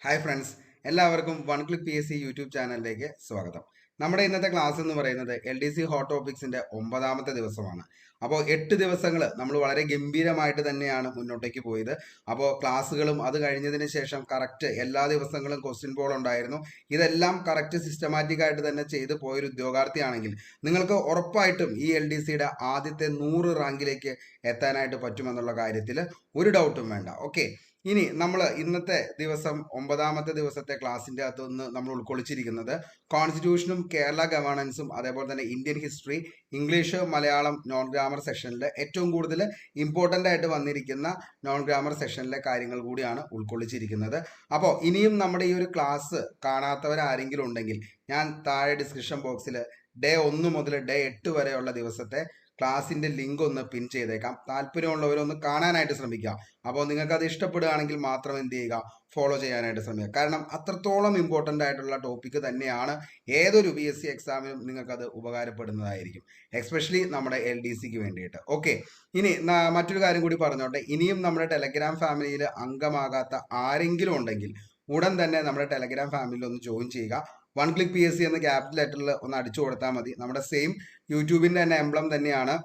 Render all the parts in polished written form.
Hi friends, എല്ലാവർക്കും one click PSC YouTube ചാനലിലേക്ക് സ്വാഗതം. നമ്മുടെ ഇന്നത്തെ ക്ലാസ് എന്ന് പറയുന്നത് LDC ഹോട്ട് ടോപ്പിക്സിന്റെ 9ാമത്തെ ദിവസമാണ്. അപ്പോൾ 8 ദിവസങ്ങൾ നമ്മൾ വളരെ ഗംഭീരമായിട്ട് തന്നെയാണ് മുന്നോട്ടേക്ക് പോയത്. അപ്പോൾ ക്ലാസ്സുകളും അത് കഴിഞ്ഞതിന് ശേഷം കറക്റ്റ് എല്ലാ ദിവസങ്ങളും ക്വസ്റ്റ്യൻ പോൾ ഉണ്ടായിരുന്നു. ഇതെല്ലാം കറക്റ്റ് സിസ്റ്റമാറ്റിക് ആയിട്ട് തന്നെ ചെയ്ത് പോയൊരു ഉദ്യോഗാർത്ഥിയാണെങ്കിൽ നിങ്ങൾക്ക് ഉറപ്പായിട്ടും ഈ LDCയുടെ ആദ്യത്തെ 100 റാങ്കിലേക്ക് എത്താനായിട്ട് പറ്റുമെന്നുള്ള കാര്യത്തിൽ ഒരു ഡൗട്ടും വേണ്ട. ഓക്കെ, ഇനി നമ്മൾ ഇന്നത്തെ ദിവസം 9ാമത്തെ ദിവസത്തെ ക്ലാസ്സിൻ്റെ അകത്ത് നിന്ന് നമ്മൾ ഉൾക്കൊള്ളിച്ചിരിക്കുന്നത് കോൺസ്റ്റിറ്റ്യൂഷനും കേരള ഗവേണൻസും അതേപോലെ തന്നെ Indian history, English, Malayalam non grammar സെഷനിൽ ഏറ്റവും കൂടുതൽ ഇമ്പോർട്ടൻ്റ് ആയിട്ട് വന്നിരിക്കുന്ന നോൺ ഗ്രാമർ സെഷനിലെ കാര്യങ്ങൾ കൂടിയാണ് ഉൾക്കൊള്ളിച്ചിരിക്കുന്നത്. അപ്പോൾ ഇനിയും നമ്മുടെ ഈ ഒരു ക്ലാസ് കാണാത്തവരാരെങ്കിലും ഉണ്ടെങ്കിൽ ഞാൻ താഴെ ഡിസ്ക്രിപ്ഷൻ ബോക്സിൽ ഡേ 1 മുതൽ ഡേ 8 വരെയുള്ള ദിവസത്തെ ക്ലാസിൻ്റെ ലിങ്ക് ഒന്ന് പിൻ ചെയ്തേക്കാം. താല്പര്യമുള്ളവരൊന്ന് കാണാനായിട്ട് ശ്രമിക്കുക. അപ്പോൾ നിങ്ങൾക്ക് അത് ഇഷ്ടപ്പെടുകയാണെങ്കിൽ മാത്രം എന്ത് ചെയ്യുക, ഫോളോ ചെയ്യാനായിട്ട് ശ്രമിക്കുക. കാരണം അത്രത്തോളം ഇമ്പോർട്ടൻ്റ് ആയിട്ടുള്ള ടോപ്പിക്ക് തന്നെയാണ്. ഏതൊരു PSC എക്സാമിനും നിങ്ങൾക്കത് ഉപകാരപ്പെടുന്നതായിരിക്കും, എസ്പെഷ്യലി നമ്മുടെ LDCക്ക് വേണ്ടിയിട്ട്. ഓക്കെ, ഇനി മറ്റൊരു കാര്യം കൂടി പറഞ്ഞോട്ടെ. ഇനിയും നമ്മുടെ ടെലഗ്രാം ഫാമിലിയിൽ അംഗമാകാത്ത ആരെങ്കിലും ഉണ്ടെങ്കിൽ ഉടൻ തന്നെ നമ്മുടെ ടെലഗ്രാം ഫാമിലിയിൽ ഒന്ന് ജോയിൻ ചെയ്യുക. വൺ ക്ലിക്ക് PSC എന്ന ക്യാപിറ്റൽ ലെറ്ററിൽ ഒന്ന് അടിച്ചു കൊടുത്താൽ മതി. നമ്മുടെ സെയിം യൂട്യൂബിൻ്റെ തന്നെ എംബ്ലം തന്നെയാണ്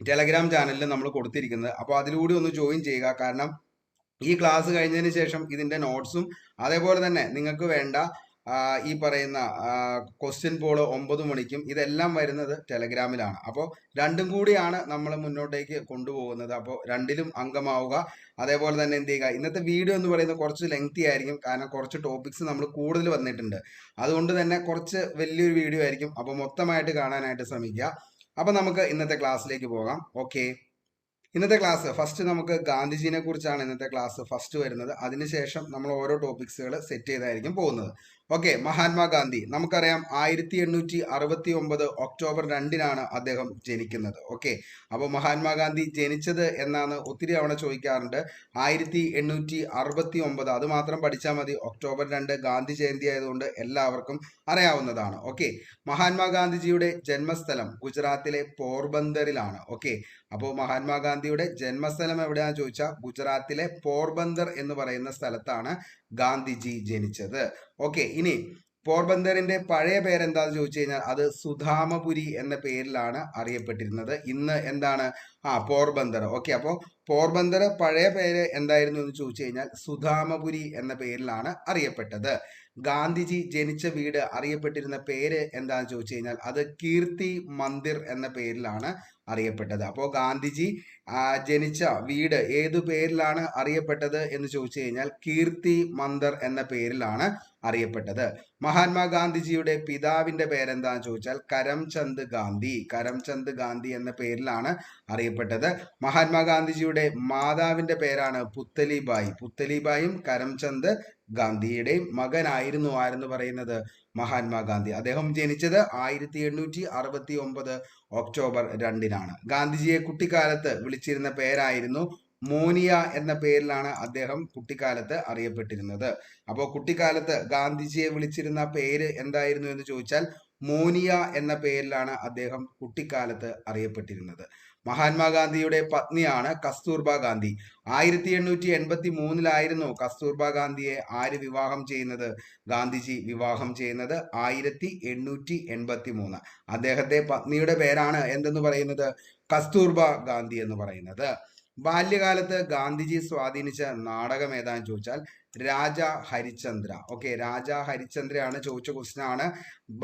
ടെലഗ്രാം ചാനലിൽ നമ്മൾ കൊടുത്തിരിക്കുന്നത്. അപ്പോൾ അതിലൂടെ ഒന്ന് ജോയിൻ ചെയ്യുക. കാരണം ഈ ക്ലാസ് കഴിഞ്ഞതിന് ശേഷം ഇതിൻ്റെ നോട്ട്സും അതേപോലെ തന്നെ നിങ്ങൾക്ക് വേണ്ട ഈ പറയുന്ന ക്വസ്റ്റ്യൻ പോൾ 9 മണിക്കും ഇതെല്ലാം വരുന്നത് ടെലഗ്രാമിലാണ്. അപ്പോൾ രണ്ടും കൂടിയാണ് നമ്മൾ മുന്നോട്ടേക്ക് കൊണ്ടുപോകുന്നത്. അപ്പോൾ രണ്ടിലും അംഗമാവുക. അതേപോലെ തന്നെ എന്ത് ചെയ്യുക, ഇന്നത്തെ വീഡിയോ എന്ന് പറയുന്നത് കുറച്ച് ലെങ്തി ആയിരിക്കും. കാരണം കുറച്ച് ടോപ്പിക്സ് നമ്മൾ കൂടുതൽ വന്നിട്ടുണ്ട്. അതുകൊണ്ട് തന്നെ കുറച്ച് വലിയൊരു വീഡിയോ ആയിരിക്കും. അപ്പോൾ മൊത്തമായിട്ട് കാണാനായിട്ട് ശ്രമിക്കുക. അപ്പോൾ നമുക്ക് ഇന്നത്തെ ക്ലാസ്സിലേക്ക് പോകാം. ഓക്കെ, ഇന്നത്തെ ക്ലാസ് ഫസ്റ്റ് നമുക്ക് ഗാന്ധിജിനെ കുറിച്ചാണ് ഇന്നത്തെ ക്ലാസ് ഫസ്റ്റ് വരുന്നത്. അതിനുശേഷം നമ്മൾ ഓരോ ടോപ്പിക്സുകൾ സെറ്റ് ചെയ്തായിരിക്കും പോകുന്നത്. ഓക്കെ, മഹാത്മാഗാന്ധി നമുക്കറിയാം 1869 ഒക്ടോബർ 2 അദ്ദേഹം ജനിക്കുന്നത്. ഓക്കെ, അപ്പോൾ മഹാത്മാഗാന്ധി ജനിച്ചത് എന്നാണ് ഒത്തിരി തവണ ചോദിക്കാറുണ്ട്. 1869 അത് മാത്രം പഠിച്ചാൽ മതി. ഒക്ടോബർ 2 ഗാന്ധി ജയന്തി ആയതുകൊണ്ട് എല്ലാവർക്കും അറിയാവുന്നതാണ്. ഓക്കെ, മഹാത്മാഗാന്ധിജിയുടെ ജന്മസ്ഥലം ഗുജറാത്തിലെ പോർബന്തറിലാണ്. ഓക്കെ, അപ്പോൾ മഹാത്മാഗാന്ധിയുടെ ജന്മസ്ഥലം എവിടെയാണെന്ന് ചോദിച്ചാൽ ഗുജറാത്തിലെ പോർബന്തർ എന്ന് പറയുന്ന സ്ഥലത്താണ് ഗാന്ധിജി ജനിച്ചത്. ഓക്കെ, ഇനി പോർബന്തറിന്റെ പഴയ പേരെന്താന്ന് ചോദിച്ചു കഴിഞ്ഞാൽ അത് സുധാമപുരി എന്ന പേരിലാണ് അറിയപ്പെട്ടിരുന്നത്. ഇന്ന് എന്താണ് പോർബന്തർ. ഓക്കെ, അപ്പോൾ പോർബന്തർ പഴയ പേര് എന്തായിരുന്നു എന്ന് ചോദിച്ചു കഴിഞ്ഞാൽ സുധാമപുരി എന്ന പേരിലാണ് അറിയപ്പെട്ടത്. ഗാന്ധിജി ജനിച്ച വീട് അറിയപ്പെട്ടിരുന്ന പേര് എന്താണെന്ന് ചോദിച്ചു കഴിഞ്ഞാൽ അത് കീർത്തി മന്ദിർ എന്ന പേരിലാണ് അറിയപ്പെട്ടത്. അപ്പോൾ ഗാന്ധിജി ജനിച്ച വീട് ഏതു പേരിലാണ് അറിയപ്പെട്ടത് എന്ന് ചോദിച്ചു കഴിഞ്ഞാൽ കീർത്തി മന്ദിർ എന്ന പേരിലാണ് അറിയപ്പെട്ടത്. മഹാത്മാഗാന്ധിജിയുടെ പിതാവിന്റെ പേരെന്താന്ന് ചോദിച്ചാൽ കരംചന്ദ് ഗാന്ധി. കരംചന്ദ് ഗാന്ധി എന്ന പേരിലാണ് അറിയപ്പെട്ടത്. മഹാത്മാഗാന്ധിജിയുടെ മാതാവിന്റെ പേരാണ് പുത്തലിബായി. പുത്തലിബായും കരംചന്ദ് ഗാന്ധിയുടെയും മകനായിരുന്നു ആരെന്ന് പറയുന്നത് മഹാത്മാഗാന്ധി. അദ്ദേഹം ജനിച്ചത് 1869 ഒക്ടോബർ 2 ഗാന്ധിജിയെ കുട്ടിക്കാലത്ത് വിളിച്ചിരുന്ന പേരായിരുന്നു മോനിയ എന്ന പേരിലാണ് അദ്ദേഹം കുട്ടിക്കാലത്ത് അറിയപ്പെട്ടിരുന്നത്. അപ്പോൾ കുട്ടിക്കാലത്ത് ഗാന്ധിജിയെ വിളിച്ചിരുന്ന പേര് എന്തായിരുന്നു എന്ന് ചോദിച്ചാൽ മോനിയ എന്ന പേരിലാണ് അദ്ദേഹം കുട്ടിക്കാലത്ത് അറിയപ്പെട്ടിരുന്നത്. മഹാത്മാഗാന്ധിയുടെ പത്നിയാണ് കസ്തൂർബ ഗാന്ധി. 1883 കസ്തൂർബ ഗാന്ധിയെ ആര് വിവാഹം ചെയ്യുന്നത്? ഗാന്ധിജി വിവാഹം ചെയ്യുന്നത് 1883. അദ്ദേഹത്തെ പത്നിയുടെ പേരാണ് എന്തെന്ന് പറയുന്നത്? കസ്തൂർബ ഗാന്ധി എന്ന് പറയുന്നത്. ബാല്യകാലത്ത് ഗാന്ധിജി സ്വാധീനിച്ച നാടകം ഏതാന്ന് ചോദിച്ചാൽ രാജ ഹരിചന്ദ്ര. ഓക്കെ, രാജ ഹരിചന്ദ്രയാണ് ചോദിച്ച ക്വസ്റ്റ്യൻ ആണ്.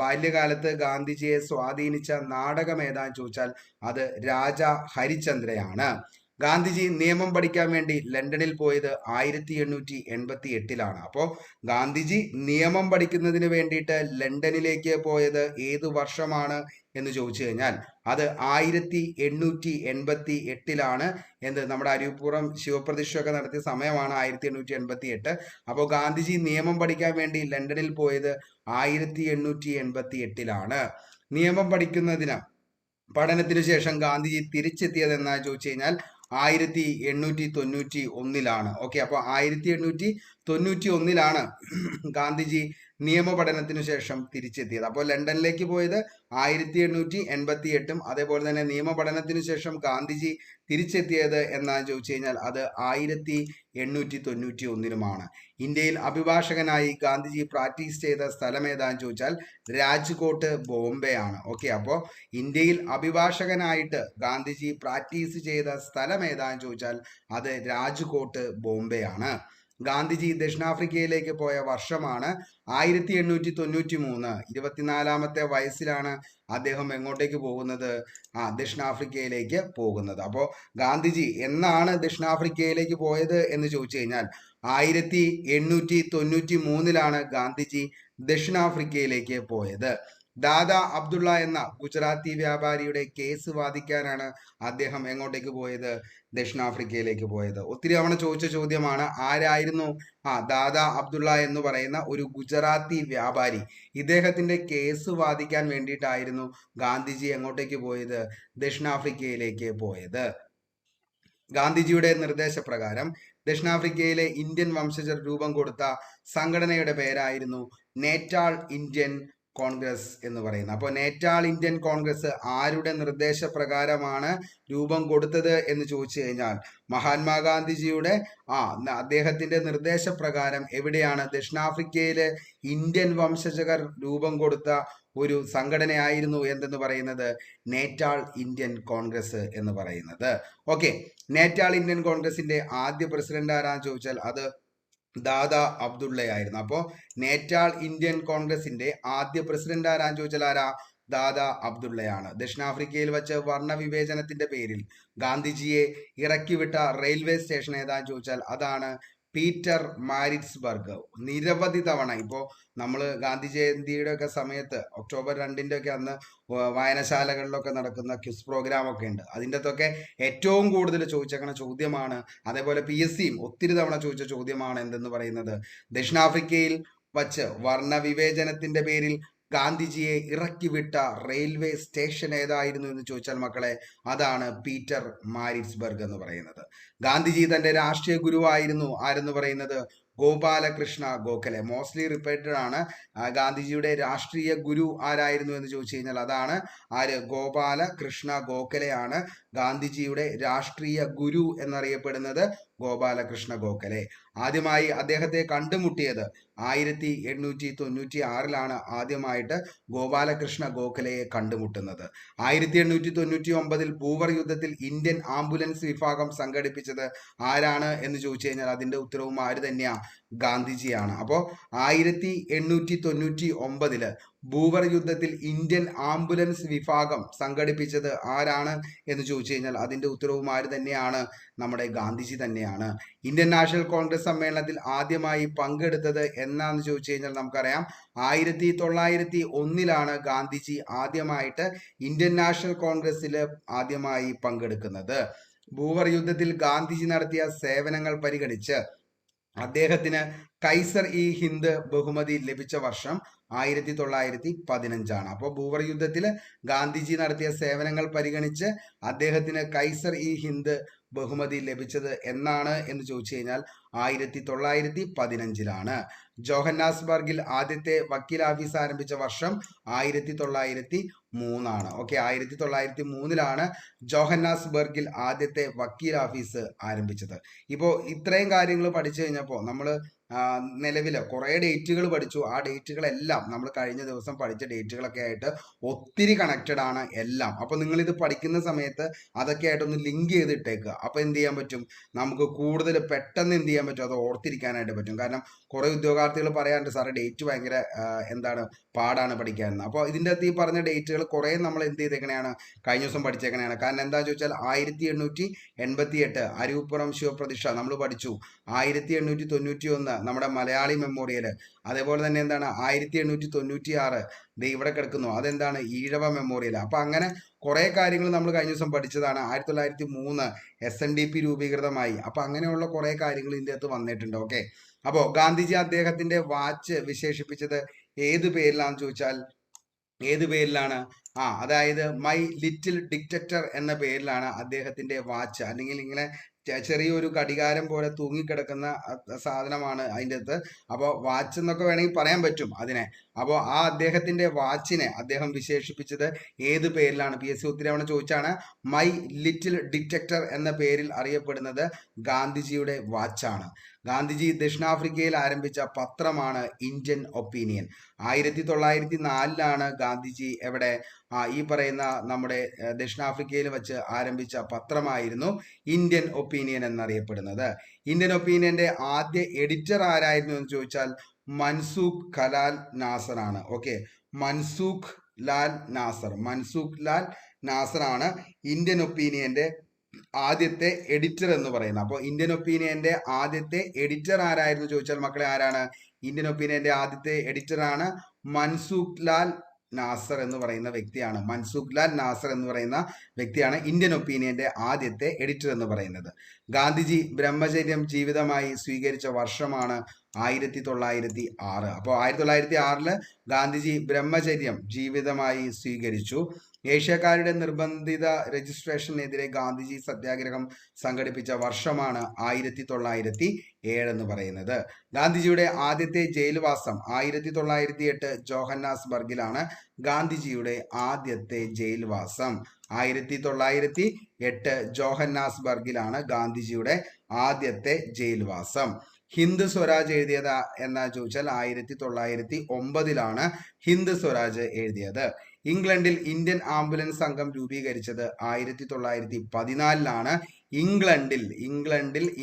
ബാല്യകാലത്ത് ഗാന്ധിജിയെ സ്വാധീനിച്ച നാടകം ഏതാന്ന് ചോദിച്ചാൽ അത് രാജ ഹരിചന്ദ്രയാണ്. ഗാന്ധിജി നിയമം പഠിക്കാൻ വേണ്ടി ലണ്ടനിൽ പോയത് 1888. അപ്പോൾ ഗാന്ധിജി നിയമം പഠിക്കുന്നതിന് വേണ്ടിയിട്ട് ലണ്ടനിലേക്ക് പോയത് ഏതു വർഷമാണ് എന്ന് ചോദിച്ചു കഴിഞ്ഞാൽ അത് 1888 എന്ത് നമ്മുടെ അരിപ്പുറം ശിവപ്രതിഷ്ഠയൊക്കെ നടത്തിയ സമയമാണ് 1888. അപ്പോൾ ഗാന്ധിജി നിയമം പഠിക്കാൻ വേണ്ടി ലണ്ടനിൽ പോയത് 1888. നിയമം പഠനത്തിന് ശേഷം ഗാന്ധിജി തിരിച്ചെത്തിയത് എന്നാ ചോദിച്ചു കഴിഞ്ഞാൽ 1891. ഓക്കെ, അപ്പോൾ 1891 1891 ഗാന്ധിജി നിയമപഠനത്തിനു ശേഷം തിരിച്ചെത്തിയത്. അപ്പോൾ ലണ്ടനിലേക്ക് പോയത് 1888 അതേപോലെ തന്നെ നിയമപഠനത്തിനു ശേഷം ഗാന്ധിജി തിരിച്ചെത്തിയത് എന്നാണ് ചോദിച്ചു കഴിഞ്ഞാൽ അത് 1891 ഇന്ത്യയിൽ അഭിഭാഷകനായി ഗാന്ധിജി പ്രാക്ടീസ് ചെയ്ത സ്ഥലം ഏതാന്ന് ചോദിച്ചാൽ രാജ്കോട്ട്, ബോംബെ ആണ്. ഓക്കെ, അപ്പോൾ ഇന്ത്യയിൽ അഭിഭാഷകനായിട്ട് ഗാന്ധിജി പ്രാക്ടീസ് ചെയ്ത സ്ഥലം ഏതാന്ന് ചോദിച്ചാൽ അത് രാജ്കോട്ട്, ബോംബെ ആണ്. ഗാന്ധിജി ദക്ഷിണാഫ്രിക്കയിലേക്ക് പോയ വർഷമാണ് 1893. 24-ാമത്തെ വയസ്സിലാണ് അദ്ദേഹം എങ്ങോട്ടേക്ക് പോകുന്നത്? ദക്ഷിണാഫ്രിക്കയിലേക്ക് പോകുന്നത്. അപ്പോൾ ഗാന്ധിജി എന്നാണ് ദക്ഷിണാഫ്രിക്കയിലേക്ക് പോയത് എന്ന് ചോദിച്ചു കഴിഞ്ഞാൽ 1893 ഗാന്ധിജി ദക്ഷിണാഫ്രിക്കയിലേക്ക് പോയത്. ദാദാ അബ്ദുള്ള എന്ന ഗുജറാത്തി വ്യാപാരിയുടെ കേസ് വാദിക്കാനാണ് അദ്ദേഹം എങ്ങോട്ടേക്ക് പോയത്? ദക്ഷിണാഫ്രിക്കയിലേക്ക് പോയത്. ഒത്തിരി തവണ ചോദിച്ച ചോദ്യമാണ്. ആരായിരുന്നു? ദാദാ അബ്ദുള്ള എന്ന് പറയുന്ന ഒരു ഗുജറാത്തി വ്യാപാരി. ഇദ്ദേഹത്തിന്റെ കേസ് വാദിക്കാൻ വേണ്ടിയിട്ടായിരുന്നു ഗാന്ധിജി എങ്ങോട്ടേക്ക് പോയത്? ദക്ഷിണാഫ്രിക്കയിലേക്ക് പോയത്. ഗാന്ധിജിയുടെ നിർദ്ദേശപ്രകാരം ദക്ഷിണാഫ്രിക്കയിലെ ഇന്ത്യൻ വംശജർ രൂപം കൊടുത്ത സംഘടനയുടെ പേരായിരുന്നു നേറ്റാൾ ഇന്ത്യൻ കോൺഗ്രസ് എന്ന് പറയുന്നത്. അപ്പോൾ നേറ്റാൾ ഇന്ത്യൻ കോൺഗ്രസ് ആരുടെ നിർദ്ദേശപ്രകാരമാണ് രൂപം കൊടുത്തത് എന്ന് ചോദിച്ചു കഴിഞ്ഞാൽ മഹാത്മാഗാന്ധിജിയുടെ അദ്ദേഹത്തിന്റെ നിർദ്ദേശപ്രകാരം എവിടെയാണ്? ദക്ഷിണാഫ്രിക്കയിലെ ഇന്ത്യൻ വംശജർ രൂപം കൊടുത്ത ഒരു സംഘടനയായിരുന്നു എന്തെന്ന് പറയുന്നത്? നേറ്റാൾ ഇന്ത്യൻ കോൺഗ്രസ് എന്ന് പറയുന്നത്. ഓക്കെ, നേറ്റാൾ ഇന്ത്യൻ കോൺഗ്രസിന്റെ ആദ്യ പ്രസിഡന്റ് ആരാന്ന് ചോദിച്ചാൽ അത് ദാദാ അബ്ദുള്ളയായിരുന്നു. അപ്പോൾ നേറ്റാൾ ഇന്ത്യൻ കോൺഗ്രസിന്റെ ആദ്യ പ്രസിഡന്റ് ആരാന്ന് ചോദിച്ചാൽ ആരാ? ദാദാ അബ്ദുള്ളയാണ്. ദക്ഷിണാഫ്രിക്കയിൽ വെച്ച് വർണ്ണവിവേചനത്തിന്റെ പേരിൽ ഗാന്ധിജിയെ ഇറക്കിവിട്ട റെയിൽവേ സ്റ്റേഷൻ ഏതാന്ന് ചോദിച്ചാൽ അതാണ് പീറ്റർ മാരിറ്റ്സ്ബർഗ്. നിരവധി തവണ ഇപ്പോൾ നമ്മൾ ഗാന്ധി ജയന്തിയുടെ ഒക്കെ സമയത്ത് ഒക്ടോബർ 2 ഒക്കെ അന്ന് വായനശാലകളിലൊക്കെ നടക്കുന്ന ക്വിസ് പ്രോഗ്രാം ഒക്കെ ഉണ്ട്. അതിൻ്റെ അകത്തൊക്കെ ഏറ്റവും കൂടുതൽ ചോദിച്ചേക്കുന്ന ചോദ്യമാണ്, അതേപോലെ PSCയും ഒത്തിരി തവണ ചോദിച്ച ചോദ്യമാണ് എന്തെന്ന് പറയുന്നത്, ദക്ഷിണാഫ്രിക്കയിൽ വച്ച് വർണ്ണവിവേചനത്തിന്റെ പേരിൽ ഗാന്ധിജിയെ ഇറക്കിവിട്ട റെയിൽവേ സ്റ്റേഷൻ ഏതായിരുന്നു എന്ന് ചോദിച്ചാൽ മക്കളെ അതാണ് പീറ്റർ മാരിറ്റ്സ്ബർഗ് എന്ന് പറയുന്നത്. ഗാന്ധിജി തന്റെ രാഷ്ട്രീയ ഗുരുവായിരുന്നു ആരെന്ന് പറയുന്നത് ഗോപാലകൃഷ്ണ ഗോഖലെ. മോസ്റ്റ്ലി റിപ്പീറ്റഡ് ആണ്. ഗാന്ധിജിയുടെ രാഷ്ട്രീയ ഗുരു ആരായിരുന്നു എന്ന് ചോദിച്ചു കഴിഞ്ഞാൽ അതാണ് ആര്? ഗോപാലകൃഷ്ണ ഗോഖലെയാണ് ഗാന്ധിജിയുടെ രാഷ്ട്രീയ ഗുരു എന്നറിയപ്പെടുന്നത് ഗോപാലകൃഷ്ണ ഗോഖലെ. ആദ്യമായി അദ്ദേഹത്തെ കണ്ടുമുട്ടിയത് 1896 ആദ്യമായിട്ട് ഗോപാലകൃഷ്ണ ഗോഖലെയെ കണ്ടുമുട്ടുന്നത്. 1899 ഭൂവർ യുദ്ധത്തിൽ ഇന്ത്യൻ ആംബുലൻസ് വിഭാഗം സംഘടിപ്പിച്ചത് ആരാണ് എന്ന് ചോദിച്ചു കഴിഞ്ഞാൽ അതിന്റെ ഉത്തരവും ആര് തന്നെയാ? ഗാന്ധിജിയാണ്. അപ്പോൾ 1899 ഭൂവർ യുദ്ധത്തിൽ ഇന്ത്യൻ ആംബുലൻസ് വിഭാഗം സംഘടിപ്പിച്ചത് ആരാണ് എന്ന് ചോദിച്ചു കഴിഞ്ഞാൽ അതിന്റെ ഉത്തരവും ആര് തന്നെയാണ്? നമ്മുടെ ഗാന്ധിജി തന്നെയാണ്. ഇന്ത്യൻ നാഷണൽ കോൺഗ്രസ് സമ്മേളനത്തിൽ ആദ്യമായി പങ്കെടുത്തത് എന്നാന്ന് ചോദിച്ചു കഴിഞ്ഞാൽ നമുക്കറിയാം 1901 ഗാന്ധിജി ആദ്യമായിട്ട് ഇന്ത്യൻ നാഷണൽ കോൺഗ്രസിൽ ആദ്യമായി പങ്കെടുക്കുന്നത്. ഭൂവർ യുദ്ധത്തിൽ ഗാന്ധിജി നടത്തിയ സേവനങ്ങൾ പരിഗണിച്ച് അദ്ദേഹത്തിന് കൈസർ ഇ ഹിന്ദ് ബഹുമതി ലഭിച്ച വർഷം 1915. അപ്പോൾ ഭൂവർ യുദ്ധത്തിൽ ഗാന്ധിജി നടത്തിയ സേവനങ്ങൾ പരിഗണിച്ച് അദ്ദേഹത്തിന് കൈസർ ഇ ഹിന്ദ് ബഹുമതി ലഭിച്ചത് എന്നാണ് എന്ന് ചോദിച്ചു കഴിഞ്ഞാൽ 1915. ജോഹന്നാസ്ബർഗിൽ ആദ്യത്തെ വക്കീൽ ഓഫീസ് ആരംഭിച്ച വർഷം 1903. ഓക്കെ, 1903 ജോഹന്നാസ്ബർഗിൽ ആദ്യത്തെ വക്കീൽ ഓഫീസ് ആരംഭിച്ചത്. ഇപ്പോൾ ഇത്രയും കാര്യങ്ങൾ പഠിച്ചു കഴിഞ്ഞപ്പോൾ നമ്മൾ നിലവിൽ കുറേ ഡേറ്റുകൾ പഠിച്ചു. ആ ഡേറ്റുകളെല്ലാം നമ്മൾ കഴിഞ്ഞ ദിവസം പഠിച്ച ഡേറ്റുകളൊക്കെ ആയിട്ട് ഒത്തിരി കണക്റ്റഡ് ആണ് എല്ലാം. അപ്പോൾ നിങ്ങളിത് പഠിക്കുന്ന സമയത്ത് അതൊക്കെ ആയിട്ടൊന്ന് ലിങ്ക് ചെയ്തിട്ടേക്കുക. അപ്പോൾ എന്ത് ചെയ്യാൻ പറ്റും? നമുക്ക് കൂടുതൽ പെട്ടെന്ന് എന്ത് ചെയ്യാൻ പറ്റും? അത് ഓർത്തിരിക്കാനായിട്ട് പറ്റും. കാരണം കുറേ ഉദ്യോഗാർത്ഥികൾ പറയാറുണ്ട് സാറേ ഡേറ്റ് ഭയങ്കര പാടാണ് പഠിക്കാനെന്ന്. അപ്പോൾ ഇതിൻ്റെ അകത്ത് ഈ പറഞ്ഞ ഡേറ്റുകൾ കുറേ നമ്മൾ എന്ത് ചെയ്തേക്കണെയാണ്? കഴിഞ്ഞ ദിവസം പഠിച്ചേക്കണെയാണ്. കാരണം എന്താണെന്ന് ചോദിച്ചാൽ 1888 അരൂപ്പുറം ശിവപ്രതിഷ്ഠ നമ്മൾ പഠിച്ചു. 1891 നമ്മുടെ മലയാളി മെമ്മോറിയൽ. അതേപോലെ തന്നെ 1896 ഇവിടെ കിടക്കുന്നു, അതെന്താണ്? ഈഴവ മെമ്മോറിയൽ. അപ്പം അങ്ങനെ കുറേ കാര്യങ്ങൾ നമ്മൾ കഴിഞ്ഞ ദിവസം പഠിച്ചതാണ്. 1903 SNDP രൂപീകൃതമായി. അപ്പം അങ്ങനെയുള്ള കുറേ കാര്യങ്ങൾ ഇതിൻ്റെ അകത്ത് വന്നിട്ടുണ്ട്. ഓക്കെ, അപ്പോൾ ഗാന്ധിജി അദ്ദേഹത്തിന്റെ വാച്ച് വിശേഷിപ്പിച്ചത് ഏത് പേരിലാണെന്ന് ചോദിച്ചാൽ ഏത് പേരിലാണ്? അതായത് മൈ ലിറ്റിൽ ഡിക്റ്ററ്റർ എന്ന പേരിലാണ് അദ്ദേഹത്തിന്റെ വാച്ച്, അല്ലെങ്കിൽ ഇങ്ങനെ ചെറിയൊരു ഘടികാരം പോലെ തൂങ്ങിക്കിടക്കുന്ന സാധനമാണ് അതിൻ്റെ അകത്ത്. അപ്പോൾ വാച്ച് എന്നൊക്കെ വേണമെങ്കിൽ പറയാൻ പറ്റും അതിനെ. അപ്പോൾ ആ അദ്ദേഹത്തിന്റെ വാച്ചിനെ അദ്ദേഹം വിശേഷിപ്പിച്ചത് ഏത് പേരിലാണ്? PSC ഒത്തിരി തവണ ചോദിച്ചാണ്. മൈ ലിറ്റിൽ ഡിറ്റക്ടർ എന്ന പേരിൽ അറിയപ്പെടുന്നത് ഗാന്ധിജിയുടെ വാച്ചാണ്. ഗാന്ധിജി ദക്ഷിണാഫ്രിക്കയിൽ ആരംഭിച്ച പത്രമാണ് ഇന്ത്യൻ ഒപ്പീനിയൻ. 1904 ഗാന്ധിജി എവിടെ ഈ പറയുന്ന നമ്മുടെ ദക്ഷിണാഫ്രിക്കയിൽ വെച്ച് ആരംഭിച്ച പത്രമായിരുന്നു ഇന്ത്യൻ ഒപ്പീനിയൻ എന്നറിയപ്പെടുന്നത്. ഇന്ത്യൻ ഒപ്പീനിയന്റെ ആദ്യ എഡിറ്റർ ആരായിരുന്നു എന്ന് ചോദിച്ചാൽ മൻസൂഖ് ലാൽ നാസർ ആണ്. ഓക്കെ, മൻസൂഖ് ലാൽ നാസർ ആണ് ഇന്ത്യൻ ഒപ്പീനിയന്റെ ആദ്യത്തെ എഡിറ്റർ എന്ന് പറയുന്നത്. അപ്പോൾ ഇന്ത്യൻ ഒപ്പീനിയന്റെ ആദ്യത്തെ എഡിറ്റർ ആരായിരുന്നു ചോദിച്ചാൽ മക്കളെ ആരാണ്? ഇന്ത്യൻ ഒപ്പീനിയന്റെ ആദ്യത്തെ എഡിറ്റർ ആണ് മൻസൂഖ് ലാൽ നാസർ എന്ന് പറയുന്ന വ്യക്തിയാണ്. മൻസൂഖ് ലാൽ നാസർ എന്ന് പറയുന്ന വ്യക്തിയാണ് ഇന്ത്യൻ ഒപ്പീനിയന്റെ ആദ്യത്തെ എഡിറ്റർ എന്ന് പറയുന്നത്. ഗാന്ധിജി ബ്രഹ്മചര്യം ജീവിതമായി സ്വീകരിച്ച വർഷമാണ് 1906. അപ്പോൾ 1906 ഗാന്ധിജി ബ്രഹ്മചര്യം ജീവിതമായി സ്വീകരിച്ചു. ഏഷ്യക്കാരുടെ നിർബന്ധിത രജിസ്ട്രേഷനെതിരെ ഗാന്ധിജി സത്യാഗ്രഹം സംഘടിപ്പിച്ച വർഷമാണ് 1907 എന്ന് പറയുന്നത്. ഗാന്ധിജിയുടെ ആദ്യത്തെ ജയിൽവാസം 1908 ജോഹന്നാസ്ബർഗിലാണ്. ഗാന്ധിജിയുടെ ആദ്യത്തെ ജയിൽവാസം 1908 ജോഹന്നാസ്ബർഗിലാണ് ഗാന്ധിജിയുടെ ആദ്യത്തെ ജയിൽവാസം. ഹിന്ദ് സ്വരാജ് എഴുതിയത് എന്നാ ചോദിച്ചാൽ 1909 ഹിന്ദ് സ്വരാജ് എഴുതിയത്. ഇംഗ്ലണ്ടിൽ ഇന്ത്യൻ ആംബുലൻസ് സംഘം രൂപീകരിച്ചത് 1914 ഇംഗ്ലണ്ടിൽ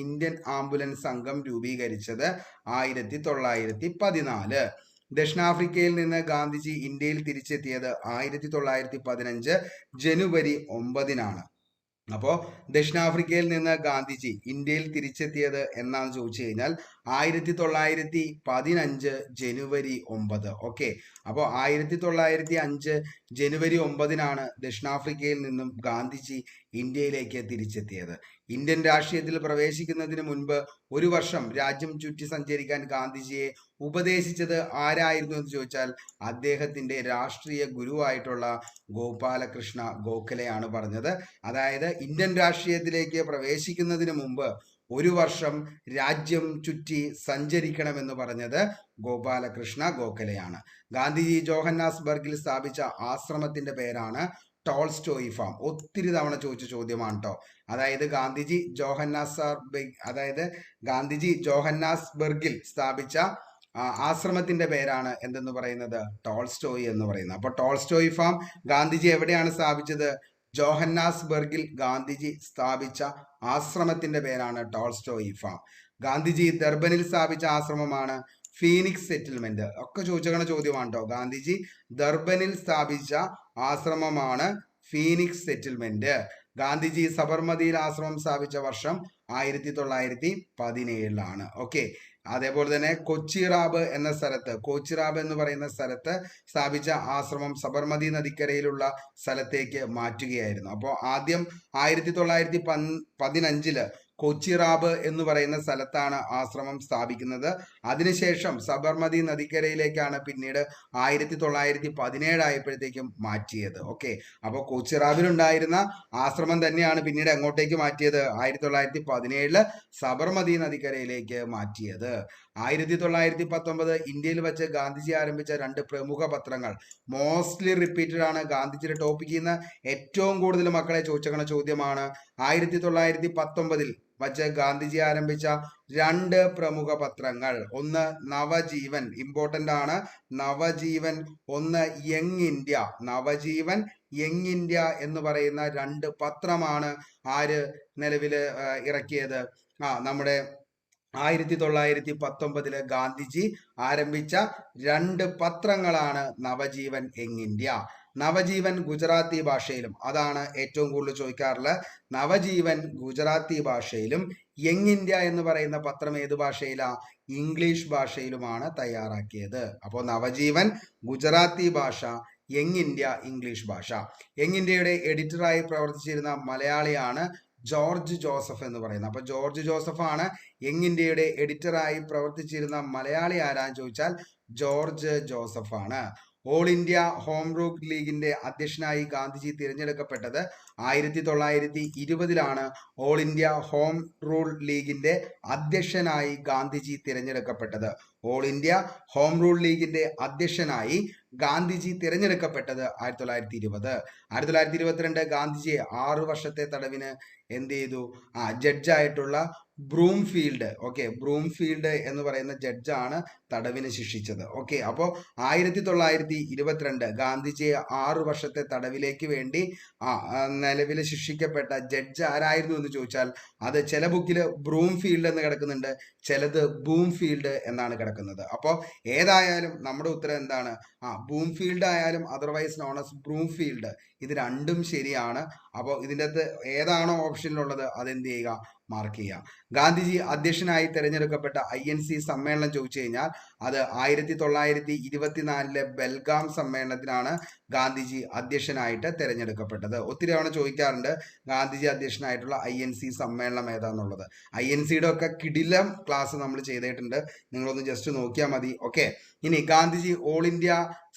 ഇന്ത്യൻ ആംബുലൻസ് സംഘം രൂപീകരിച്ചത് 1914. ദക്ഷിണാഫ്രിക്കയിൽ നിന്ന് ഗാന്ധിജി ഇന്ത്യയിൽ തിരിച്ചെത്തിയത് 1915 ജനുവരി 9. അപ്പോൾ ദക്ഷിണാഫ്രിക്കയിൽ നിന്ന് ഗാന്ധിജി ഇന്ത്യയിൽ തിരിച്ചെത്തിയത് എന്നാന്ന് ചോദിച്ചു കഴിഞ്ഞാൽ 1915 ജനുവരി 9. ഓക്കെ, അപ്പോൾ 1905 ജനുവരി 9 ദക്ഷിണാഫ്രിക്കയിൽ നിന്നും ഗാന്ധിജി ഇന്ത്യയിലേക്ക് തിരിച്ചെത്തിയത്. ഇന്ത്യൻ രാഷ്ട്രീയത്തിൽ പ്രവേശിക്കുന്നതിന് മുൻപ് ഒരു വർഷം രാജ്യം ചുറ്റി സഞ്ചരിക്കാൻ ഗാന്ധിജിയെ ഉപദേശിച്ചത് ആരായിരുന്നു എന്ന് ചോദിച്ചാൽ അദ്ദേഹത്തിന്റെ രാഷ്ട്രീയ ഗുരുവായിട്ടുള്ള ഗോപാലകൃഷ്ണ ഗോഖലെയാണ് പറഞ്ഞത്. അതായത് ഇന്ത്യൻ രാഷ്ട്രീയത്തിലേക്ക് പ്രവേശിക്കുന്നതിന് മുമ്പ് ഒരു വർഷം രാജ്യം ചുറ്റി സഞ്ചരിക്കണമെന്ന് പറഞ്ഞത് ഗോപാലകൃഷ്ണ ഗോഖലെയാണ്. ഗാന്ധിജി ജോഹന്നാസ്ബർഗിൽ സ്ഥാപിച്ച ആശ്രമത്തിന്റെ പേരാണ് ടോൾസ്റ്റോയി ഫാം. ഒത്തിരി തവണ ചോദിച്ച ചോദ്യമാണ് കേട്ടോ. അതായത് ഗാന്ധിജി ജോഹന്നാസ്ബർഗിൽ സ്ഥാപിച്ച ആശ്രമത്തിന്റെ പേരാണ് എന്തെന്ന് പറയുന്നത്? ടോൾസ്റ്റോയി എന്ന് പറയുന്നത്. അപ്പൊ ടോൾസ്റ്റോയി ഫാം ഗാന്ധിജി എവിടെയാണ് സ്ഥാപിച്ചത്? ജോഹന്നാസ്ബർഗിൽ ഗാന്ധിജി സ്ഥാപിച്ച ആശ്രമത്തിന്റെ പേരാണ് ടോൾസ്റ്റോയി ഫാം. ഗാന്ധിജി ദർബനിൽ സ്ഥാപിച്ച ആശ്രമമാണ് ഫീനിക്സ് സെറ്റിൽമെന്റ്. ഒക്കെ ചോദിച്ചേക്കണ ചോദ്യമാണ് കേട്ടോ. ഗാന്ധിജി ദർബനിൽ സ്ഥാപിച്ച ആശ്രമമാണ് ഫീനിക്സ് സെറ്റിൽമെന്റ്. ഗാന്ധിജി സബർമതിയിൽ ആശ്രമം സ്ഥാപിച്ച വർഷം 1917. ഓക്കെ, അതേപോലെ തന്നെ കൊച്ചിറാബ് എന്ന് പറയുന്ന സ്ഥലത്ത് സ്ഥാപിച്ച ആശ്രമം സബർമതി നദിക്കരയിലുള്ള സ്ഥലത്തേക്ക് മാറ്റുകയായിരുന്നു. അപ്പോൾ ആദ്യം 1915 കൊച്ചിറാബ് എന്ന് പറയുന്ന സ്ഥലത്താണ് ആശ്രമം സ്ഥാപിക്കുന്നത്. അതിനുശേഷം സബർമതി നദിക്കരയിലേക്കാണ് പിന്നീട് 1917 ആയപ്പോഴത്തേക്കും മാറ്റിയത്. ഓക്കെ, അപ്പോൾ കൊച്ചിറാബിലുണ്ടായിരുന്ന ആശ്രമം തന്നെയാണ് പിന്നീട് എങ്ങോട്ടേക്ക് മാറ്റിയത്? 1917 സബർമതി നദിക്കരയിലേക്ക് മാറ്റിയത്. 1919 ഇന്ത്യയിൽ വെച്ച് ഗാന്ധിജി ആരംഭിച്ച 2 പ്രമുഖ പത്രങ്ങൾ മോസ്റ്റ്ലി റിപ്പീറ്റഡ് ആണ്. ഗാന്ധിജിയുടെ ടോപ്പിക്കിൽ നിന്ന് ഏറ്റവും കൂടുതൽ മക്കളെ ചോദിച്ചേക്കണ ചോദ്യമാണ്. 1919 വച്ച് ഗാന്ധിജി ആരംഭിച്ച 2 പ്രമുഖ പത്രങ്ങൾ, ഒന്ന് നവജീവൻ, ഇമ്പോർട്ടന്റ് ആണ് നവജീവൻ, ഒന്ന് യങ് ഇന്ത്യ എന്ന് പറയുന്ന 2 പത്രമാണ് ആര് നിലവിൽ ഇറക്കിയത്? നമ്മുടെ 1919 ഗാന്ധിജി ആരംഭിച്ച 2 പത്രങ്ങളാണ് നവജീവൻ, യങ് ഇന്ത്യ. നവജീവൻ ഗുജറാത്തി ഭാഷയിലും, അതാണ് ഏറ്റവും കൂടുതൽ ചോദിക്കാറുള്ളത്. നവജീവൻ ഗുജറാത്തി ഭാഷയിലും യങ് ഇന്ത്യ എന്ന് പറയുന്ന പത്രം ഏത് ഭാഷയിലാ? ഇംഗ്ലീഷ് ഭാഷയിലുമാണ് തയ്യാറാക്കിയത്. അപ്പോൾ നവജീവൻ ഗുജറാത്തി ഭാഷ, യങ് ഇന്ത്യ ഇംഗ്ലീഷ് ഭാഷ. യങ് ഇന്ത്യയുടെ എഡിറ്ററായി പ്രവർത്തിച്ചിരുന്ന മലയാളിയാണ് ജോർജ് ജോസഫ് എന്ന് പറയുന്നത്. അപ്പൊ ജോർജ് ജോസഫ് ആണ് യങ് ഇന്ത്യയുടെ എഡിറ്ററായി പ്രവർത്തിച്ചിരുന്ന മലയാളി. ആരാന്ന് ചോദിച്ചാൽ ജോർജ് ജോസഫ് ആണ്. ഓൾ ഇന്ത്യ ഹോം റൂൾ ലീഗിന്റെ അധ്യക്ഷനായി ഗാന്ധിജി തിരഞ്ഞെടുക്കപ്പെട്ടത് 1920 ഓൾ ഇന്ത്യ ഹോം റൂൾ ലീഗിന്റെ അധ്യക്ഷനായി ഗാന്ധിജി തിരഞ്ഞെടുക്കപ്പെട്ടത്. ഓൾ ഇന്ത്യ ഹോം റൂൾ ലീഗിന്റെ അധ്യക്ഷനായി ഗാന്ധിജി തിരഞ്ഞെടുക്കപ്പെട്ടത് 1920. 1922 ഗാന്ധിജിയെ 6 വർഷത്തെ തടവിന് എന്ത് ചെയ്തു? ജഡ്ജായിട്ടുള്ള ബ്രൂംഫീൽഡ്, ബ്രൂംഫീൽഡ് എന്ന് പറയുന്ന ജഡ്ജാണ് തടവിന് ശിക്ഷിച്ചത്. അപ്പോൾ 1922 ഗാന്ധിജിയെ 6 വർഷത്തെ തടവിലേക്ക് വേണ്ടി നിലവിൽ ശിക്ഷിക്കപ്പെട്ട ജഡ്ജ് ആരായിരുന്നു എന്ന് ചോദിച്ചാൽ അത് ചില ബുക്കിൽ ബ്രൂംഫീൽഡ് എന്ന് കിടക്കുന്നുണ്ട്, ചിലത് ബൂംഫീൽഡ് എന്നാണ് കിടക്കുന്നത്. അപ്പോൾ ഏതായാലും നമ്മുടെ ഉത്തരം എന്താണ്? ബൂംഫീൽഡ് ആയാലും അതർവൈസ് നോൺ ആസ് ബ്രൂംഫീൽഡ്, ഇത് രണ്ടും ശരിയാണ്. അപ്പോൾ ഇതിൻ്റെ അകത്ത് ഏതാണോ ഓപ്ഷനിലുള്ളത് അതെന്ത് ചെയ്യുക? മാർക്ക് ചെയ്യുക. ഗാന്ധിജി അധ്യക്ഷനായി തിരഞ്ഞെടുക്കപ്പെട്ട INC സമ്മേളനം ചോദിച്ചു കഴിഞ്ഞാൽ അത് 1924 ബെൽഗാം സമ്മേളനത്തിനാണ് ഗാന്ധിജി അധ്യക്ഷനായിട്ട് തിരഞ്ഞെടുക്കപ്പെട്ടത്. ഒത്തിരി തവണ ചോദിക്കാറുണ്ട് ഗാന്ധിജി അധ്യക്ഷനായിട്ടുള്ള INC സമ്മേളനം ഏതാന്നുള്ളത്. INCയുടെ ഒക്കെ കിടിലം ക്ലാസ് നമ്മൾ ചെയ്തിട്ടുണ്ട്, നിങ്ങളൊന്ന് ജസ്റ്റ് നോക്കിയാൽ മതി. ഇനി Gandhiji all India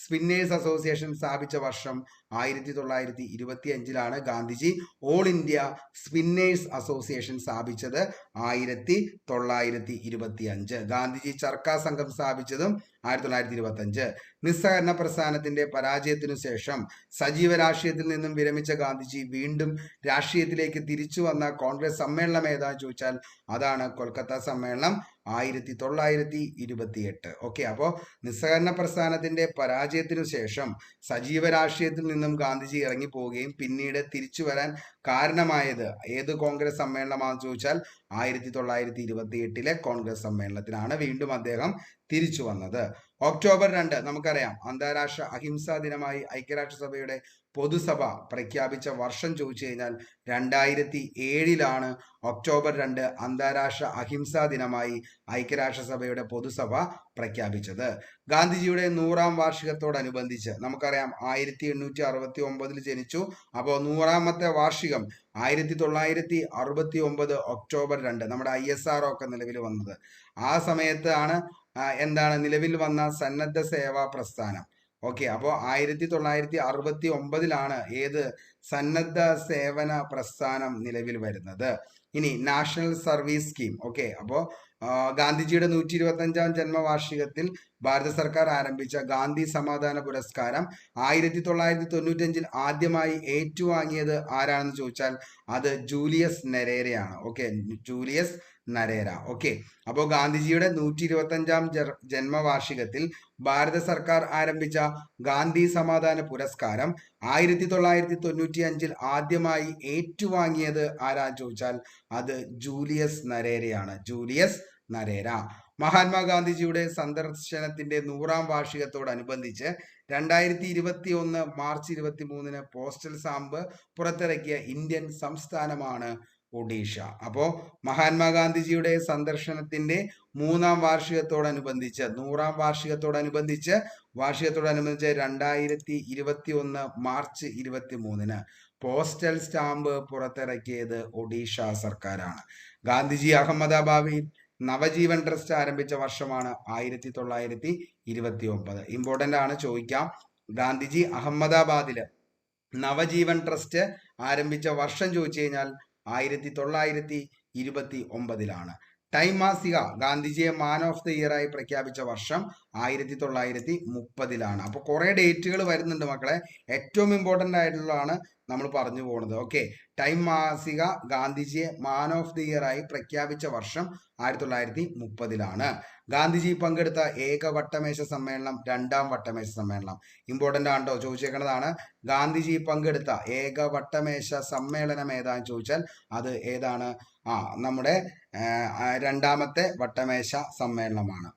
spinners association സ്ഥാപിച്ച വർഷം 1925 Gandhiji all India spinners association സ്ഥാപിച്ചത് 1925. ഗാന്ധിജി ചർക്കാ സംഘം സ്ഥാപിച്ചതും 1925. നിസ്സഹകരണ പ്രസ്ഥാനത്തിന്റെ പരാജയത്തിനു ശേഷം സജീവ രാഷ്ട്രീയത്തിൽ നിന്നും വിരമിച്ച ഗാന്ധിജി വീണ്ടും രാഷ്ട്രീയത്തിലേക്ക് തിരിച്ചു വന്ന കോൺഗ്രസ് സമ്മേളനം ഏതാന്ന് ചോദിച്ചാൽ അതാണ് കൊൽക്കത്ത സമ്മേളനം 1928. അപ്പോൾ നിസ്സഹകരണ പ്രസ്ഥാനത്തിന്റെ പരാജയത്തിനു ശേഷം സജീവ രാഷ്ട്രീയത്തിൽ നിന്നും ഗാന്ധിജി ഇറങ്ങിപ്പോവുകയും പിന്നീട് തിരിച്ചു വരാൻ കാരണമായത് ഏത് കോൺഗ്രസ് സമ്മേളനമാണെന്ന് ചോദിച്ചാൽ 1928 കോൺഗ്രസ് സമ്മേളനത്തിനാണ് വീണ്ടും അദ്ദേഹം തിരിച്ചു വന്നത്. ഒക്ടോബർ 2 നമുക്കറിയാം അന്താരാഷ്ട്ര അഹിംസാ ദിനമായി ഐക്യരാഷ്ട്രസഭയുടെ പൊതുസഭ പ്രഖ്യാപിച്ച വർഷം ചോദിച്ചു കഴിഞ്ഞാൽ 2007 ഒക്ടോബർ 2 അന്താരാഷ്ട്ര അഹിംസാ ദിനമായി ഐക്യരാഷ്ട്രസഭയുടെ പൊതുസഭ പ്രഖ്യാപിച്ചത്. ഗാന്ധിജിയുടെ 100ാം വാർഷികത്തോടനുബന്ധിച്ച് നമുക്കറിയാം 1869 ജനിച്ചു. അപ്പോൾ 100ാമത്തെ വാർഷികം 1969 ഒക്ടോബർ 2 നമ്മുടെ ISRO ഒക്കെ നിലവിൽ വന്നത്. ആ സമയത്താണ് എന്താണ് നിലവിൽ വന്ന സന്നദ്ധ സേവാ പ്രസ്ഥാനം. അപ്പോൾ 1969 ഏത് സന്നദ്ധ സേവന പ്രസ്ഥാനം നിലവിൽ വരുന്നത്. ഇനി നാഷണൽ സർവീസ് സ്കീം. അപ്പോൾ ഗാന്ധിജിയുടെ 125ാം ജന്മവാർഷികത്തിൽ ഭാരത സർക്കാർ ആരംഭിച്ച ഗാന്ധി സമാധാന പുരസ്കാരം 1995 ആദ്യമായി ഏറ്റുവാങ്ങിയത് ആരാണെന്ന് ചോദിച്ചാൽ അത് ജൂലിയസ് നെരേരയാണ്. ജൂലിയസ് നരേര. അപ്പോൾ ഗാന്ധിജിയുടെ 125ാം ജന്മവാർഷികത്തിൽ ഭാരത സർക്കാർ ആരംഭിച്ച ഗാന്ധി സമാധാന പുരസ്കാരം 1995 ആദ്യമായി ഏറ്റുവാങ്ങിയത് ആരാന്ന് ചോദിച്ചാൽ അത് ജൂലിയസ് നരേരയാണ്. ജൂലിയസ് നരേര. മഹാത്മാഗാന്ധിജിയുടെ സന്ദർശനത്തിന്റെ 100ാം വാർഷികത്തോടനുബന്ധിച്ച് 2021 മാർച്ച് 23 പോസ്റ്റൽ സ്റ്റാമ്പ് പുറത്തിറക്കിയ ഇന്ത്യൻ സംസ്ഥാനമാണ് ഒഡീഷ. അപ്പോൾ മഹാത്മാഗാന്ധിജിയുടെ സന്ദർശനത്തിന്റെ 3ാം വാർഷികത്തോടനുബന്ധിച്ച് 100ാം വാർഷികത്തോടനുബന്ധിച്ച് 2021 മാർച്ച് 23 പോസ്റ്റൽ സ്റ്റാമ്പ് പുറത്തിറക്കിയത് ഒഡീഷ സർക്കാരാണ്. ഗാന്ധിജി അഹമ്മദാബാദിൽ നവജീവൻ ട്രസ്റ്റ് ആരംഭിച്ച വർഷമാണ് 1929. ഇമ്പോർട്ടൻ്റ് ആണ്, ചോദിക്കാം. ഗാന്ധിജി അഹമ്മദാബാദിൽ നവജീവൻ ട്രസ്റ്റ് ആരംഭിച്ച വർഷം ചോദിച്ചു കഴിഞ്ഞാൽ 1929. ടൈം മാസിക ഗാന്ധിജിയെ മാൻ ഓഫ് ദി ഇയർ ആയി പ്രഖ്യാപിച്ച വർഷം 1930. അപ്പോൾ കുറേ ഡേറ്റുകൾ വരുന്നുണ്ട് മക്കളെ. ഏറ്റവും ഇമ്പോർട്ടൻ്റ് ആയിട്ടുള്ളതാണ് നമ്മൾ പറഞ്ഞു പോകുന്നത്. ടൈം മാസിക ഗാന്ധിജിയെ മാൻ ഓഫ് ദി ഇയർ ആയി പ്രഖ്യാപിച്ച വർഷം 1930. ഗാന്ധിജി പങ്കെടുത്ത ഏക വട്ടമേശ സമ്മേളനം 2ാം വട്ടമേശ സമ്മേളനം. ഇമ്പോർട്ടൻ്റ് ആണോ, ചോദിച്ചേക്കുന്നതാണ്. ഗാന്ധിജി പങ്കെടുത്ത ഏക വട്ടമേശ സമ്മേളനം ഏതാന്ന് ചോദിച്ചാൽ അത് ഏതാണ്? നമ്മുടെ 2ാമത്തെ വട്ടമേശ സമ്മേളനമാണ്.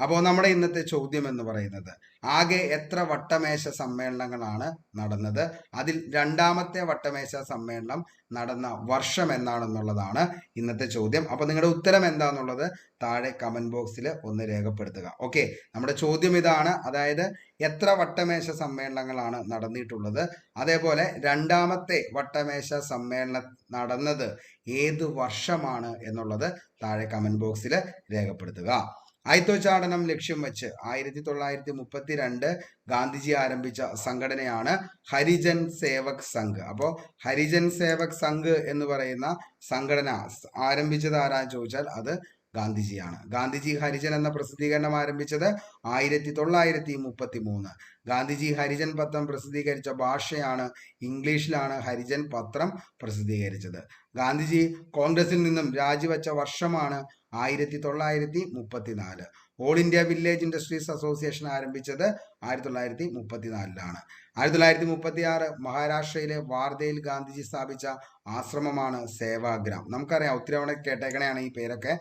അപ്പോൾ നമ്മുടെ ഇന്നത്തെ ചോദ്യം എന്ന് പറയുന്നത് ആകെ എത്ര വട്ടമേശ സമ്മേളനങ്ങളാണ് നടന്നത്, അതിൽ 2ാമത്തെ വട്ടമേശ സമ്മേളനം നടന്ന വർഷം എന്നാണെന്നുള്ളതാണ് ഇന്നത്തെ ചോദ്യം. അപ്പോൾ നിങ്ങളുടെ ഉത്തരം എന്താണെന്നുള്ളത് താഴെ കമന്റ് ബോക്സിൽ ഒന്ന് രേഖപ്പെടുത്തുക. നമ്മുടെ ചോദ്യം ഇതാണ്, അതായത് എത്ര വട്ടമേശ സമ്മേളനങ്ങളാണ് നടന്നിട്ടുള്ളത്, അതേപോലെ 2ാമത്തെ വട്ടമേശ സമ്മേളനം നടന്നത് ഏത് വർഷമാണ് എന്നുള്ളത് താഴെ കമന്റ് ബോക്സിൽ രേഖപ്പെടുത്തുക. അയിത്തോച്ചാടനം ലക്ഷ്യം വെച്ച് 1932 ഗാന്ധിജി ആരംഭിച്ച സംഘടനയാണ് ഹരിജൻ സേവക് സംഘ്. അപ്പോൾ ഹരിജൻ സേവക് സംഘ് എന്ന് പറയുന്ന സംഘടന ആരംഭിച്ചത് ആരാന്ന് ചോദിച്ചാൽ അത് ഗാന്ധിജിയാണ്. ഗാന്ധിജി ഹരിജൻ എന്ന പ്രസിദ്ധീകരണം ആരംഭിച്ചത് 1933. ഗാന്ധിജി ഹരിജൻ പത്രം പ്രസിദ്ധീകരിച്ച ഭാഷയാണ് ഇംഗ്ലീഷിലാണ് ഹരിജൻ പത്രം പ്രസിദ്ധീകരിച്ചത്. ഗാന്ധിജി കോൺഗ്രസിൽ നിന്നും രാജിവെച്ച വർഷമാണ് 1934. All India village industries association ആരംഭിച്ചത് 1934. 1936 മഹാരാഷ്ട്രയിലെ വാർധയിൽ ഗാന്ധിജി സ്ഥാപിച്ച ആശ്രമമാണ് സേവാഗ്രാം. നമുക്കറിയാം, ഒത്തിരി തവണ കേട്ടേക്കണെയാണ് ഈ പേരൊക്കെ.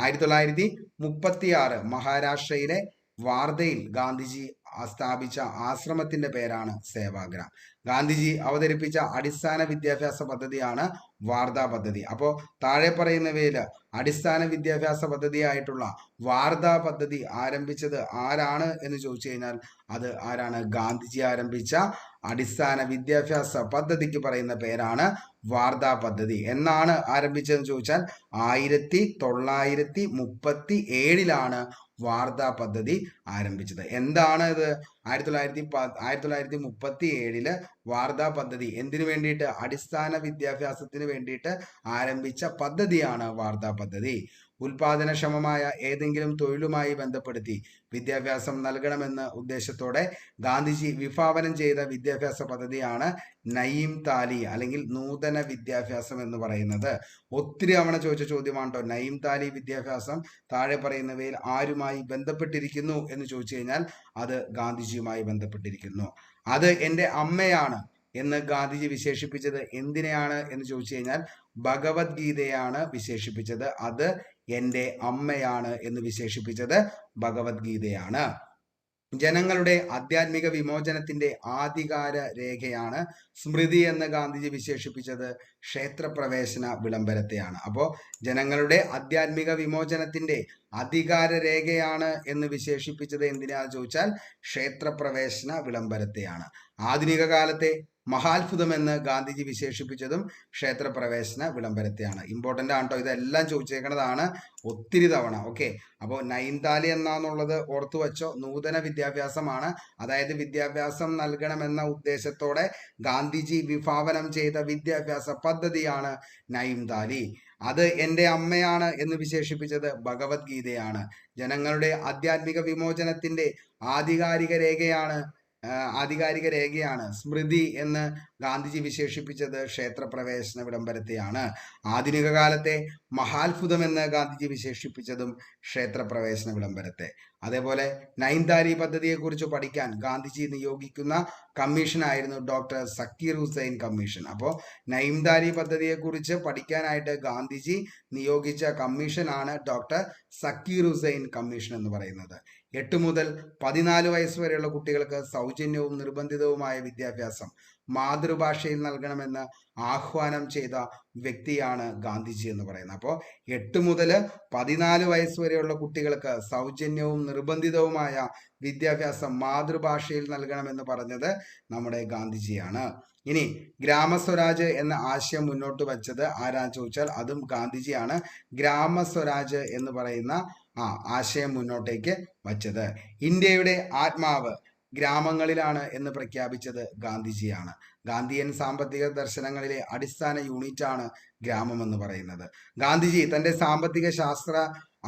1936 മഹാരാഷ്ട്രയിലെ വാർധയിൽ ഗാന്ധിജി സ്ഥാപിച്ച ആശ്രമത്തിന്റെ പേരാണ് സേവാഗ്രാം. ഗാന്ധിജി അവതരിപ്പിച്ച അടിസ്ഥാന വിദ്യാഭ്യാസ പദ്ധതിയാണ് വാർധ പദ്ധതി. അപ്പോൾ താഴെ പറയുന്നവയിൽ അടിസ്ഥാന വിദ്യാഭ്യാസ പദ്ധതിയായിട്ടുള്ള വാർധ പദ്ധതി ആരംഭിച്ചത് ആരാണ് എന്ന് ചോദിച്ചു കഴിഞ്ഞാൽ അത് ആരാണ്? ഗാന്ധിജി ആരംഭിച്ച അടിസ്ഥാന വിദ്യാഭ്യാസ പദ്ധതിക്ക് പറയുന്ന പേരാണ് വാർധ പദ്ധതി. എന്നാണ് ആരംഭിച്ചതെന്ന് ചോദിച്ചാൽ 1937 വാർധ പദ്ധതി ആരംഭിച്ചത്. എന്താണ് ഇത്? 1937 വാർധ പദ്ധതി എന്തിനു വേണ്ടിയിട്ട്? അടിസ്ഥാന വിദ്യാഭ്യാസത്തിന് വേണ്ടിയിട്ട് ആരംഭിച്ച പദ്ധതിയാണ് വാർധ പദ്ധതി. ഉൽപാദനക്ഷമമായ ഏതെങ്കിലും തൊഴിലുമായി ബന്ധപ്പെടുത്തി വിദ്യാഭ്യാസം നൽകണമെന്ന ഉദ്ദേശത്തോടെ ഗാന്ധിജി വിഭാവനം ചെയ്ത വിദ്യാഭ്യാസ പദ്ധതിയാണ് നയീം താലി അല്ലെങ്കിൽ നൂതന വിദ്യാഭ്യാസം എന്ന് പറയുന്നത്. ഒത്തിരി തവണ ചോദിച്ച ചോദ്യമാണ് കേട്ടോ. നയീം താലി വിദ്യാഭ്യാസം താഴെ പറയുന്നവയിൽ ആരുമായി ബന്ധപ്പെട്ടിരിക്കുന്നു എന്ന് ചോദിച്ചു കഴിഞ്ഞാൽ അത് ഗാന്ധിജിയുമായി ബന്ധപ്പെട്ടിരിക്കുന്നു. അത് എൻ്റെ അമ്മയാണ് എന്ന് ഗാന്ധിജി വിശേഷിപ്പിച്ചത് എന്തിനെയാണ് എന്ന് ചോദിച്ചു കഴിഞ്ഞാൽ ഭഗവത്ഗീതയാണ് വിശേഷിപ്പിച്ചത്. അത് എൻ്റെ അമ്മയാണ് എന്ന് വിശേഷിപ്പിച്ചത് ഭഗവത്ഗീതയാണ്. ജനങ്ങളുടെ ആധ്യാത്മിക വിമോചനത്തിന്റെ ആധികാര രേഖയാണ് സ്മൃതി എന്ന് ഗാന്ധിജി വിശേഷിപ്പിച്ചത് ക്ഷേത്രപ്രവേശന വിളംബരത്തെയാണ്. അപ്പോൾ ജനങ്ങളുടെ ആധ്യാത്മിക വിമോചനത്തിന്റെ അധികാര രേഖയാണ് എന്ന് വിശേഷിപ്പിച്ചത് എന്തിനാന്ന് ചോദിച്ചാൽ ക്ഷേത്രപ്രവേശന വിളംബരത്തെയാണ്. ആധുനിക കാലത്തെ മഹാത്ഭുതം എന്ന് ഗാന്ധിജി വിശേഷിപ്പിച്ചതും ക്ഷേത്രപ്രവേശന വിളംബരത്തെയാണ്. ഇമ്പോർട്ടൻ്റ് ആണ് കേട്ടോ, ഇതെല്ലാം ചോദിച്ചേക്കുന്നതാണ് ഒത്തിരി തവണ. ഓക്കെ, അപ്പോൾ നയീം താലി എന്നാന്നുള്ളത് ഓർത്തു വെച്ചോ. നൂതന വിദ്യാഭ്യാസമാണ്, അതായത് വിദ്യാഭ്യാസം നൽകണമെന്ന ഉദ്ദേശത്തോടെ ഗാന്ധിജി വിഭാവനം ചെയ്ത വിദ്യാഭ്യാസ പദ്ധതിയാണ് നയീം താലി. അത് എൻ്റെ അമ്മയാണ് എന്ന് വിശേഷിപ്പിച്ചത് ഭഗവത്ഗീതയാണ്. ജനങ്ങളുടെ ആധ്യാത്മിക വിമോചനത്തിന്റെ ആധികാരിക രേഖയാണ് സ്മൃതി എന്ന് ഗാന്ധിജി വിശേഷിപ്പിച്ചത് ക്ഷേത്രപ്രവേശന വിളംബരത്തെയാണ്. ആധുനിക കാലത്തെ മഹാത്ഭുതം എന്ന് ഗാന്ധിജി വിശേഷിപ്പിച്ചതും ക്ഷേത്രപ്രവേശന വിളംബരത്തെ. അതേപോലെ നയീം താലി പദ്ധതിയെക്കുറിച്ച് പഠിക്കാൻ ഗാന്ധിജി നിയോഗിക്കുന്ന കമ്മീഷനായിരുന്നു ഡോക്ടർ സക്കീർ ഹുസൈൻ കമ്മീഷൻ. അപ്പോൾ നയീം താലി പദ്ധതിയെക്കുറിച്ച് പഠിക്കാനായിട്ട് ഗാന്ധിജി നിയോഗിച്ച കമ്മീഷനാണ് ഡോക്ടർ സക്കീർ ഹുസൈൻ കമ്മീഷൻ എന്ന് പറയുന്നത്. 8 മുതൽ 14 വയസ്സ് വരെയുള്ള കുട്ടികൾക്ക് സൗജന്യവും നിർബന്ധിതവുമായ വിദ്യാഭ്യാസം മാതൃഭാഷയിൽ നൽകണമെന്ന് ആഹ്വാനം ചെയ്ത വ്യക്തിയാണ് ഗാന്ധിജി എന്ന് പറയുന്നത്. അപ്പോൾ 8 മുതൽ 14 വയസ്സ് വരെയുള്ള കുട്ടികൾക്ക് സൗജന്യവും നിർബന്ധിതവുമായ വിദ്യാഭ്യാസം മാതൃഭാഷയിൽ നൽകണമെന്ന് പറഞ്ഞത് നമ്മുടെ ഗാന്ധിജിയാണ്. ഇനി ഗ്രാമസ്വരാജ് എന്ന ആശയം മുന്നോട്ട് വച്ചത് ആരാന്ന് ചോദിച്ചാൽ അതും ഗാന്ധിജിയാണ്. ഗ്രാമസ്വരാജ് എന്ന് പറയുന്ന ആശയം മുന്നോട്ടേക്ക് വച്ചത്. ഇന്ത്യയുടെ ആത്മാവ് ഗ്രാമങ്ങളിലാണ് എന്ന് പ്രഖ്യാപിച്ചത് ഗാന്ധിജിയാണ്. ഗാന്ധിയൻ സാമ്പത്തിക ദർശനങ്ങളിലെ അടിസ്ഥാന യൂണിറ്റാണ് ഗ്രാമം എന്ന് പറയുന്നത്. ഗാന്ധിജി തൻ്റെ സാമ്പത്തിക ശാസ്ത്ര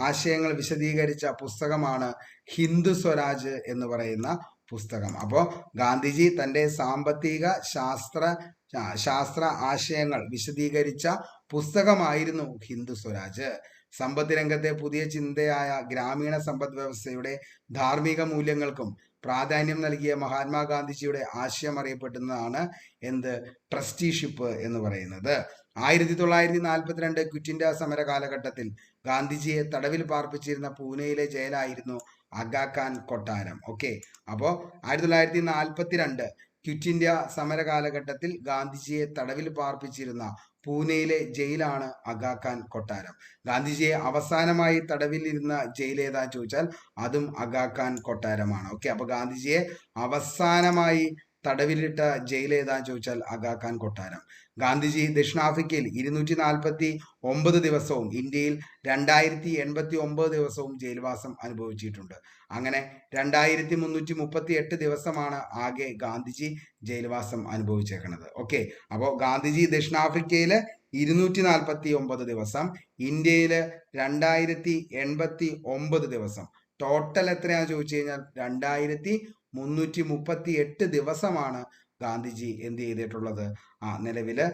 ആശയങ്ങൾ വിശദീകരിച്ച പുസ്തകമാണ് ഹിന്ദു സ്വരാജ് എന്ന് പറയുന്ന പുസ്തകം. അപ്പോൾ ഗാന്ധിജി തൻ്റെ സാമ്പത്തിക ശാസ്ത്ര ആശയങ്ങൾ വിശദീകരിച്ച പുസ്തകമായിരുന്നു ഹിന്ദു സ്വരാജ്. സമ്പദ് രംഗത്തെ പുതിയ ചിന്തയായ ഗ്രാമീണ സമ്പദ് വ്യവസ്ഥയുടെ ധാർമ്മിക മൂല്യങ്ങൾക്കും പ്രാധാന്യം നൽകിയ മഹാത്മാഗാന്ധിജിയുടെ ആശയം അറിയപ്പെടുന്നതാണ് ട്രസ്റ്റിഷിപ്പ് എന്ന് പറയുന്നത്. 1942 ക്വിറ്റ് ഇന്ത്യ സമര കാലഘട്ടത്തിൽ ഗാന്ധിജിയെ തടവിൽ പാർപ്പിച്ചിരുന്ന പൂനെയിലെ ജയിലായിരുന്നു അഗാഖാൻ കൊട്ടാരം. ഓക്കെ, അപ്പോൾ 1942 ക്വിറ്റ് ഇന്ത്യ സമര കാലഘട്ടത്തിൽ ഗാന്ധിജിയെ തടവിൽ പാർപ്പിച്ചിരുന്ന പൂനെയിലെ ജയിലാണ് അഗാഖാൻ കൊട്ടാരം. ഗാന്ധിജിയെ അവസാനമായി തടവിലിരുന്ന ജയിൽ ഏതാന്ന് ചോദിച്ചാൽ അതും അഗാഖാൻ കൊട്ടാരമാണ്. ഓക്കെ, അപ്പൊ ഗാന്ധിജിയെ അവസാനമായി തടവിലിട്ട ജയിൽ ഏതാന്ന് ചോദിച്ചാൽ അഗാഖാൻ കൊട്ടാരം. ഗാന്ധിജി ദക്ഷിണാഫ്രിക്കയിൽ 249 ദിവസവും ഇന്ത്യയിൽ 2089 ദിവസവും ജയിൽവാസം അനുഭവിച്ചിട്ടുണ്ട്. അങ്ങനെ 2338 ദിവസമാണ് ആകെ ഗാന്ധിജി ജയിൽവാസം അനുഭവിച്ചേക്കുന്നത്. ഓക്കെ, അപ്പോൾ ഗാന്ധിജി ദക്ഷിണാഫ്രിക്കയില് 249 ദിവസം, ഇന്ത്യയില് 2089 ദിവസം. ടോട്ടൽ എത്രയാണെന്ന് ചോദിച്ചു കഴിഞ്ഞാൽ 2338 ദിവസമാണ് ഗാന്ധിജി എന്ത് ചെയ്തിട്ടുള്ളത്, നിലവില്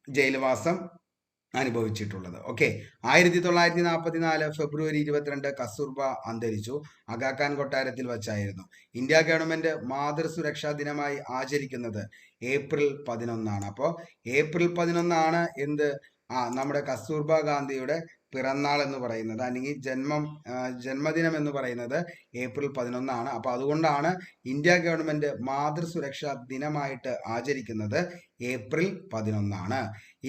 ജയിൽവാസം അനുഭവിച്ചിട്ടുള്ളത്. ഓക്കെ, 1944 ഫെബ്രുവരി 22 കസ്തൂർബ അന്തരിച്ചു. അഗാഖാൻ കൊട്ടാരത്തിൽ വച്ചായിരുന്നു. ഇന്ത്യ ഗവൺമെന്റ് മാതൃസുരക്ഷാ ദിനമായി ആചരിക്കുന്നത് ഏപ്രിൽ 11. അപ്പോൾ ഏപ്രിൽ 11 എന്ത് നമ്മുടെ കസ്തൂർബ ഗാന്ധിയുടെ പിറന്നാൾ എന്ന് പറയുന്നത്, അല്ലെങ്കിൽ ജന്മദിനം എന്ന് പറയുന്നത് ഏപ്രിൽ 11. അപ്പോൾ അതുകൊണ്ടാണ് ഇന്ത്യ ഗവൺമെന്റ് മാതൃസുരക്ഷാ ദിനമായിട്ട് ആചരിക്കുന്നത് ഏപ്രിൽ 11.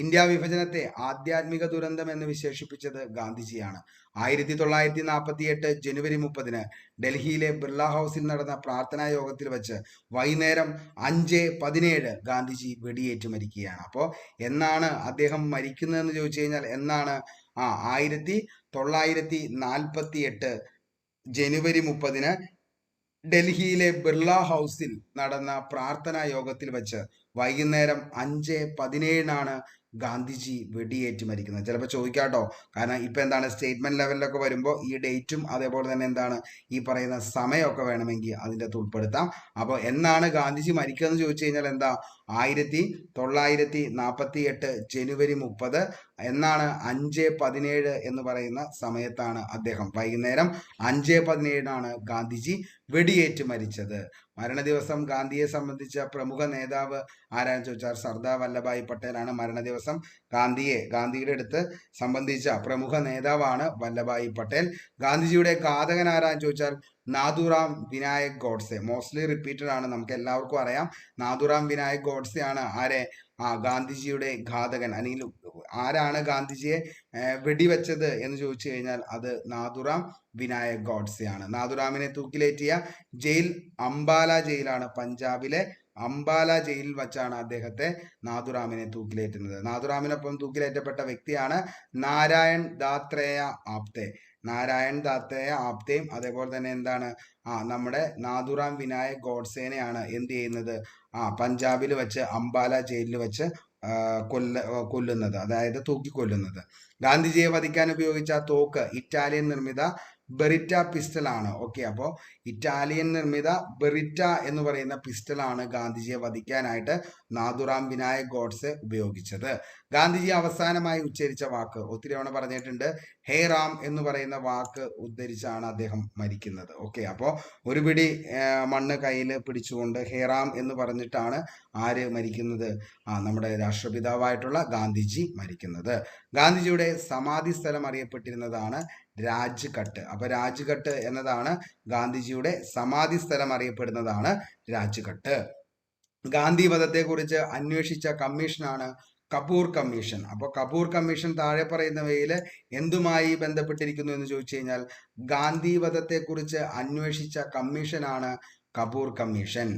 ഇന്ത്യ വിഭജനത്തെ ആധ്യാത്മിക ദുരന്തം എന്ന് വിശേഷിപ്പിച്ചത് ഗാന്ധിജിയാണ്. 1948 ജനുവരി 30 ഡൽഹിയിലെ ബിർള ഹൗസിൽ നടന്ന പ്രാർത്ഥനാ യോഗത്തിൽ വെച്ച് വൈകുന്നേരം 5:17 ഗാന്ധിജി വെടിയേറ്റ് മരിക്കുകയാണ്. അപ്പോൾ എന്നാണ് അദ്ദേഹം മരിക്കുന്നതെന്ന് ചോദിച്ചു കഴിഞ്ഞാൽ എന്നാണ് 1948 ജനുവരി 30 ഡൽഹിയിലെ ബിർള ഹൗസിൽ നടന്ന പ്രാർത്ഥനാ യോഗത്തിൽ വെച്ച് വൈകുന്നേരം 5:17 ഗാന്ധിജി വെടിയേറ്റ് മരിക്കുന്നത്. ചിലപ്പോൾ ചോദിക്കാട്ടോ, കാരണം ഇപ്പം എന്താണ് സ്റ്റേറ്റ്മെന്റ് ലെവലിലൊക്കെ വരുമ്പോൾ ഈ ഡേറ്റും അതേപോലെ തന്നെ എന്താണ് ഈ പറയുന്ന സമയമൊക്കെ വേണമെങ്കിൽ അതിൻ്റെ അകത്ത് ഉൾപ്പെടുത്താം. അപ്പോൾ എന്നാണ് ഗാന്ധിജി മരിക്കുകയെന്ന് ചോദിച്ചു കഴിഞ്ഞാൽ എന്താ 1948 ജനുവരി 30 എന്നാണ് 5:17 എന്ന് പറയുന്ന സമയത്താണ് അദ്ദേഹം വൈകുന്നേരം 5:17 ഗാന്ധിജി വെടിയേറ്റ് മരിച്ചത്. മരണദിവസം ഗാന്ധിയെ സംബന്ധിച്ച പ്രമുഖ നേതാവ് ആരാന്ന് ചോദിച്ചാൽ സർദാർ വല്ലഭായ് പട്ടേലാണ്. മരണദിവസം ഗാന്ധിയുടെ അടുത്ത് സംബന്ധിച്ച പ്രമുഖ നേതാവാണ് വല്ലഭായ് പട്ടേൽ. ഗാന്ധിജിയുടെ ഘാതകൻ ആരാന്ന് ചോദിച്ചാൽ നാഥുറാം വിനായക് ഗോഡ്സെ. മോസ്റ്റ്ലി റിപ്പീറ്റഡ് ആണ്, നമുക്ക് എല്ലാവർക്കും അറിയാം. നാഥുറാം വിനായക് ഗോഡ്സെ ആണ് ഗാന്ധിജിയുടെ ഘാതകൻ. അല്ലെങ്കിൽ ആരാണ് ഗാന്ധിജിയെ വെടിവെച്ചത് എന്ന് ചോദിച്ചു കഴിഞ്ഞാൽ അത് നാഥുറാം വിനായക് ഗോഡ്സെ ആണ്. നാഥുറാമിനെ തൂക്കിലേറ്റിയ ജയിൽ അംബാല ജയിലാണ്. പഞ്ചാബിലെ അംബാല ജയിലിൽ വച്ചാണ് അദ്ദേഹത്തെ നാഥുറാമിനെ തൂക്കിലേറ്റുന്നത്. നാഥുറാമിനൊപ്പം തൂക്കിലേറ്റപ്പെട്ട വ്യക്തിയാണ് നാരായൺ ദാത്രേയ ആപ്തെ. നാരായൺ ദാത്രേയ ആപ്തയും അതേപോലെ തന്നെ എന്താണ് നമ്മുടെ നാഥുറാം വിനായക് ഗോഡ്സേനെയാണ് എന്ത് ചെയ്യുന്നത് പഞ്ചാബിൽ വെച്ച് അംബാല ജയിലിൽ വെച്ച് കൊല്ലുന്നത്, അതായത് തൂക്കിക്കൊല്ലുന്നത്. ഗാന്ധിജിയെ വധിക്കാൻ ഉപയോഗിച്ച തോക്ക് ഇറ്റാലിയൻ നിർമ്മിത ബെറിറ്റ പിസ്റ്റൽ ആണ്. ഓക്കെ, അപ്പോൾ ഇറ്റാലിയൻ നിർമ്മിത ബെറിറ്റ എന്ന് പറയുന്ന പിസ്റ്റലാണ് ഗാന്ധിജിയെ വധിക്കാനായിട്ട് നാഥുറാം വിനായക് ഗോഡ്സെ ഉപയോഗിച്ചത്. ഗാന്ധിജി അവസാനമായി ഉച്ചരിച്ച വാക്ക് ഒത്തിരി തവണ പറഞ്ഞിട്ടുണ്ട്. ഹേ റാം എന്ന് പറയുന്ന വാക്ക് ഉദ്ധരിച്ചാണ് അദ്ദേഹം മരിക്കുന്നത്. ഓക്കെ, അപ്പോൾ ഒരു പിടി മണ്ണ് കയ്യിൽ പിടിച്ചുകൊണ്ട് ഹേ റാം എന്ന് പറഞ്ഞിട്ടാണ് ആര് മരിക്കുന്നത്, നമ്മുടെ രാഷ്ട്രപിതാവായിട്ടുള്ള ഗാന്ധിജി മരിക്കുന്നത്. ഗാന്ധിജിയുടെ സമാധി സ്ഥലം അറിയപ്പെട്ടിരുന്നതാണ് രാജ്ഘട്ട്. അപ്പൊ രാജ്ഘട്ട് എന്നതാണ് ഗാന്ധിജിയുടെ സമാധി സ്ഥലം അറിയപ്പെടുന്നതാണ് രാജ്ഘട്ട്. ഗാന്ധി വധത്തെ കുറിച്ച് അന്വേഷിച്ച കമ്മീഷനാണ് കപൂർ കമ്മീഷൻ. അപ്പോൾ കപൂർ കമ്മീഷൻ താഴെ പറയുന്നവയിൽ എന്തുമായി ബന്ധപ്പെട്ടിരിക്കുന്നു എന്ന് ചോദിച്ചു കഴിഞ്ഞാൽ ഗാന്ധി വധത്തെ കുറിച്ച് അന്വേഷിച്ച കമ്മീഷനാണ് കപൂർ കമ്മീഷൻ.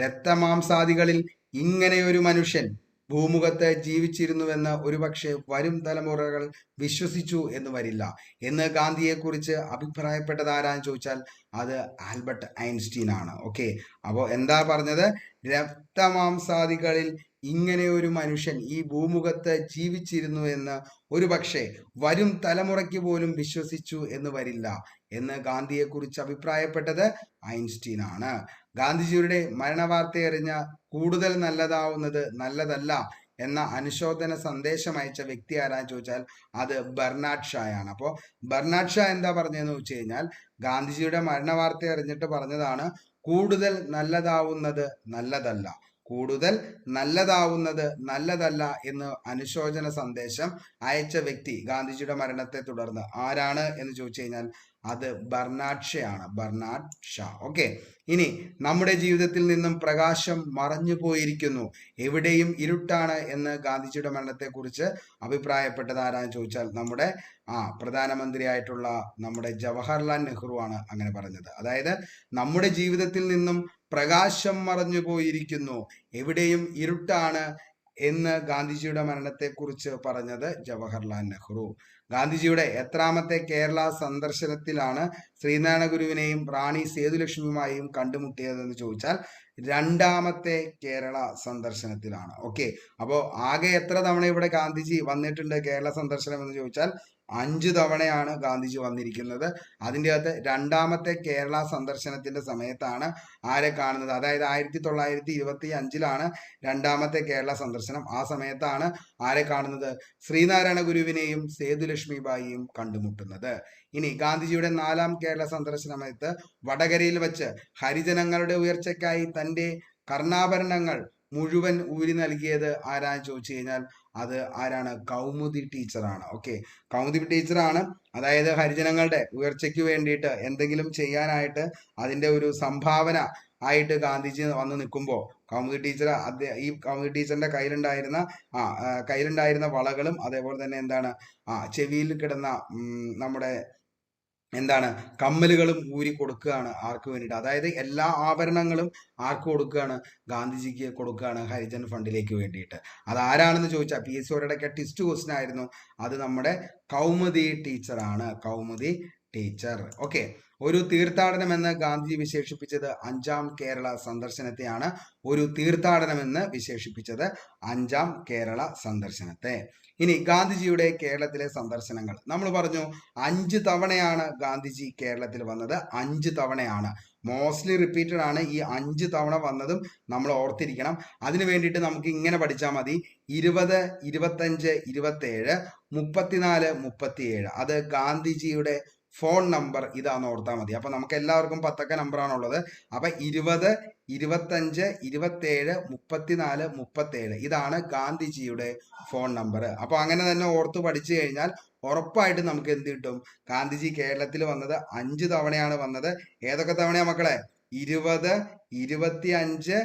രക്തമാംസാദികളിൽ ഇങ്ങനെയൊരു മനുഷ്യൻ ഭൂമുഖത്ത് ജീവിച്ചിരുന്നുവെന്ന് ഒരുപക്ഷെ വരും തലമുറകൾ വിശ്വസിച്ചു എന്ന് വരില്ല എന്ന് ഗാന്ധിയെക്കുറിച്ച് അഭിപ്രായപ്പെട്ടത് ആരാന്ന് ചോദിച്ചാൽ അത് ആൽബർട്ട് ഐൻസ്റ്റീൻ ആണ്. ഓക്കെ, അപ്പോൾ എന്താ പറഞ്ഞത്, രക്തമാംസാദികളിൽ ഇങ്ങനെ ഒരു മനുഷ്യൻ ഈ ഭൂമുഖത്ത് ജീവിച്ചിരുന്നു എന്ന് ഒരുപക്ഷെ വരും തലമുറയ്ക്ക് പോലും വിശ്വസിച്ചു എന്ന് വരില്ല എന്ന് ഗാന്ധിയെക്കുറിച്ച് അഭിപ്രായപ്പെട്ടത് ഐൻസ്റ്റീൻ ആണ്. ഗാന്ധിജിയുടെ മരണവാർത്തയറിഞ്ഞ കൂടുതൽ നല്ലതാവുന്നത് നല്ലതല്ല എന്ന അനുശോചന സന്ദേശം അയച്ച വ്യക്തി ആരാന്ന് ചോദിച്ചാൽ അത് ബെർണാഡ് ഷായാണ്. അപ്പോൾ ബെർണാഡ് ഷാ എന്താ പറഞ്ഞതെന്ന് വെച്ച് കഴിഞ്ഞാൽ ഗാന്ധിജിയുടെ മരണവാർത്ത അറിഞ്ഞിട്ട് പറഞ്ഞതാണ് കൂടുതൽ നല്ലതാവുന്നത് നല്ലതല്ല, കൂടുതൽ നല്ലതാവുന്നത് നല്ലതല്ല എന്ന് അനുശോചന സന്ദേശം അയച്ച വ്യക്തി ഗാന്ധിജിയുടെ മരണത്തെ തുടർന്ന് ആരാണ് എന്ന് ചോദിച്ചു കഴിഞ്ഞാൽ അത് ബർനാഡ് ഷാ ആണ്, ബർനാഡ് ഷാ. ഓക്കെ, ഇനി നമ്മുടെ ജീവിതത്തിൽ നിന്നും പ്രകാശം മറഞ്ഞു പോയിരിക്കുന്നു, എവിടെയും ഇരുട്ടാണ് എന്ന് ഗാന്ധിജിയുടെ മരണത്തെക്കുറിച്ച് അഭിപ്രായപ്പെട്ടത് ആരാന്ന് ചോദിച്ചാൽ നമ്മുടെ പ്രധാനമന്ത്രിയായിട്ടുള്ള നമ്മുടെ ജവഹർലാൽ നെഹ്റു ആണ് അങ്ങനെ പറഞ്ഞത്. അതായത് നമ്മുടെ ജീവിതത്തിൽ നിന്നും പ്രകാശം മറഞ്ഞു പോയിരിക്കുന്നു, എവിടെയും ഇരുട്ടാണ് എന്ന് ഗാന്ധിജിയുടെ മരണത്തെക്കുറിച്ച് പറഞ്ഞത് ജവഹർലാൽ നെഹ്റു. ഗാന്ധിജിയുടെ എത്രാമത്തെ കേരള സന്ദർശനത്തിലാണ് ശ്രീനാരായണ ഗുരുവിനെയും റാണി സേതുലക്ഷ്മിയുമായും കണ്ടുമുട്ടിയതെന്ന് ചോദിച്ചാൽ രണ്ടാമത്തെ കേരള സന്ദർശനത്തിലാണ്. ഓക്കെ, അപ്പോൾ ആകെ എത്ര തവണ ഇവിടെ ഗാന്ധിജി വന്നിട്ടുണ്ട് കേരള സന്ദർശനം എന്ന് ചോദിച്ചാൽ 5 തവണയാണ് ഗാന്ധിജി വന്നിരിക്കുന്നത്. അതിൻ്റെ അകത്ത് രണ്ടാമത്തെ കേരള സന്ദർശനത്തിന്റെ സമയത്താണ് ആരെ കാണുന്നത്, അതായത് 1925 രണ്ടാമത്തെ കേരള സന്ദർശനം. ആ സമയത്താണ് ആരെ കാണുന്നത്, ശ്രീനാരായണ ഗുരുവിനെയും സേതുലക്ഷ്മിബായിയും കണ്ടുമുട്ടുന്നത്. ഇനി ഗാന്ധിജിയുടെ 4ാം കേരള സന്ദർശന സമയത്ത് വടകരയിൽ വെച്ച് ഹരിജനങ്ങളുടെ ഉയർച്ചയ്ക്കായി തൻ്റെ കർണാഭരണങ്ങൾ മുഴുവൻ ഊരി നൽകിയത് ആരാന്ന് ചോദിച്ചു കഴിഞ്ഞാൽ അത് ആരാണ്, കൗമുദി ടീച്ചറാണ്. ഓക്കെ, കൗമുദി ടീച്ചറാണ്. അതായത് ഹരിജനങ്ങളുടെ ഉയർച്ചയ്ക്ക് വേണ്ടിയിട്ട് എന്തെങ്കിലും ചെയ്യാനായിട്ട് അതിൻ്റെ ഒരു സംഭാവന ആയിട്ട് ഗാന്ധിജി വന്ന് നിൽക്കുമ്പോൾ കൗമുദി ടീച്ചർ ഈ കൗമുദി ടീച്ചറിന്റെ കയ്യിലുണ്ടായിരുന്ന വളകളും അതേപോലെ തന്നെ എന്താണ് ചെവിയിൽ കിടന്ന നമ്മുടെ കമ്മലുകളും ഊരി കൊടുക്കുകയാണ്. ആർക്ക് വേണ്ടിയിട്ട്, അതായത് എല്ലാ ആഭരണങ്ങളും ആർക്ക് കൊടുക്കുകയാണ്, ഗാന്ധിജിക്ക് കൊടുക്കുകയാണ്, ഹരിജൻ ഫണ്ടിലേക്ക് വേണ്ടിയിട്ട്. അത് ആരാണെന്ന് ചോദിച്ചാൽ PSC ഇടയ്ക്ക് ടെസ്റ്റ് ക്വസ്റ്റ്യൻ ആയിരുന്നു. അത് നമ്മുടെ കൗമുദി ടീച്ചറാണ്, കൗമുദി ടീച്ചർ. ഓക്കെ, ഒരു തീർത്ഥാടനം എന്ന് ഗാന്ധിജി വിശേഷിപ്പിച്ചത് 5ാം കേരള സന്ദർശനത്തെയാണ്. ഒരു തീർത്ഥാടനം എന്ന് വിശേഷിപ്പിച്ചത് 5ാം കേരള സന്ദർശനത്തെ. ഇനി ഗാന്ധിജിയുടെ കേരളത്തിലെ സന്ദർശനങ്ങൾ നമ്മൾ പറഞ്ഞു. 5 തവണയാണ് ഗാന്ധിജി കേരളത്തിൽ വന്നത്. 5 തവണയാണ്, മോസ്റ്റ്ലി റിപ്പീറ്റഡ് ആണ്. ഈ 5 തവണ വന്നതും നമ്മൾ ഓർത്തിരിക്കണം. അതിനു വേണ്ടിയിട്ട് നമുക്ക് ഇങ്ങനെ പഠിച്ചാൽ മതി: 20, 25, 27, 34, 37. അത് ഗാന്ധിജിയുടെ ഫോൺ നമ്പർ ഇതാന്ന് ഓർത്താൽ മതി. അപ്പൊ നമുക്ക് എല്ലാവർക്കും 10 നമ്പറാണുള്ളത്. അപ്പൊ 20, 25, 27, 34, 37 ഇതാണ് ഗാന്ധിജിയുടെ ഫോൺ നമ്പർ. അപ്പൊ അങ്ങനെ തന്നെ ഓർത്ത് പഠിച്ചു കഴിഞ്ഞാൽ ഉറപ്പായിട്ട് നമുക്ക് എന്ത് കിട്ടും, ഗാന്ധിജി കേരളത്തിൽ വന്നത് 5 തവണയാണ് വന്നത്. ഏതൊക്കെ തവണയാ മക്കളെ? 20, 25,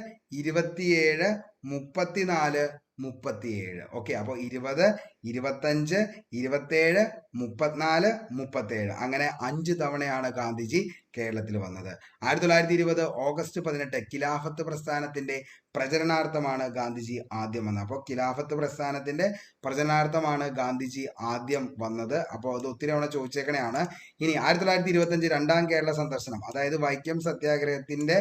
27, 34, 37. ഓക്കെ, അപ്പോൾ 20, 25, 27, 34, 37 അങ്ങനെ 5 തവണയാണ് ഗാന്ധിജി കേരളത്തിൽ വന്നത്. 1920 ഓഗസ്റ്റ് 18 ഖിലാഫത്ത് പ്രസ്ഥാനത്തിന്റെ പ്രചരണാർത്ഥമാണ് ഗാന്ധിജി ആദ്യം വന്നത്. അപ്പോൾ ഖിലാഫത്ത് പ്രസ്ഥാനത്തിന്റെ പ്രചരണാർത്ഥമാണ് ഗാന്ധിജി ആദ്യം വന്നത്. അപ്പോൾ അത് ഒത്തിരി തവണ ചോദിച്ചേക്കണെയാണ്. ഇനി 1925 2ാം കേരള സന്ദർശനം, അതായത് വൈക്കം സത്യാഗ്രഹത്തിന്റെ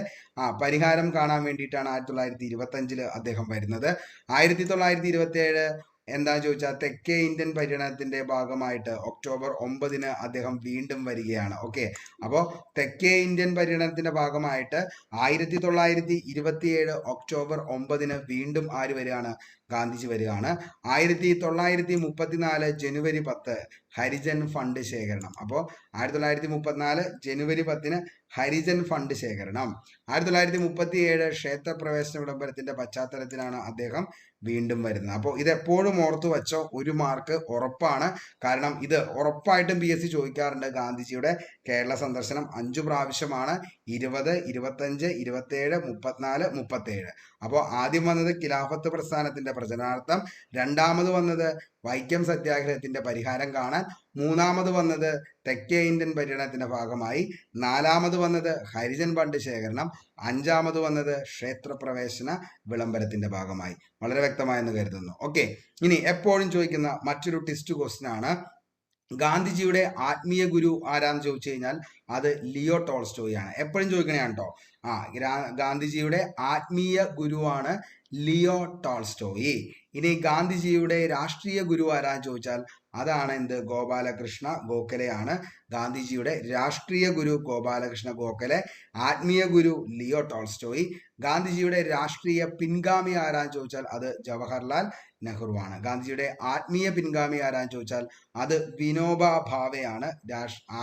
പരിഹാരം കാണാൻ വേണ്ടിയിട്ടാണ് 1925 അദ്ദേഹം വരുന്നത്. 1927 എന്താ ചോദിച്ചാൽ തെക്കേ ഇന്ത്യൻ പര്യടനത്തിന്റെ ഭാഗമായിട്ട് ഒക്ടോബർ 9 അദ്ദേഹം വീണ്ടും വരികയാണ്. ഓക്കെ, അപ്പോൾ തെക്കേ ഇന്ത്യൻ പര്യടനത്തിന്റെ ഭാഗമായിട്ട് 1927 ഒക്ടോബർ 9 വീണ്ടും ആര് വരികയാണ്, ഗാന്ധിജി വരികയാണ്. 1934 ജനുവരി 10 ഹരിജൻ ഫണ്ട് ശേഖരണം. അപ്പോൾ 1934 ജനുവരി 10 ഹരിജൻ ഫണ്ട് ശേഖരണം. 1937 ക്ഷേത്രപ്രവേശന വിളംബരത്തിന്റെ പശ്ചാത്തലത്തിലാണ് അദ്ദേഹം വീണ്ടും വരുന്നത്. അപ്പോൾ ഇതെപ്പോഴും ഓർത്തു വെച്ചോ, 1 മാർക്ക് ഉറപ്പാണ്. കാരണം ഇത് ഉറപ്പായിട്ടും PSC ചോദിക്കാറുണ്ട്. ഗാന്ധിജിയുടെ കേരള സന്ദർശനം 5 പ്രാവശ്യമാണ്: 20, 25, 27, 34, 37. അപ്പോൾ ആദ്യം വന്നത് ഖിലാഫത്ത് പ്രസ്ഥാനത്തിന്റെ പ്രചരണാർത്ഥം, രണ്ടാമത് വന്നത് വൈക്കം സത്യാഗ്രഹത്തിന്റെ പരിഹാരം കാണാൻ, മൂന്നാമത് വന്നത് തെക്കേ ഇന്ത്യൻ പര്യടനത്തിന്റെ ഭാഗമായി, നാലാമത് വന്നത് ഹരിജൻ ഫണ്ട് ശേഖരണം, 5ാമത് വന്നത് ക്ഷേത്രപ്രവേശന വിളംബരത്തിന്റെ ഭാഗമായി. വളരെ വ്യക്തമായെന്ന് കരുതുന്നു. ഓക്കെ, ഇനി എപ്പോഴും ചോദിക്കുന്ന മറ്റൊരു ടെസ്റ്റ് ക്വസ്റ്റ്യൻ ആണ്, ഗാന്ധിജിയുടെ ആത്മീയ ഗുരു ആരാന്ന് ചോദിച്ചു കഴിഞ്ഞാൽ അത് ലിയോ ടോൾസ്റ്റോയ് ആണ്. എപ്പോഴും ചോദിക്കണയാണ് കേട്ടോ. ഗാന്ധിജിയുടെ ആത്മീയ ഗുരുവാണ് ലിയോ ടോൾസ്റ്റോയ്. ഇനി ഗാന്ധിജിയുടെ രാഷ്ട്രീയ ഗുരു ആരാന്ന് ചോദിച്ചാൽ അതാണ് എന്ത്, ഗോപാലകൃഷ്ണ ഗോഖലെയാണ്. ഗാന്ധിജിയുടെ രാഷ്ട്രീയ ഗുരു ഗോപാലകൃഷ്ണ ഗോഖലെ, ആത്മീയ ഗുരു ലിയോ ടോൾസ്റ്റോയ്. ഗാന്ധിജിയുടെ രാഷ്ട്രീയ പിൻഗാമി ആരാന്ന് ചോദിച്ചാൽ അത് ജവഹർലാൽ നെഹ്റു ആണ്. ഗാന്ധിജിയുടെ ആത്മീയ പിൻഗാമി ആരാന്ന് ചോദിച്ചാൽ അത് വിനോബ ഭാവെയാണ്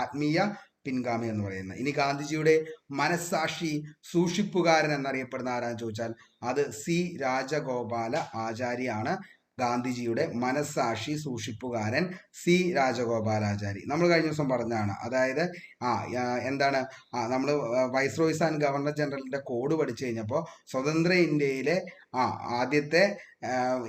ആത്മീയ പിൻഗാമി എന്ന് പറയുന്നത്. ഇനി ഗാന്ധിജിയുടെ മനസ്സാക്ഷി സൂക്ഷിപ്പുകാരൻ എന്നറിയപ്പെടുന്ന ആരാന്ന് ചോദിച്ചാൽ അത് C രാജഗോപാല ആചാര്യാണ്. ഗാന്ധിജിയുടെ മനസ്സാക്ഷി സൂക്ഷിപ്പുകാരൻ സി രാജഗോപാലാചാരി. നമ്മൾ കഴിഞ്ഞ ദിവസം പറഞ്ഞതാണ്. അതായത് എന്താണ് നമ്മൾ വൈസ്രോയ്സ് ആൻഡ് ഗവർണർ ജനറലിന്റെ കോഡ് പഠിച്ചു കഴിഞ്ഞപ്പോൾ സ്വതന്ത്ര ഇന്ത്യയിലെ ആദ്യത്തെ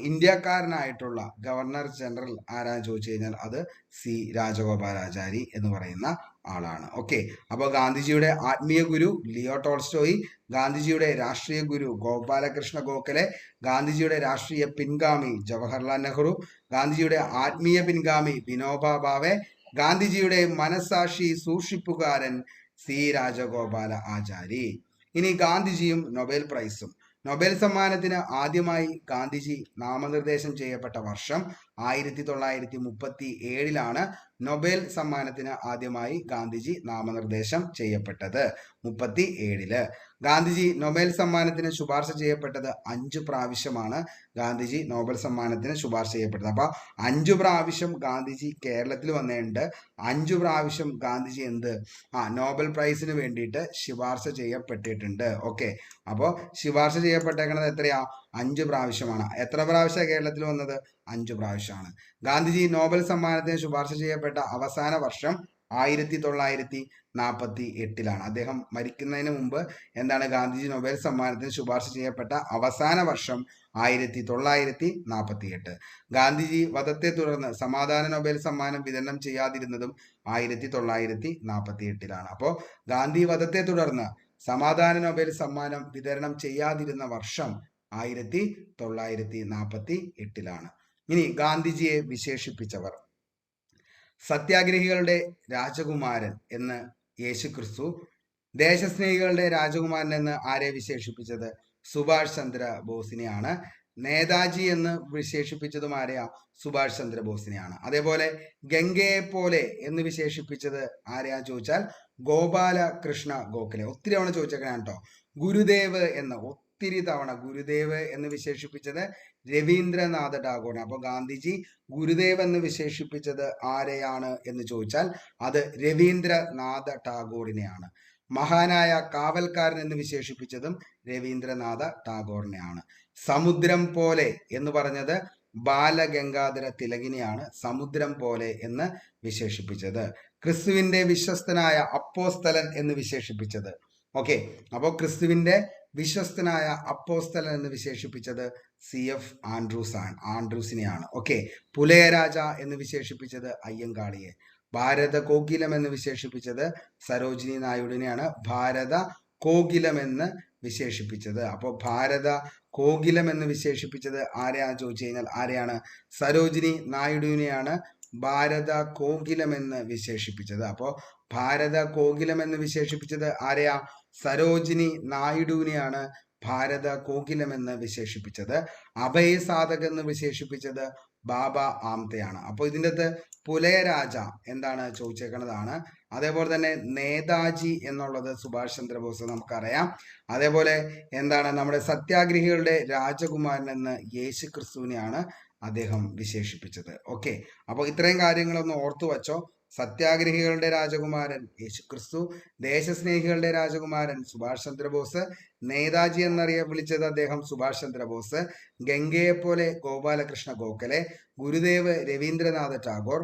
ഇന്ത്യക്കാരനായിട്ടുള്ള ഗവർണർ ജനറൽ ആരാന്ന് ചോദിച്ചു കഴിഞ്ഞാൽ അത് സി രാജഗോപാലാചാരി എന്ന് പറയുന്ന ആളാണ്. ഓക്കെ, അപ്പോൾ ഗാന്ധിജിയുടെ ആത്മീയ ഗുരു ലിയോ ടോൾസ്റ്റോയി, ഗാന്ധിജിയുടെ രാഷ്ട്രീയ ഗുരു ഗോപാലകൃഷ്ണ ഗോഖലെ, ഗാന്ധിജിയുടെ രാഷ്ട്രീയ പിൻഗാമി ജവഹർലാൽ നെഹ്റു, ഗാന്ധിജിയുടെ ആത്മീയ പിൻഗാമി വിനോബ ഭാവെ, ഗാന്ധിജിയുടെ മനസ്സാക്ഷി സൂക്ഷിപ്പുകാരൻ സി രാജഗോപാല ആചാരി. ഇനി ഗാന്ധിജിയും നൊബേൽ പ്രൈസും. നൊബേൽ സമ്മാനത്തിന് ആദ്യമായി ഗാന്ധിജി നാമനിർദ്ദേശം ചെയ്യപ്പെട്ട വർഷം 1937 നൊബേൽ സമ്മാനത്തിന് ആദ്യമായി ഗാന്ധിജി നാമനിർദ്ദേശം ചെയ്യപ്പെട്ടത് 37. ഗാന്ധിജി നൊബേൽ സമ്മാനത്തിന് ശുപാർശ ചെയ്യപ്പെട്ടത് 5 പ്രാവശ്യമാണ്. ഗാന്ധിജി നൊബേൽ സമ്മാനത്തിന് ശുപാർശ ചെയ്യപ്പെട്ടത്. അപ്പൊ 5 പ്രാവശ്യം ഗാന്ധിജി കേരളത്തിൽ വന്നിട്ടുണ്ട്. 5 പ്രാവശ്യം ഗാന്ധിജി നൊബേൽ പ്രൈസിന് വേണ്ടിയിട്ട് ശുപാർശ ചെയ്യപ്പെട്ടിട്ടുണ്ട്. ഓക്കെ, അപ്പോൾ ശുപാർശ ചെയ്യപ്പെട്ടേക്കുന്നത് എത്രയാ? 5 പ്രാവശ്യമാണ്. എത്ര പ്രാവശ്യമാണ് കേരളത്തിൽ വന്നത്? 5 പ്രാവശ്യമാണ്. ഗാന്ധിജി നോബൽ സമ്മാനത്തിന് ശുപാർശ ചെയ്യപ്പെട്ട അവസാന വർഷം 1948. അദ്ദേഹം മരിക്കുന്നതിന് മുമ്പ് ഗാന്ധിജി നൊബേൽ സമ്മാനത്തിന് ശുപാർശ ചെയ്യപ്പെട്ട അവസാന വർഷം 1948. ഗാന്ധിജി വധത്തെ തുടർന്ന് സമാധാന നൊബേൽ സമ്മാനം വിതരണം ചെയ്യാതിരുന്നതും 1948. അപ്പോൾ ഗാന്ധി വധത്തെ തുടർന്ന് സമാധാന നൊബേൽ സമ്മാനം വിതരണം ചെയ്യാതിരുന്ന വർഷം 1948. ഇനി ഗാന്ധിജിയെ വിശേഷിപ്പിച്ചവർ. സത്യാഗ്രഹികളുടെ രാജകുമാരൻ എന്ന് യേശുക്രിസ്തു, ദേശസ്നേഹികളുടെ രാജകുമാരൻ എന്ന് ആരെ വിശേഷിപ്പിച്ചത്? സുഭാഷ് ചന്ദ്ര ബോസിനെയാണ്. നേതാജി എന്ന് വിശേഷിപ്പിച്ചതും ആരെയാ? സുഭാഷ് ചന്ദ്ര ബോസിനെയാണ്. അതേപോലെ ഗംഗയെ പോലെ എന്ന് വിശേഷിപ്പിച്ചത് ആരെയാ ചോദിച്ചാൽ ഗോപാലകൃഷ്ണ ഗോഖലെ. ഒത്തിരി തവണ ചോദിച്ചേക്കണം കേട്ടോ. ഗുരുദേവ് എന്ന് ഒത്തിരി തവണ ഗുരുദേവ് എന്ന് വിശേഷിപ്പിച്ചത് രവീന്ദ്രനാഥ ടാഗോർ. അപ്പൊ ഗാന്ധിജി ഗുരുദേവ് എന്ന് വിശേഷിപ്പിച്ചത് ആരെയാണ് എന്ന് ചോദിച്ചാൽ അത് രവീന്ദ്രനാഥ ടാഗോറിനെയാണ്. മഹാനായ കാവൽക്കാരൻ എന്ന് വിശേഷിപ്പിച്ചതും രവീന്ദ്രനാഥ ടാഗോറിനെയാണ്. സമുദ്രം പോലെ എന്ന് പറഞ്ഞത് ബാലഗംഗാധര തിലകിനെയാണ് സമുദ്രം പോലെ എന്ന് വിശേഷിപ്പിച്ചത്. ക്രിസ്തുവിന്റെ വിശ്വസ്തനായ അപ്പോസ്തലൻ എന്ന് വിശേഷിപ്പിച്ചത് ഓക്കെ, അപ്പോൾ ക്രിസ്തുവിന്റെ വിശ്വസ്തനായ അപ്പോസ്തലൻ എന്ന് വിശേഷിപ്പിച്ചത് CF ആൻഡ്രൂസിനെയാണ്. ഓക്കെ, പുലയരാജ എന്ന് വിശേഷിപ്പിച്ചത് അയ്യങ്കാളിയെ. ഭാരത കോകിലം എന്ന് വിശേഷിപ്പിച്ചത് സരോജിനി നായിഡുവിനെയാണ്. ഭാരത കോകിലം എന്ന് വിശേഷിപ്പിച്ചത്. അപ്പോൾ ഭാരത കോകിലം എന്ന് വിശേഷിപ്പിച്ചത് ആരെയാണെന്ന് ചോദിച്ചു കഴിഞ്ഞാൽ ആരെയാണ്? സരോജിനി നായിഡുവിനെയാണ് ഭാരത കോകിലം എന്ന് വിശേഷിപ്പിച്ചത്. അപ്പോൾ ഭാരത കോകിലം എന്ന് വിശേഷിപ്പിച്ചത് ആരെയാ? സരോജിനി നായിഡുവിനെയാണ് ഭാരത കോകിലം എന്ന് വിശേഷിപ്പിച്ചത്. അഭയസാധക് എന്ന് വിശേഷിപ്പിച്ചത് ബാബ ആംതെയാണ്. അപ്പോൾ ഇതിൻ്റെ അകത്ത് പുലയരാജ എന്താണ് ചോദിച്ചേക്കുന്നതാണ്. അതേപോലെ തന്നെ നേതാജി എന്നുള്ളത് സുഭാഷ് ചന്ദ്രബോസ് നമുക്കറിയാം. അതേപോലെ നമ്മുടെ സത്യാഗ്രഹികളുടെ രാജകുമാരൻ എന്ന് യേശു ക്രിസ്തുവിനെയാണ് അദ്ദേഹം വിശേഷിപ്പിച്ചത്. ഓക്കെ, അപ്പോൾ ഇത്രയും കാര്യങ്ങളൊന്ന് ഓർത്തു വച്ചോ. സത്യാഗ്രഹികളുടെ രാജകുമാരൻ യേശുക്രിസ്തു, ദേശസ്നേഹികളുടെ രാജകുമാരൻ സുഭാഷ് ചന്ദ്രബോസ്, നേതാജി വിളിച്ചത് അദ്ദേഹം സുഭാഷ് ചന്ദ്രബോസ്, ഗംഗയെ പോലെ ഗോപാലകൃഷ്ണ ഗോഖലെ, ഗുരുദേവ് രവീന്ദ്രനാഥ ടാഗോർ,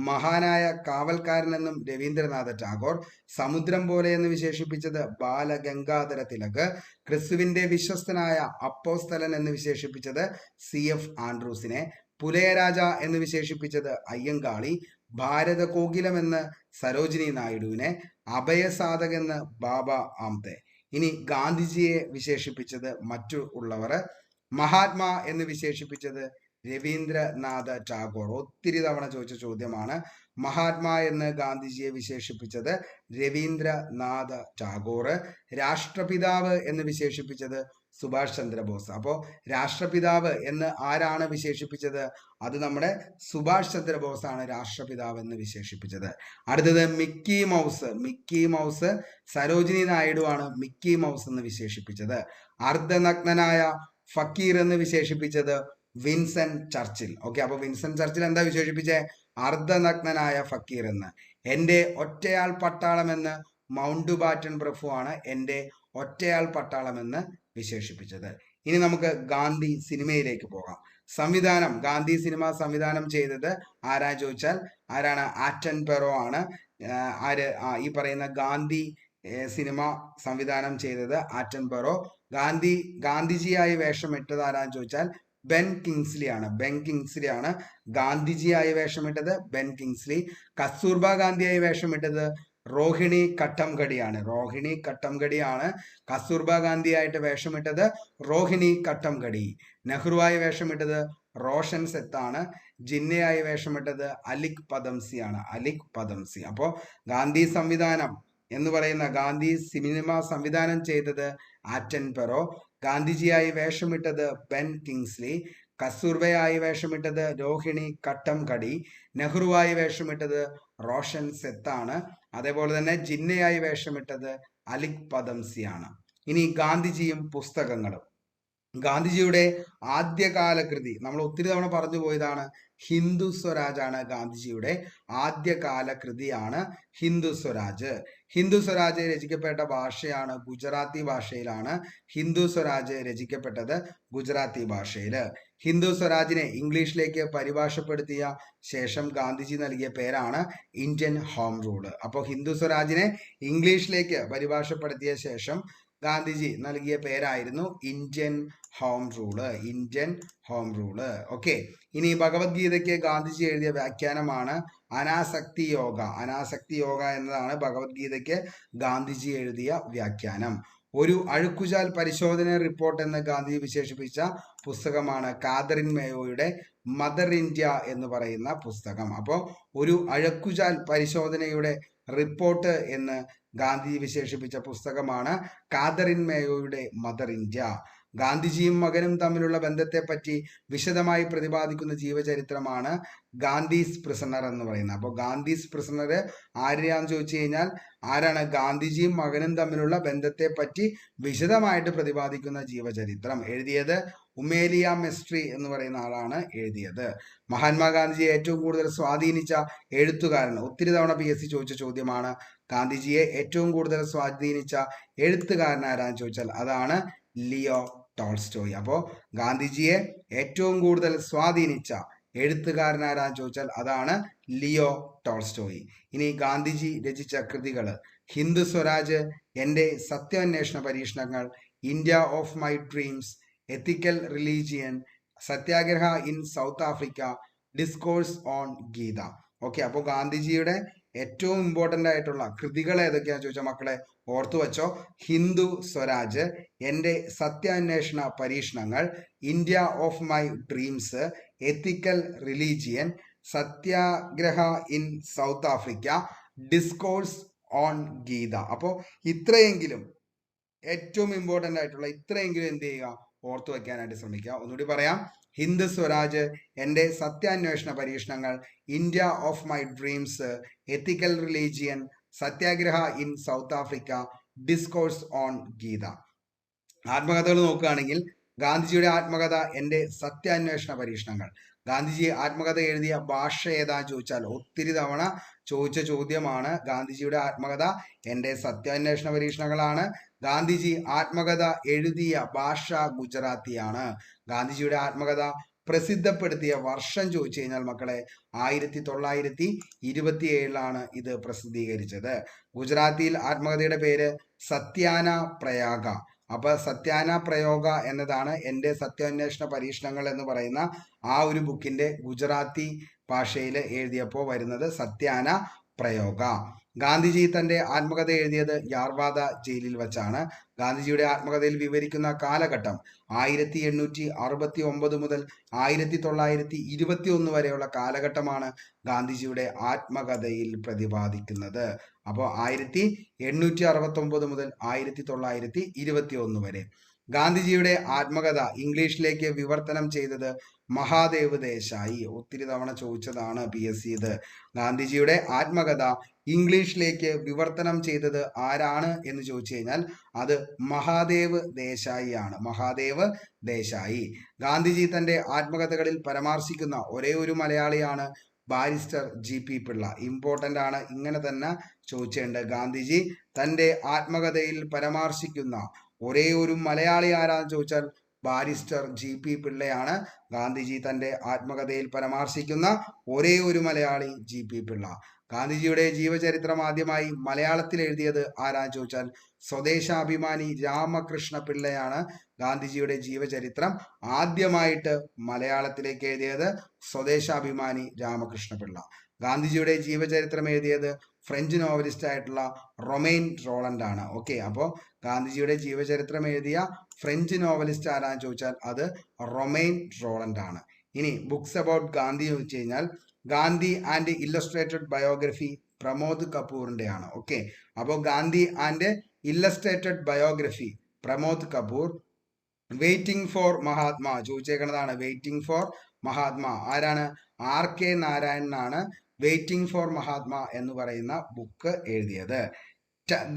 മഹാനായ കാവൽക്കാരൻ എന്നും രവീന്ദ്രനാഥ ടാഗോർ, സമുദ്രം പോലെ എന്ന് വിശേഷിപ്പിച്ചത് ബാലഗംഗാധര തിലക്, ക്രിസ്തുവിന്റെ വിശ്വസ്തനായ അപ്പോസ്തലൻ എന്ന് വിശേഷിപ്പിച്ചത് CF ആൻഡ്രൂസിനെ, പുലയരാജ എന്ന് വിശേഷിപ്പിച്ചത് അയ്യങ്കാളി, ഭാരത കോകിലം എന്ന് സരോജിനി നായിഡുവിനെ, അഭയസാധക് എന്ന് ബാബ ആംതെ. ഇനി ഗാന്ധിജിയെ വിശേഷിപ്പിച്ചത് മറ്റുള്ളവർ. മഹാത്മാ എന്ന് വിശേഷിപ്പിച്ചത് രവീന്ദ്രനാഥ ടാഗോർ. ഒത്തിരി തവണ ചോദിച്ച ചോദ്യമാണ്. മഹാത്മാ എന്ന് ഗാന്ധിജിയെ വിശേഷിപ്പിച്ചത് രവീന്ദ്രനാഥ ടാഗോർ. രാഷ്ട്രപിതാവ് എന്ന് വിശേഷിപ്പിച്ചത് സുഭാഷ് ചന്ദ്രബോസ്. അപ്പോൾ രാഷ്ട്രപിതാവ് എന്ന് ആരാണ് വിശേഷിപ്പിച്ചത്? അത് നമ്മുടെ സുഭാഷ് ചന്ദ്രബോസ് ആണ് രാഷ്ട്രപിതാവ് എന്ന് വിശേഷിപ്പിച്ചത്. അടുത്തത് മിക്കി മൗസ് സരോജിനി നായിഡു ആണ് മിക്കി മൗസ് എന്ന് വിശേഷിപ്പിച്ചത്. അർദ്ധനഗ്നനായ ഫക്കീർ എന്ന് വിശേഷിപ്പിച്ചത് വിൻസൻ ചർച്ചിൽ. ഓക്കെ, അപ്പൊ വിൻസൻ ചർച്ചിൽ എന്താ വിശേഷിപ്പിച്ചേ? അർദ്ധനഗ്നനായ ഫക്കീർ എന്ന്. എൻ്റെ ഒറ്റയാൾ പട്ടാളം എന്ന് മൗണ്ട് ബാറ്റൺ പ്രഭു ആണ് എൻ്റെ ഒറ്റയാൾ പട്ടാളം എന്ന് വിശേഷിപ്പിച്ചത്. ഇനി നമുക്ക് ഗാന്ധി സിനിമയിലേക്ക് പോകാം. സംവിധാനം, ഗാന്ധി സിനിമ സംവിധാനം ചെയ്തത് ആരാ ചോദിച്ചാൽ ആരാണ്? ആറ്റൻബെറോ ആണ്. ഈ പറയുന്ന ഗാന്ധി സിനിമ സംവിധാനം ചെയ്തത് ആറ്റൻബെറോ. ഗാന്ധിജിയായി വേഷമിട്ടത് ആരാന്ന് ചോദിച്ചാൽ ബെൻ കിങ്സ്ലി ആണ്. ഗാന്ധിജിയായി വേഷമിട്ടത് ബെൻ കിങ്സ്ലി. കസ്തൂർബ ഗാന്ധിയായി വേഷമിട്ടത് റോഹിണി കട്ടംകടിയാണ്. കസ്തൂർബ ഗാന്ധിയായിട്ട് വേഷമിട്ടത് റോഹിണി കട്ടംകടി. നെഹ്റുവായി വേഷമിട്ടത് റോഷൻ സെത്താണ്. ജിന്നയായി വേഷമിട്ടത് അലിക് പദംസി ആണ്. അപ്പോ ഗാന്ധി സംവിധാനം എന്ന് പറയുന്ന ഗാന്ധി സിനിമ സംവിധാനം ചെയ്തത് ആറ്റൻബെറോ. ഗാന്ധിജിയായി വേഷമിട്ടത് ബെൻ കിങ്സ്ലി. കസ്തൂർബയായി വേഷമിട്ടത് രോഹിണി കട്ടംകടി. നെഹ്റുവായി വേഷമിട്ടത് റോഷൻ സെത്താണ്. അതേപോലെ തന്നെ ജിന്നയായി വേഷമിട്ടത് അലിക് പദംസി ആണ്. ഇനി ഗാന്ധിജിയും പുസ്തകങ്ങളും. ഗാന്ധിജിയുടെ ആദ്യകാല കൃതി നമ്മൾ ഒത്തിരി തവണ പറഞ്ഞു പോയതാണ്. ഹിന്ദു സ്വരാജ് ആണ് ഗാന്ധിജിയുടെ ആദ്യകാല കൃതിയാണ് ഹിന്ദു സ്വരാജ്. ഹിന്ദു സ്വരാജ് രചിക്കപ്പെട്ട ഭാഷയാണ് ഗുജറാത്തി ഭാഷയിലാണ് ഹിന്ദു സ്വരാജ് രചിക്കപ്പെട്ടത് ഗുജറാത്തി ഭാഷയില്. ഹിന്ദു സ്വരാജിനെ ഇംഗ്ലീഷിലേക്ക് പരിഭാഷപ്പെടുത്തിയ ശേഷം ഗാന്ധിജി നൽകിയ പേരാണ് ഇന്ത്യൻ ഹോം റൂള്. അപ്പോൾ ഹിന്ദു സ്വരാജിനെ ഇംഗ്ലീഷിലേക്ക് പരിഭാഷപ്പെടുത്തിയ ശേഷം ഗാന്ധിജി നൽകിയ പേരായിരുന്നു ഇന്ത്യൻ ഹോം റൂള്. ഓക്കെ. ഇനി ഭഗവത്ഗീതയ്ക്ക് ഗാന്ധിജി എഴുതിയ വ്യാഖ്യാനമാണ് അനാസക്തി യോഗ എന്നതാണ് ഭഗവത്ഗീതയ്ക്ക് ഗാന്ധിജി എഴുതിയ വ്യാഖ്യാനം. ഒരു അഴുക്കുചാൽ പരിശോധന റിപ്പോർട്ട് എന്ന് ഗാന്ധിജി വിശേഷിപ്പിച്ച പുസ്തകമാണ് കാതറിൻ മേയോയുടെ മദർ ഇന്ത്യ എന്ന് പറയുന്ന പുസ്തകം. അപ്പോൾ ഒരു അഴുക്കുചാൽ പരിശോധനയുടെ റിപ്പോർട്ട് എന്ന് ഗാന്ധിജി വിശേഷിപ്പിച്ച പുസ്തകമാണ് കാതറിൻ മേയോയുടെ മദർ ഇന്ത്യ. ഗാന്ധിജിയും മകനും തമ്മിലുള്ള ബന്ധത്തെപ്പറ്റി വിശദമായി പ്രതിപാദിക്കുന്ന ജീവചരിത്രമാണ് ഗാന്ധീസ് പ്രിസണർ എന്ന് പറയുന്നത്. അപ്പോൾ ഗാന്ധീസ് പ്രിസണർ ആരെയാന്ന് ചോദിച്ചു കഴിഞ്ഞാൽ ആരാണ്? ഗാന്ധിജിയും മകനും തമ്മിലുള്ള ബന്ധത്തെപ്പറ്റി വിശദമായിട്ട് പ്രതിപാദിക്കുന്ന ജീവചരിത്രം എഴുതിയത് ഉമേലിയ മെസ്ട്രി എന്ന് പറയുന്ന ആളാണ് എഴുതിയത്. മഹാത്മാഗാന്ധിജിയെ ഏറ്റവും കൂടുതൽ സ്വാധീനിച്ച എഴുത്തുകാരൻ, ഒത്തിരി തവണ PSC ചോദിച്ച ചോദ്യമാണ്. ഗാന്ധിജിയെ ഏറ്റവും കൂടുതൽ സ്വാധീനിച്ച എഴുത്തുകാരൻ ആരാന്ന് ചോദിച്ചാൽ അതാണ് ലിയോ ടോൾസ്റ്റോയ്. അപ്പോൾ ഗാന്ധിജിയെ ഏറ്റവും കൂടുതൽ സ്വാധീനിച്ച എഴുത്തുകാരൻ ആരാന്ന് ചോദിച്ചാൽ അതാണ് ലിയോ ടോൾസ്റ്റോയ്. ഇനി ഗാന്ധിജി രചിച്ച കൃതികൾ: ഹിന്ദു സ്വരാജ്, എൻ്റെ സത്യാന്വേഷണ പരീക്ഷണങ്ങൾ, India of my dreams, ethical religion, Satyagraha in South Africa, discourse on Gita. Okay. അപ്പോൾ ഗാന്ധിജിയുടെ ഏറ്റവും ഇമ്പോർട്ടൻ്റ് ആയിട്ടുള്ള കൃതികൾ ഏതൊക്കെയാണെന്ന് ചോദിച്ചാൽ മക്കളെ ഓർത്തു വെച്ചോ. ഹിന്ദു സ്വരാജ്, എൻ്റെ സത്യാന്വേഷണ പരീക്ഷണങ്ങൾ, India of my dreams, ethical religion, Satyagraha in South Africa, discourse on Gita. അപ്പോൾ ഇത്രയെങ്കിലും ഏറ്റവും ഇമ്പോർട്ടൻ്റ് ആയിട്ടുള്ള ഇത്രയെങ്കിലും എന്ത് ചെയ്യുക? ഓർത്തു വെക്കാനായിട്ട് ശ്രമിക്കുക. ഒന്നുകൂടി പറയാം: ഹിന്ദു സ്വരാജ്, എൻ്റെ സത്യാന്വേഷണ പരീക്ഷണങ്ങൾ, India of my dreams, ethical religion, Satyagraha in South Africa, discourse on Gita. ആത്മകഥകൾ നോക്കുകയാണെങ്കിൽ ഗാന്ധിജിയുടെ ആത്മകഥ എൻ്റെ സത്യാന്വേഷണ പരീക്ഷണങ്ങൾ. ഗാന്ധിജി ആത്മകഥ എഴുതിയ ഭാഷ ഏതാന്ന് ചോദിച്ചാൽ ഒത്തിരി തവണ ചോദിച്ച ചോദ്യമാണ്. ഗാന്ധിജിയുടെ ആത്മകഥ എൻ്റെ സത്യാന്വേഷണ പരീക്ഷണങ്ങളാണ്. ഗാന്ധിജി ആത്മകഥ എഴുതിയ ഭാഷ ഗുജറാത്തിയാണ്. ഗാന്ധിജിയുടെ ആത്മകഥ പ്രസിദ്ധപ്പെടുത്തിയ വർഷം ചോദിച്ചു കഴിഞ്ഞാൽ മക്കളെ 1927 ഇത് പ്രസിദ്ധീകരിച്ചത്. ഗുജറാത്തിയിൽ ആത്മകഥയുടെ പേര് സത്യാന പ്രയാഗ. അപ്പൊ സത്യാന പ്രയോഗ എന്നതാണ് എൻ്റെ സത്യാന്വേഷണ പരീക്ഷണങ്ങൾ എന്ന് പറയുന്ന ആ ഒരു ബുക്കിന്റെ ഗുജറാത്തി ഭാഷയിൽ എഴുതിയപ്പോൾ വരുന്നത് സത്യാന പ്രയോഗ. ഗാന്ധിജി തന്റെ ആത്മകഥ എഴുതിയത് യാർവാദ ജയിലിൽ വെച്ചാണ്. ഗാന്ധിജിയുടെ ആത്മകഥയിൽ വിവരിക്കുന്ന കാലഘട്ടം 1869 മുതൽ 1921 വരെയുള്ള കാലഘട്ടമാണ് ഗാന്ധിജിയുടെ ആത്മകഥയിൽ പ്രതിപാദിക്കുന്നത്. അപ്പോൾ 1869 മുതൽ 1921 വരെ. ഗാന്ധിജിയുടെ ആത്മകഥ ഇംഗ്ലീഷിലേക്ക് വിവർത്തനം ചെയ്തത് മഹാദേവ് ദേശായി. ഒത്തിരി തവണ ചോദിച്ചതാണ് PSC ഇത്. ഗാന്ധിജിയുടെ ആത്മകഥ ഇംഗ്ലീഷിലേക്ക് വിവർത്തനം ചെയ്തത് ആരാണ് എന്ന് ചോദിച്ചു കഴിഞ്ഞാൽ അത് മഹാദേവ് ദേശായി ആണ്. മഹാദേവ് ദേശായി. ഗാന്ധിജി തന്റെ ആത്മകഥകളിൽ പരാമർശിക്കുന്ന ഒരേ ഒരു മലയാളിയാണ് ബാരിസ്റ്റർ GP പിള്ള. ഇമ്പോർട്ടൻ്റ് ആണ്, ഇങ്ങനെ തന്നെ ചോദിച്ചേണ്ട. ഗാന്ധിജി തന്റെ ആത്മകഥയിൽ പരാമർശിക്കുന്ന ഒരേ ഒരു മലയാളി ആരാന്ന് ചോദിച്ചാൽ ബാരിസ്റ്റർ GP പിള്ളയാണ്. ഗാന്ധിജി തന്റെ ആത്മകഥയിൽ പരാമർശിക്കുന്ന ഒരേ ഒരു മലയാളി GP പിള്ള. ഗാന്ധിജിയുടെ ജീവചരിത്രം ആദ്യമായി മലയാളത്തിൽ എഴുതിയത് ആരാന്ന് ചോദിച്ചാൽ സ്വദേശാഭിമാനി രാമകൃഷ്ണ പിള്ളയാണ്. ഗാന്ധിജിയുടെ ജീവചരിത്രം ആദ്യമായിട്ട് മലയാളത്തിലേക്ക് എഴുതിയത് സ്വദേശാഭിമാനി രാമകൃഷ്ണ പിള്ള. ഗാന്ധിജിയുടെ ജീവചരിത്രം എഴുതിയത് ഫ്രഞ്ച് നോവലിസ്റ്റ് ആയിട്ടുള്ള റൊമെയ്ൻ റോളണ്ട് ആണ്. ഓക്കെ, അപ്പോൾ ഗാന്ധിജിയുടെ ജീവചരിത്രം എഴുതിയ ഫ്രഞ്ച് നോവലിസ്റ്റ് ആരാന്ന് ചോദിച്ചാൽ അത് റൊമെയ്ൻ റോളണ്ട് ആണ്. ഇനി ബുക്സ് അബൌട്ട് ഗാന്ധി എന്ന് വെച്ച് കഴിഞ്ഞാൽ Gandhi and Illustrated biography Pramod കപൂറിന്റെ ആണ്. ഓക്കെ, അപ്പോൾ Gandhi and Illustrated biography Pramod Kapoor. Waiting for Mahatma ചോദിച്ചേക്കുന്നതാണ്. Waiting for Mahatma ആരാണ്? RK നാരായണനാണ് വെയിറ്റിംഗ് ഫോർ മഹാത്മാ എന്ന് പറയുന്ന ബുക്ക് എഴുതിയത്.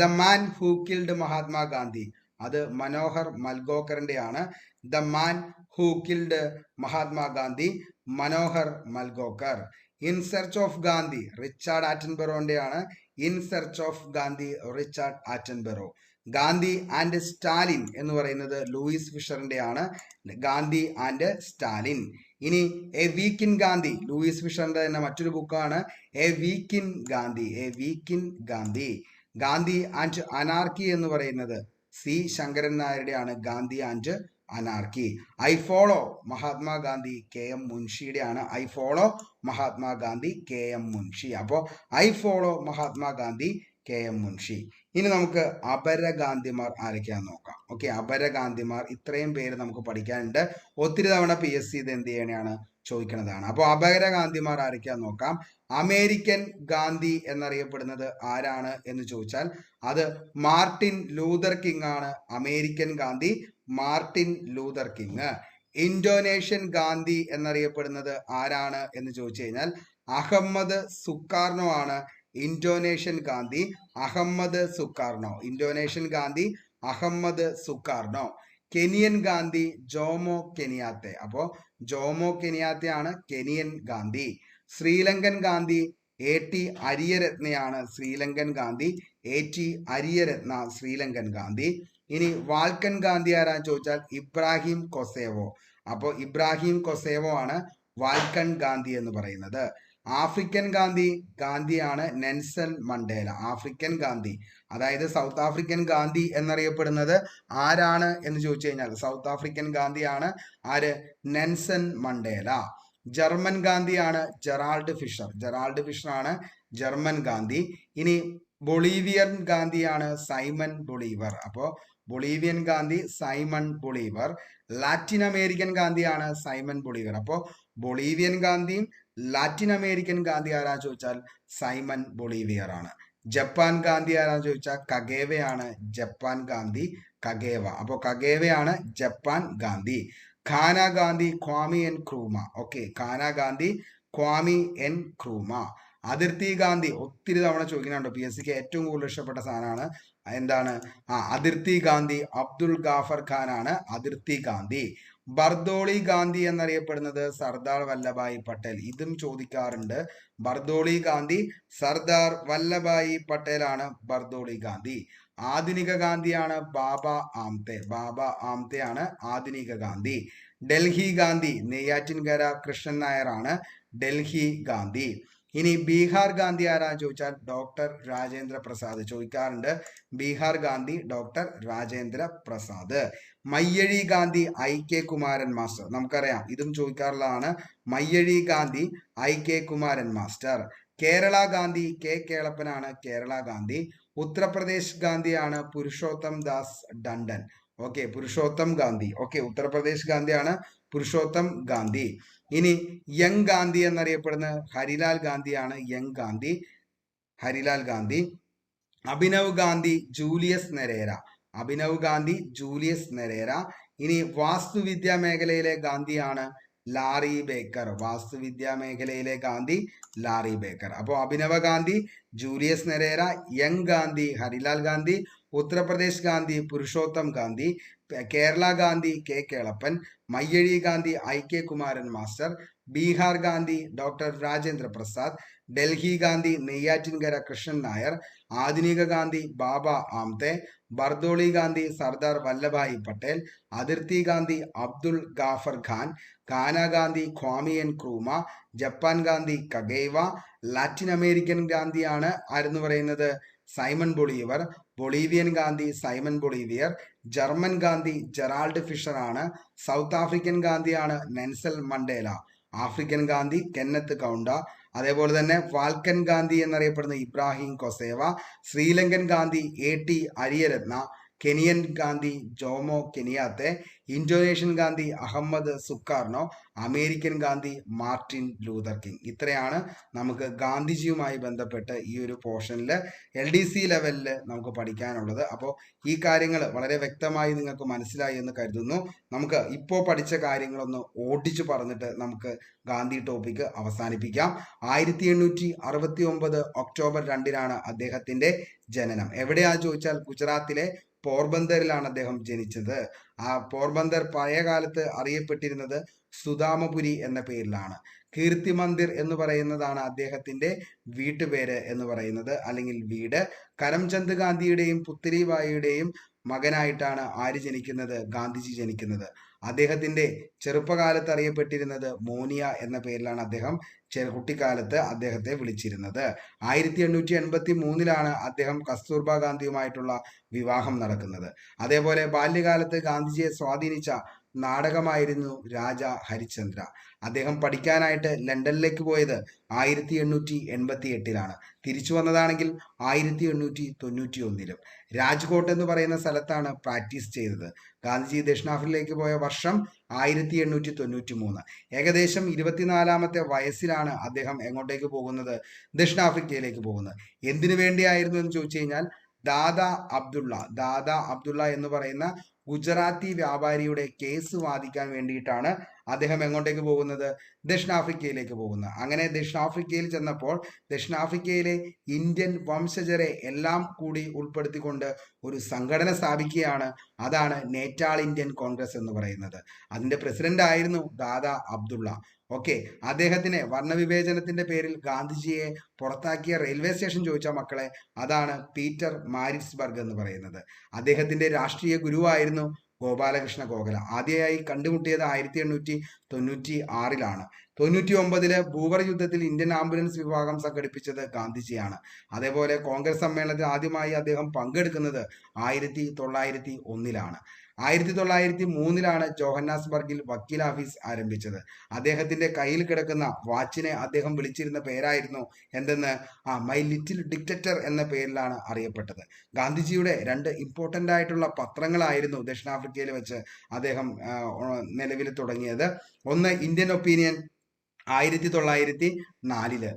The man who killed Mahatma Gandhi അത് മനോഹർ മൽഗോക്കറിന്റെ ആണ്. The man who killed Mahatma Gandhi Manohar മൽഗോക്കർ. In search of Gandhi Richard ആറ്റൻബറോന്റെ ആണ്. In search of Gandhi Richard Attenborough. Gandhi and Stalin എന്ന് പറയുന്നത് ലൂയിസ് ഫിഷറിന്റെ ആണ്. ഗാന്ധി ആൻഡ് സ്റ്റാലിൻ. ഇനി A week in Gandhi Luis ഫിഷറിന്റെ തന്നെ മറ്റൊരു ബുക്കാണ് A week in Gandhi. A week in Gandhi. Gandhi and anarchy എന്ന് പറയുന്നത് C ശങ്കരൻ നായരുടെ ആണ്. Gandhi and anarchy. I follow Mahatma Gandhi KM മുൻഷിയുടെ ആണ്. I follow Mahatma Gandhi KM Munshi. അപ്പോൾ I follow Mahatma Gandhi KM Munshi. ഇനി നമുക്ക് അപരഗാന്ധിമാർ ആരൊക്കെയാന്ന് നോക്കാം. ഓക്കെ, അപരഗാന്ധിമാർ ഇത്രയും പേര് നമുക്ക് പഠിക്കാനുണ്ട്. ഒത്തിരി തവണ PSC ഇത് എന്ത് ചെയ്യണതാണ് ചോദിക്കുന്നതാണ്. അപ്പോൾ അപരഗാന്ധിമാർ ആരൊക്കെയാന്ന് നോക്കാം. അമേരിക്കൻ ഗാന്ധി എന്നറിയപ്പെടുന്നത് ആരാണ് എന്ന് ചോദിച്ചാൽ അത് മാർട്ടിൻ ലൂതർ കിങ് ആണ്. American Gandhi Martin Luther King. Indonesian Gandhi എന്നറിയപ്പെടുന്നത് ആരാണ് എന്ന് ചോദിച്ചു കഴിഞ്ഞാൽ അഹമ്മദ് സുക്കാർണോ ആണ്. Indonesian Gandhi Ahmed Sukarno. Indonesian Gandhi Ahmed Sukarno. Kenyan Gandhi Jomo Kenyatta. അപ്പോൾ ജോമോ കെനിയാത്തയാണ് Kenyan Gandhi. Sri Lankan Gandhi AT അരിയരത്നയാണ്. Sri Lankan Gandhi AT Ariyaratne Sri Lankan Gandhi. ഇനി വാൽക്കൻ ഗാന്ധി ആരാന്ന് ചോദിച്ചാൽ ഇബ്രാഹിം കൊസേവോ. അപ്പോൾ ഇബ്രാഹിം കൊസേവോ ആണ് വാൽക്കൻ ഗാന്ധി എന്ന് പറയുന്നത്. ആഫ്രിക്കൻ ഗാന്ധിയാണ് നെൽസൺ മണ്ടേല. ആഫ്രിക്കൻ ഗാന്ധി അതായത് സൗത്ത് ആഫ്രിക്കൻ ഗാന്ധി എന്നറിയപ്പെടുന്നത് ആരാണ് എന്ന് ചോദിച്ചു കഴിഞ്ഞാൽ സൗത്ത് ആഫ്രിക്കൻ ഗാന്ധിയാണ് ആര്? Nelson Mandela. ജർമ്മൻ ഗാന്ധിയാണ് ജെറാൾഡ് ഫിഷർ. ജെറാൾഡ് ഫിഷർ ആണ് ജർമ്മൻ ഗാന്ധി. ഇനി ബൊളീവിയൻ ഗാന്ധിയാണ് സൈമൺ ബൊളീവർ. അപ്പോൾ Bolivian Gandhi Simon Bolivar. Latin American ഗാന്ധിയാണ് സൈമൺ ബൊളീവർ. അപ്പോൾ ബൊളീവിയൻ ഗാന്ധിയും ലാറ്റിൻ അമേരിക്കൻ ഗാന്ധി ആരാന്ന് ചോദിച്ചാൽ സൈമൺ ബൊളീവിയർ ആണ്. ജപ്പാൻ ഗാന്ധി ആരാന്ന് ചോദിച്ചാൽ കഗേവയാണ്. Japan Gandhi Kagawa. അപ്പോൾ കഗേവയാണ് Japan Gandhi. Ghana Gandhi Kwame Nkrumah. Okay, Ghana Gandhi Kwame Nkrumah. അതിർത്തി ഗാന്ധി ഒത്തിരി തവണ ചോദിക്കുന്നുണ്ട്. PSCക്ക് ഏറ്റവും കൂടുതൽ ഇഷ്ടപ്പെട്ട സാധനമാണ് എന്താണ്? അതിർത്തി ഗാന്ധി അബ്ദുൾ ഗാഫർ ഖാൻ ആണ് അതിർത്തി ഗാന്ധി. ബർദോളി ഗാന്ധി എന്നറിയപ്പെടുന്നത് സർദാർ വല്ലഭായ് പട്ടേൽ. ഇതും ചോദിക്കാറുണ്ട്. ബർദോളി ഗാന്ധി സർദാർ വല്ലഭായ് പട്ടേൽ ആണ് ബർദോളി ഗാന്ധി. ആധുനിക ഗാന്ധിയാണ് ബാബ ആംതെ. ബാബ ആംതെ ആണ് ആധുനിക ഗാന്ധി. ഡൽഹി ഗാന്ധി നെയ്യാറ്റിൻകര കൃഷ്ണൻ നായർ ആണ് ഡൽഹി ഗാന്ധി. ഇനി ബീഹാർ ഗാന്ധി ആരാന്ന് ചോദിച്ചാൽ ഡോക്ടർ രാജേന്ദ്ര പ്രസാദ് ചോദിക്കാറുണ്ട്. Bihar Gandhi doctor Rajendra Prasad. Mayyazhi Gandhi IK Kumaran master. നമുക്കറിയാം, ഇതും ചോദിക്കാറുള്ളതാണ്. Mayyazhi Gandhi IK Kumaran master. Kerala Gandhi K കേളപ്പനാണ് Kerala Gandhi. Uttar Pradesh ഗാന്ധിയാണ് Purushottam Das ഡണ്ടൻ. Okay, Purushottam Gandhi. Okay, Uttar Pradesh ഗാന്ധിയാണ് Purushottam Gandhi. ഇനി യങ് ഗാന്ധി എന്നറിയപ്പെടുന്ന Harilal ഗാന്ധിയാണ് young Gandhi. Harilal Gandhi. Abhinav Gandhi Julius നെരേര. Abhinav Gandhi Julius നെരേര. ഇനി വാസ്തുവിദ്യാ മേഖലയിലെ ഗാന്ധിയാണ് ലാറി ബേക്കർ. വാസ്തുവിദ്യാ മേഖലയിലെ ഗാന്ധി ലാറി ബേക്കർ. അപ്പോൾ Abhinava Gandhi Julius നെരേര, young Gandhi Harilal Gandhi, Uttar Pradesh Gandhi Purushottam Gandhi, Kerala Gandhi K Kelappan, Mayyazhi Gandhi IK Kumaran master, Bihar Gandhi doctor Rajendra Prasad, Delhi Gandhi Neyyattinkara Krishnan Nair, ആധുനിക ഗാന്ധി ബാബ ആംതെ, ബർദോളി ഗാന്ധി സർദാർ വല്ലഭായി പട്ടേൽ, അതിർത്തി Gandhi Abdul Ghaffar Khan, Ghana Gandhi Kwame Nkrumah, Japan Gandhi Kagawa, Latin American ഗാന്ധിയാണ് ആരെന്ന് പറയുന്നത് Simon Bolivar, Bolivian Gandhi Simon Bolivar, German Gandhi Gerald Fischer ആണ്, സൗത്ത് ആഫ്രിക്കൻ ഗാന്ധിയാണ് Nelson Mandela, African Gandhi Kenneth Kaunda, അതേപോലെ തന്നെ വാൽക്കൻ ഗാന്ധി എന്നറിയപ്പെടുന്ന ഇബ്രാഹിം കൊസേവ, Sri Lankan Gandhi AT Ariyaratne, Kenyan Gandhi Jomo Kenyatta, Indonesian Gandhi Ahmed Sukarno, American Gandhi Martin Luther King. ഇത്രയാണ് നമുക്ക് ഗാന്ധിജിയുമായി ബന്ധപ്പെട്ട് ഈ ഒരു പോർഷനിൽ LDC ലെവലിൽ നമുക്ക് പഠിക്കാനുള്ളത്. അപ്പോൾ ഈ കാര്യങ്ങൾ വളരെ വ്യക്തമായി നിങ്ങൾക്ക് മനസ്സിലായി എന്ന് കരുതുന്നു. നമുക്ക് ഇപ്പോൾ പഠിച്ച കാര്യങ്ങളൊന്ന് ഓടിച്ചു പറഞ്ഞിട്ട് നമുക്ക് ഗാന്ധി ടോപ്പിക്ക് അവസാനിപ്പിക്കാം. 1869 ഒക്ടോബർ 2 അദ്ദേഹത്തിന്റെ ജനനം. എവിടെയാ ചോദിച്ചാൽ ഗുജറാത്തിലെ പോർബന്തറിലാണ് അദ്ദേഹം ജനിച്ചത്. ആ പോർബന്തർ പഴയ കാലത്ത് അറിയപ്പെട്ടിരുന്നത് സുദാമപുരി എന്ന പേരിലാണ്. കീർത്തി മന്ദിർ എന്ന് പറയുന്നതാണ് അദ്ദേഹത്തിന്റെ വീട്ടുപേര് എന്ന് പറയുന്നത്, അല്ലെങ്കിൽ വീട്. കരംചന്ദ് ഗാന്ധിയുടെയും പുത്രിബായിയുടെയും മകനായിട്ടാണ് ആര് ജനിക്കുന്നത്? ഗാന്ധിജി ജനിക്കുന്നത്. അദ്ദേഹത്തിന്റെ ചെറുപ്പകാലത്ത് അറിയപ്പെട്ടിരുന്നത് മോനിയ എന്ന പേരിലാണ് അദ്ദേഹം കുട്ടിക്കാലത്ത് അദ്ദേഹത്തെ വിളിച്ചിരുന്നത്. 1883 അദ്ദേഹം കസ്തൂർബ ഗാന്ധിയുമായിട്ടുള്ള വിവാഹം നടക്കുന്നത്. അതേപോലെ ബാല്യകാലത്ത് ഗാന്ധിജിയെ സ്വാധീനിച്ച നാടകമായിരുന്നു രാജ ഹരിശ്ചന്ദ്ര. അദ്ദേഹം പഠിക്കാനായിട്ട് ലണ്ടനിലേക്ക് പോയത് 1888 തിരിച്ചു വന്നതാണെങ്കിൽ 1891 രാജ്കോട്ട് എന്ന് പറയുന്ന സ്ഥലത്താണ് പ്രാക്ടീസ് ചെയ്തത്. ഗാന്ധിജി ദക്ഷിണാഫ്രിക്കയിലേക്ക് പോയ വർഷം 1893. ഏകദേശം 24-ാമത്തെ വയസ്സിലാണ് അദ്ദേഹം എങ്ങോട്ടേക്ക് പോകുന്നത്? ദക്ഷിണാഫ്രിക്കയിലേക്ക് പോകുന്നത്. എന്തിനു വേണ്ടിയായിരുന്നു എന്ന് ചോദിച്ചു കഴിഞ്ഞാൽ ദാദാ അബ്ദുള്ള എന്ന് പറയുന്ന ഗുജറാത്തി വ്യാപാരിയുടെ കേസ് വാദിക്കാൻ വേണ്ടിയിട്ടാണ് അദ്ദേഹം എങ്ങോട്ടേക്ക് പോകുന്നത്? ദക്ഷിണാഫ്രിക്കയിലേക്ക് പോകുന്നത്. അങ്ങനെ ദക്ഷിണാഫ്രിക്കയിൽ ചെന്നപ്പോൾ ദക്ഷിണാഫ്രിക്കയിലെ ഇന്ത്യൻ വംശജരെ എല്ലാം കൂടി ഉൾപ്പെടുത്തിക്കൊണ്ട് ഒരു സംഘടന സ്ഥാപിക്കുകയാണ്. അതാണ് നേറ്റാൾ ഇന്ത്യൻ കോൺഗ്രസ് എന്ന് പറയുന്നത്. അതിന്റെ പ്രസിഡന്റ് ആയിരുന്നു ദാദാ അബ്ദുള്ള. ഓക്കെ, അദ്ദേഹത്തിന് വർണ്ണവിവേചനത്തിന്റെ പേരിൽ ഗാന്ധിജിയെ പുറത്താക്കിയ റെയിൽവേ സ്റ്റേഷൻ ചോദിച്ച മക്കളെ, അതാണ് പീറ്റർ മാരിറ്റ്സ്ബർഗ് എന്ന് പറയുന്നത്. അദ്ദേഹത്തിന്റെ രാഷ്ട്രീയ ഗുരുവായിരുന്നു ഗോപാലകൃഷ്ണ ഗോഖല. ആദ്യമായി കണ്ടുമുട്ടിയത് 1896. 99 ഭൂവർ യുദ്ധത്തിൽ ഇന്ത്യൻ ആംബുലൻസ് വിഭാഗം സംഘടിപ്പിച്ചത് ഗാന്ധിജിയാണ്. അതേപോലെ കോൺഗ്രസ് സമ്മേളനത്തിൽ ആദ്യമായി അദ്ദേഹം പങ്കെടുക്കുന്നത് 1901. 1903 ജോഹന്നാസ്ബർഗിൽ വക്കീൽ ഓഫീസ് ആരംഭിച്ചത്. അദ്ദേഹത്തിന്റെ കയ്യിൽ കിടക്കുന്ന വാച്ചിനെ അദ്ദേഹം വിളിച്ചിരുന്ന പേരായിരുന്നു എന്തെന്ന്? മൈ ലിറ്റിൽ ഡിക്റ്ററ്റർ എന്ന പേരിലാണ് അറിയപ്പെട്ടത്. ഗാന്ധിജിയുടെ 2 ഇമ്പോർട്ടൻ്റ് ആയിട്ടുള്ള പത്രങ്ങളായിരുന്നു ദക്ഷിണാഫ്രിക്കയിൽ വെച്ച് അദ്ദേഹം നിലവിൽ തുടങ്ങിയത്. ഒന്ന് ഇന്ത്യൻ ഒപ്പീനിയൻ. 1904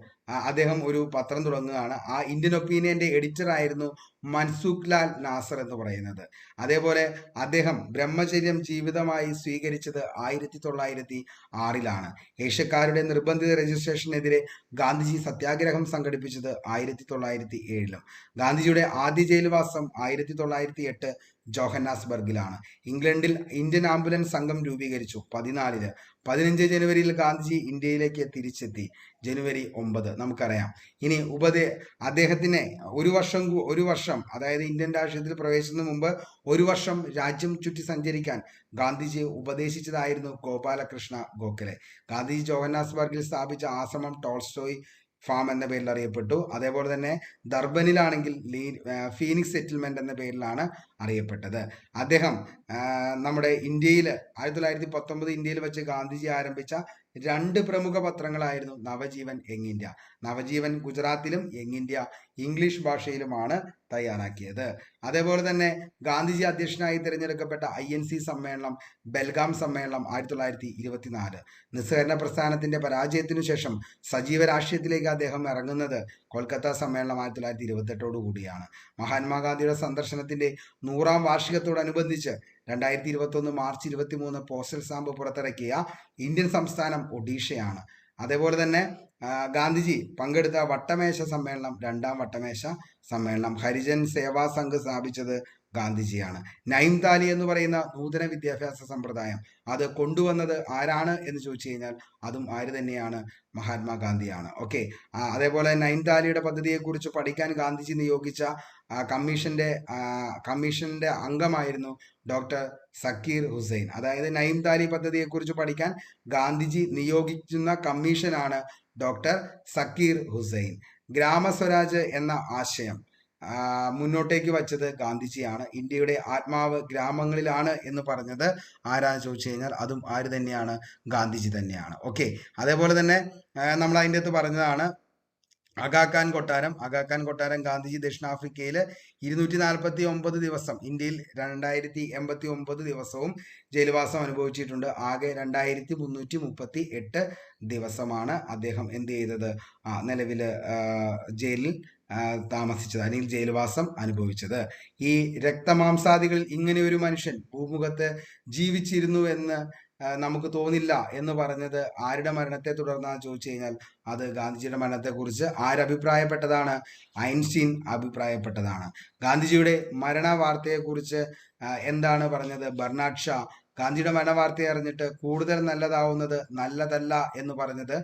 അദ്ദേഹം ഒരു പത്രം തുടങ്ങുകയാണ്. ആ ഇന്ത്യൻ ഒപ്പീനിയന്റെ എഡിറ്റർ ആയിരുന്നു മൻസൂഖ് ലാൽ നാസർ എന്ന് പറയുന്നത്. അതേപോലെ അദ്ദേഹം ബ്രഹ്മചര്യം ജീവിതമായി സ്വീകരിച്ചത് 1906. ഏഷ്യക്കാരുടെ നിർബന്ധിത രജിസ്ട്രേഷനെതിരെ ഗാന്ധിജി സത്യാഗ്രഹം സംഘടിപ്പിച്ചത് 1907. ഗാന്ധിജിയുടെ ആദ്യ ജയിൽവാസം 1908 ജോഹന്നാസ്ബർഗിലാണ്. ഇംഗ്ലണ്ടിൽ ഇന്ത്യൻ ആംബുലൻസ് സംഘം രൂപീകരിച്ചു 14. 15 ജനുവരിയിൽ ഗാന്ധിജി ഇന്ത്യയിലേക്ക് തിരിച്ചെത്തി. ജനുവരി 9 നമുക്കറിയാം. ഇനി അദ്ദേഹത്തിന് ഒരു വർഷം അതായത് ഇന്ത്യൻ രാഷ്ട്രീയത്തിൽ പ്രവേശിക്കുന്നതിന് മുമ്പ് 1 വർഷം രാജ്യം ചുറ്റി സഞ്ചരിക്കാൻ ഗാന്ധിജിയെ ഉപദേശിച്ചതായിരുന്നു ഗോപാലകൃഷ്ണ ഗോഖലെ. ഗാന്ധിജി ജോഹന്നാസ്ബർഗിൽ സ്ഥാപിച്ച ആശ്രമം ടോൾസ്റ്റോയ് ഫാം എന്ന പേരിൽ അറിയപ്പെട്ടു. അതേപോലെ തന്നെ ദർബനിലാണെങ്കിൽ ഫീനിക്സ് സെറ്റിൽമെന്റ് എന്ന പേരിലാണ് അറിയപ്പെട്ടത്. അദ്ദേഹം നമ്മുടെ ഇന്ത്യയിൽ 1919 ഇന്ത്യയിൽ വെച്ച് ഗാന്ധിജി ആരംഭിച്ച 2 പ്രമുഖ പത്രങ്ങളായിരുന്നു നവജീവൻ, യങ് ഇന്ത്യ. നവജീവൻ ഗുജറാത്തിലും യങ് ഇന്ത്യ ഇംഗ്ലീഷ് ഭാഷയിലുമാണ് തയ്യാറാക്കിയത്. അതേപോലെ തന്നെ ഗാന്ധിജി അധ്യക്ഷനായി തിരഞ്ഞെടുക്കപ്പെട്ട INC സമ്മേളനം, ബെൽഗാം സമ്മേളനം 1924. നിസ്സഹകരണ പ്രസ്ഥാനത്തിന്റെ പരാജയത്തിനു ശേഷം സജീവ രാഷ്ട്രീയത്തിലേക്ക് അദ്ദേഹം ഇറങ്ങുന്നത് കൊൽക്കത്ത സമ്മേളനം 1928 കൂടിയാണ്. മഹാത്മാഗാന്ധിയുടെ സന്ദർശനത്തിന്റെ 100ാം വാർഷികത്തോടനുബന്ധിച്ച് 2021 മാർച്ച് 23 പോസ്റ്റൽ സ്റ്റാമ്പ് പുറത്തിറക്കിയ ഇന്ത്യൻ സംസ്ഥാനം ഒഡീഷയാണ്. അതേപോലെ തന്നെ ഗാന്ധിജി പങ്കെടുത്ത വട്ടമേശ സമ്മേളനം, രണ്ടാം വട്ടമേശ സമ്മേളനം. ഹരിജൻ സേവാ സംഘ് സ്ഥാപിച്ചത് ഗാന്ധിജിയാണ്. നൈം താലി എന്ന് പറയുന്ന നൂതന വിദ്യാഭ്യാസ സമ്പ്രദായം അത് കൊണ്ടുവന്നത് ആരാണ് എന്ന് ചോദിച്ചു കഴിഞ്ഞാൽ അതും ആര് തന്നെയാണ്? മഹാത്മാഗാന്ധിയാണ്. ഓക്കെ. അതേപോലെ നൈം താലിയുടെ പദ്ധതിയെക്കുറിച്ച് പഠിക്കാൻ ഗാന്ധിജി നിയോഗിച്ച കമ്മീഷന്റെ അംഗമായിരുന്നു ഡോക്ടർ സക്കീർ ഹുസൈൻ. അതായത് നൈം താലി പദ്ധതിയെക്കുറിച്ച് പഠിക്കാൻ ഗാന്ധിജി നിയോഗിക്കുന്ന കമ്മീഷനാണ് ഡോക്ടർ സക്കീർ ഹുസൈൻ. ഗ്രാമസ്വരാജ് എന്ന ആശയം മുന്നോട്ടേക്ക് വച്ചത് ഗാന്ധിജിയാണ്. ഇന്ത്യയുടെ ആത്മാവ് ഗ്രാമങ്ങളിലാണ് എന്ന് പറഞ്ഞത് ആരാന്ന് ചോദിച്ചു കഴിഞ്ഞാൽ അതും ആര് തന്നെയാണ്? ഗാന്ധിജി തന്നെയാണ്. ഓക്കെ. അതേപോലെ തന്നെ നമ്മൾ അതിൻ്റെ അകത്ത് പറഞ്ഞതാണ് അഗാഖാൻ കൊട്ടാരം. ഗാന്ധിജി ദക്ഷിണാഫ്രിക്കയിൽ 249 ദിവസം, ഇന്ത്യയിൽ 2089 ദിവസവും ജയിൽവാസം അനുഭവിച്ചിട്ടുണ്ട്. ആകെ 2338 ദിവസമാണ് അദ്ദേഹം എന്ത് ചെയ്തത്? നിലവിൽ ജയിലിൽ താമസിച്ചത്, അല്ലെങ്കിൽ ജയിൽവാസം അനുഭവിച്ചത്. ഈ രക്തമാംസാദികളിൽ ഇങ്ങനെ ഒരു മനുഷ്യൻ ഭൂമുഖത്ത് ജീവിച്ചിരുന്നു എന്ന് നമുക്ക് തോന്നില്ല എന്ന് പറഞ്ഞത് ആരുടെ മരണത്തെ തുടർന്നാന്ന് ചോദിച്ചു കഴിഞ്ഞാൽ അത് ഗാന്ധിജിയുടെ മരണത്തെക്കുറിച്ച് ആരഭിപ്രായപ്പെട്ടതാണ്? ഐൻസ്റ്റീൻ അഭിപ്രായപ്പെട്ടതാണ്. ഗാന്ധിജിയുടെ മരണ വാർത്തയെക്കുറിച്ച് എന്താണ് പറഞ്ഞത്? ബർണാഡ് ഷാ ഗാന്ധിയുടെ മരണവാർത്ത അറിഞ്ഞിട്ട് കൂടുതൽ നല്ലതാവുന്നത് നല്ലതല്ല എന്ന് പറഞ്ഞത്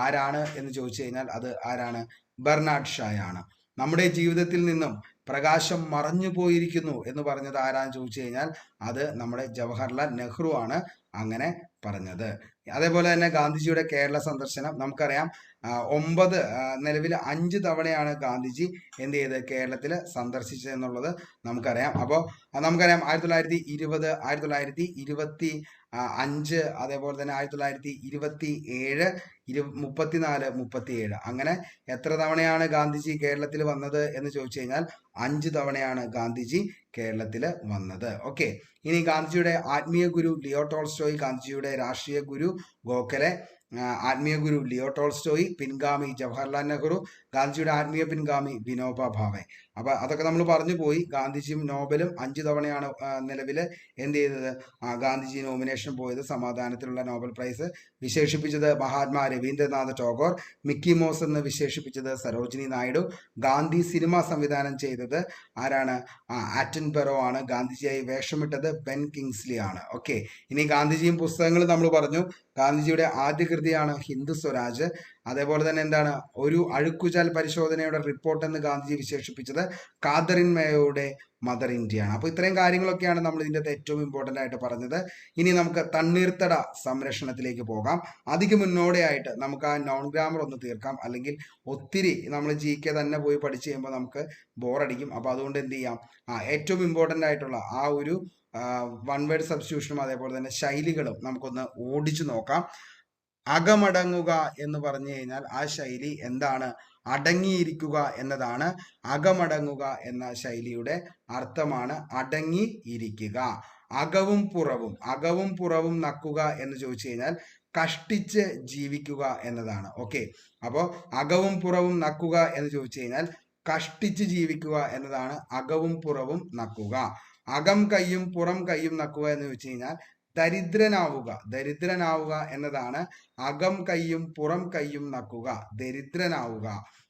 ആരാണ് എന്ന് ചോദിച്ചു കഴിഞ്ഞാൽ അത് ആരാണ്? ബർണാഡ് ഷായാണ്. നമ്മുടെ ജീവിതത്തിൽ നിന്നും പ്രകാശം മറഞ്ഞു പോയിരിക്കുന്നു എന്ന് പറഞ്ഞത് ആരാന്ന് ചോദിച്ചു കഴിഞ്ഞാൽ അത് നമ്മുടെ ജവഹർലാൽ നെഹ്റു ആണ് അങ്ങനെ പറഞ്ഞത്. അതേപോലെ തന്നെ ഗാന്ധിജിയുടെ കേരള സന്ദർശനം നമുക്കറിയാം. നിലവിൽ 5 തവണയാണ് ഗാന്ധിജി എന്ത് ചെയ്ത് കേരളത്തിൽ സന്ദർശിച്ചത് എന്നുള്ളത് നമുക്കറിയാം. അപ്പോൾ നമുക്കറിയാം 1920, 1925, അതേപോലെ തന്നെ 1927, 34, 37, അങ്ങനെ എത്ര തവണയാണ് ഗാന്ധിജി കേരളത്തിൽ വന്നത് എന്ന് ചോദിച്ചു കഴിഞ്ഞാൽ 5 തവണയാണ് ഗാന്ധിജി കേരളത്തിൽ വന്നത്. ഓക്കെ. ഇനി ഗാന്ധിജിയുടെ ആത്മീയ ഗുരു ലിയോ ടോൾസ്റ്റോയ്, ഗാന്ധിജിയുടെ രാഷ്ട്രീയ ഗുരു ഗോഖലെ, ആത്മീയ ഗുരു ലിയോ ടോൾസ്റ്റോയ്, പിൻഗാമി ജവഹർലാൽ നെഹ്റു, ഗാന്ധിജിയുടെ ആത്മീയ പിൻഗാമി വിനോബ ഭാവെ. അപ്പൊ അതൊക്കെ നമ്മൾ പറഞ്ഞു പോയി. ഗാന്ധിജിയും നോബലും 5 തവണയാണ് നിലവിൽ എന്ത് ചെയ്തത്? ഗാന്ധിജി നോമിനേഷൻ പോയത്. സമാധാനത്തിലുള്ള നോബൽ പ്രൈസ് വിശേഷിപ്പിച്ചത് മഹാത്മാ രവീന്ദ്രനാഥ് ടാഗോർ, മിക്കി മോസ് എന്ന് വിശേഷിപ്പിച്ചത് സരോജിനി നായിഡു. ഗാന്ധി സിനിമ സംവിധാനം ചെയ്തത് ആരാണ്? ആറ്റൻ പെറോ ആണ്. ഗാന്ധിജിയായി വേഷമിട്ടത് ബെൻ കിങ്സ്ലി ആണ്. ഓക്കെ. ഇനി ഗാന്ധിജിയും പുസ്തകങ്ങൾ നമ്മൾ പറഞ്ഞു. ഗാന്ധിജിയുടെ ആദ്യ കൃതിയാണ് ഹിന്ദു സ്വരാജ്. അതേപോലെ തന്നെ എന്താണ്? ഒരു അഴുക്കുചാൽ പരിശോധനയുടെ റിപ്പോർട്ട് എന്ന് ഗാന്ധിജി വിശേഷിപ്പിച്ചത് കാതറിൻ മേയോയുടെ മദർ ഇന്ത്യയാണ്. അപ്പോൾ ഇത്രയും കാര്യങ്ങളൊക്കെയാണ് നമ്മൾ ഇതിൻ്റെ ഏറ്റവും ഇമ്പോർട്ടൻ്റ് ആയിട്ട് പറഞ്ഞത്. ഇനി നമുക്ക് തണ്ണീർത്തട സംരക്ഷണത്തിലേക്ക് പോകാം. അതിക്ക് മുന്നോടിയായിട്ട് നമുക്ക് ആ നോൺ ഗ്രാമർ ഒന്ന് തീർക്കാം. അല്ലെങ്കിൽ ഒത്തിരി നമ്മൾ GK തന്നെ പോയി പഠിച്ചു കഴിയുമ്പോൾ നമുക്ക് ബോറടിക്കും. അപ്പോൾ അതുകൊണ്ട് എന്ത് ചെയ്യാം? ഏറ്റവും ഇമ്പോർട്ടൻ്റ് ആയിട്ടുള്ള ആ ഒരു വൺ വേർഡ് സബ്സ്റ്റിറ്റ്യൂഷനും അതേപോലെ തന്നെ ശൈലികളും നമുക്കൊന്ന് ഓടിച്ചു നോക്കാം. അകമടങ്ങുക എന്ന് പറഞ്ഞു കഴിഞ്ഞാൽ ആ ശൈലി എന്താണ്? അടങ്ങിയിരിക്കുക എന്നതാണ്. അകമടങ്ങുക എന്ന ശൈലിയുടെ അർത്ഥമാണ് അടങ്ങി ഇരിക്കുക. അകവും പുറവും നക്കുക എന്ന് ചോദിച്ചു കഴിഞ്ഞാൽ കഷ്ടിച്ച് ജീവിക്കുക എന്നതാണ്. ഓക്കെ. അപ്പോൾ അകവും പുറവും നക്കുക എന്ന് ചോദിച്ചു കഴിഞ്ഞാൽ കഷ്ടിച്ച് ജീവിക്കുക എന്നതാണ് അകവും പുറവും നക്കുക. അകം കൈയും പുറം കൈയും നക്കുക എന്ന് ചോദിച്ചു കഴിഞ്ഞാൽ ദരിദ്രനാവുക എന്നതാണ് അകം കൈയും പുറം കൈയും നക്കുക, ദരിദ്രനാവുക.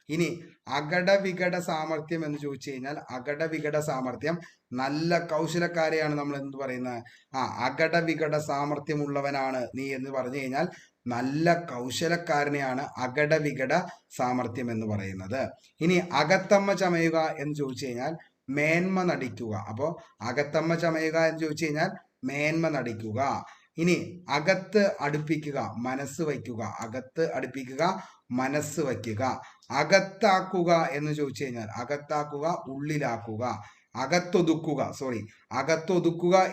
ഇനി അകടവികട സാമർഥ്യം എന്ന് ചോദിച്ചു കഴിഞ്ഞാൽ അകടവികട സാമർഥ്യം നല്ല കൗശലക്കാരെയാണ് നമ്മൾ എന്ത് പറയുന്നത്? അകടവികട സാമർഥ്യമുള്ളവനാണ് നീ എന്ന് പറഞ്ഞു കഴിഞ്ഞാൽ നല്ല കൗശലക്കാരനെയാണ് അകടവികട സാമർഥ്യം എന്ന് പറയുന്നത്. ഇനി അകത്തമ്മ ചമയുക എന്ന് ചോദിച്ചു കഴിഞ്ഞാൽ മേന്മ നടിക്കുക. അപ്പോൾ അകത്തമ്മ ചമയുക എന്ന് ചോദിച്ചു കഴിഞ്ഞാൽ മേന്മ നടിക്കുക. ഇനി അകത്ത് അടുപ്പിക്കുക, മനസ്സ് വയ്ക്കുക. അകത്ത് അടുപ്പിക്കുക, മനസ്സ് വയ്ക്കുക. അകത്താക്കുക എന്ന് ചോദിച്ചു കഴിഞ്ഞാൽ അകത്താക്കുക, ഉള്ളിലാക്കുക. അകത്തൊതുക്കുക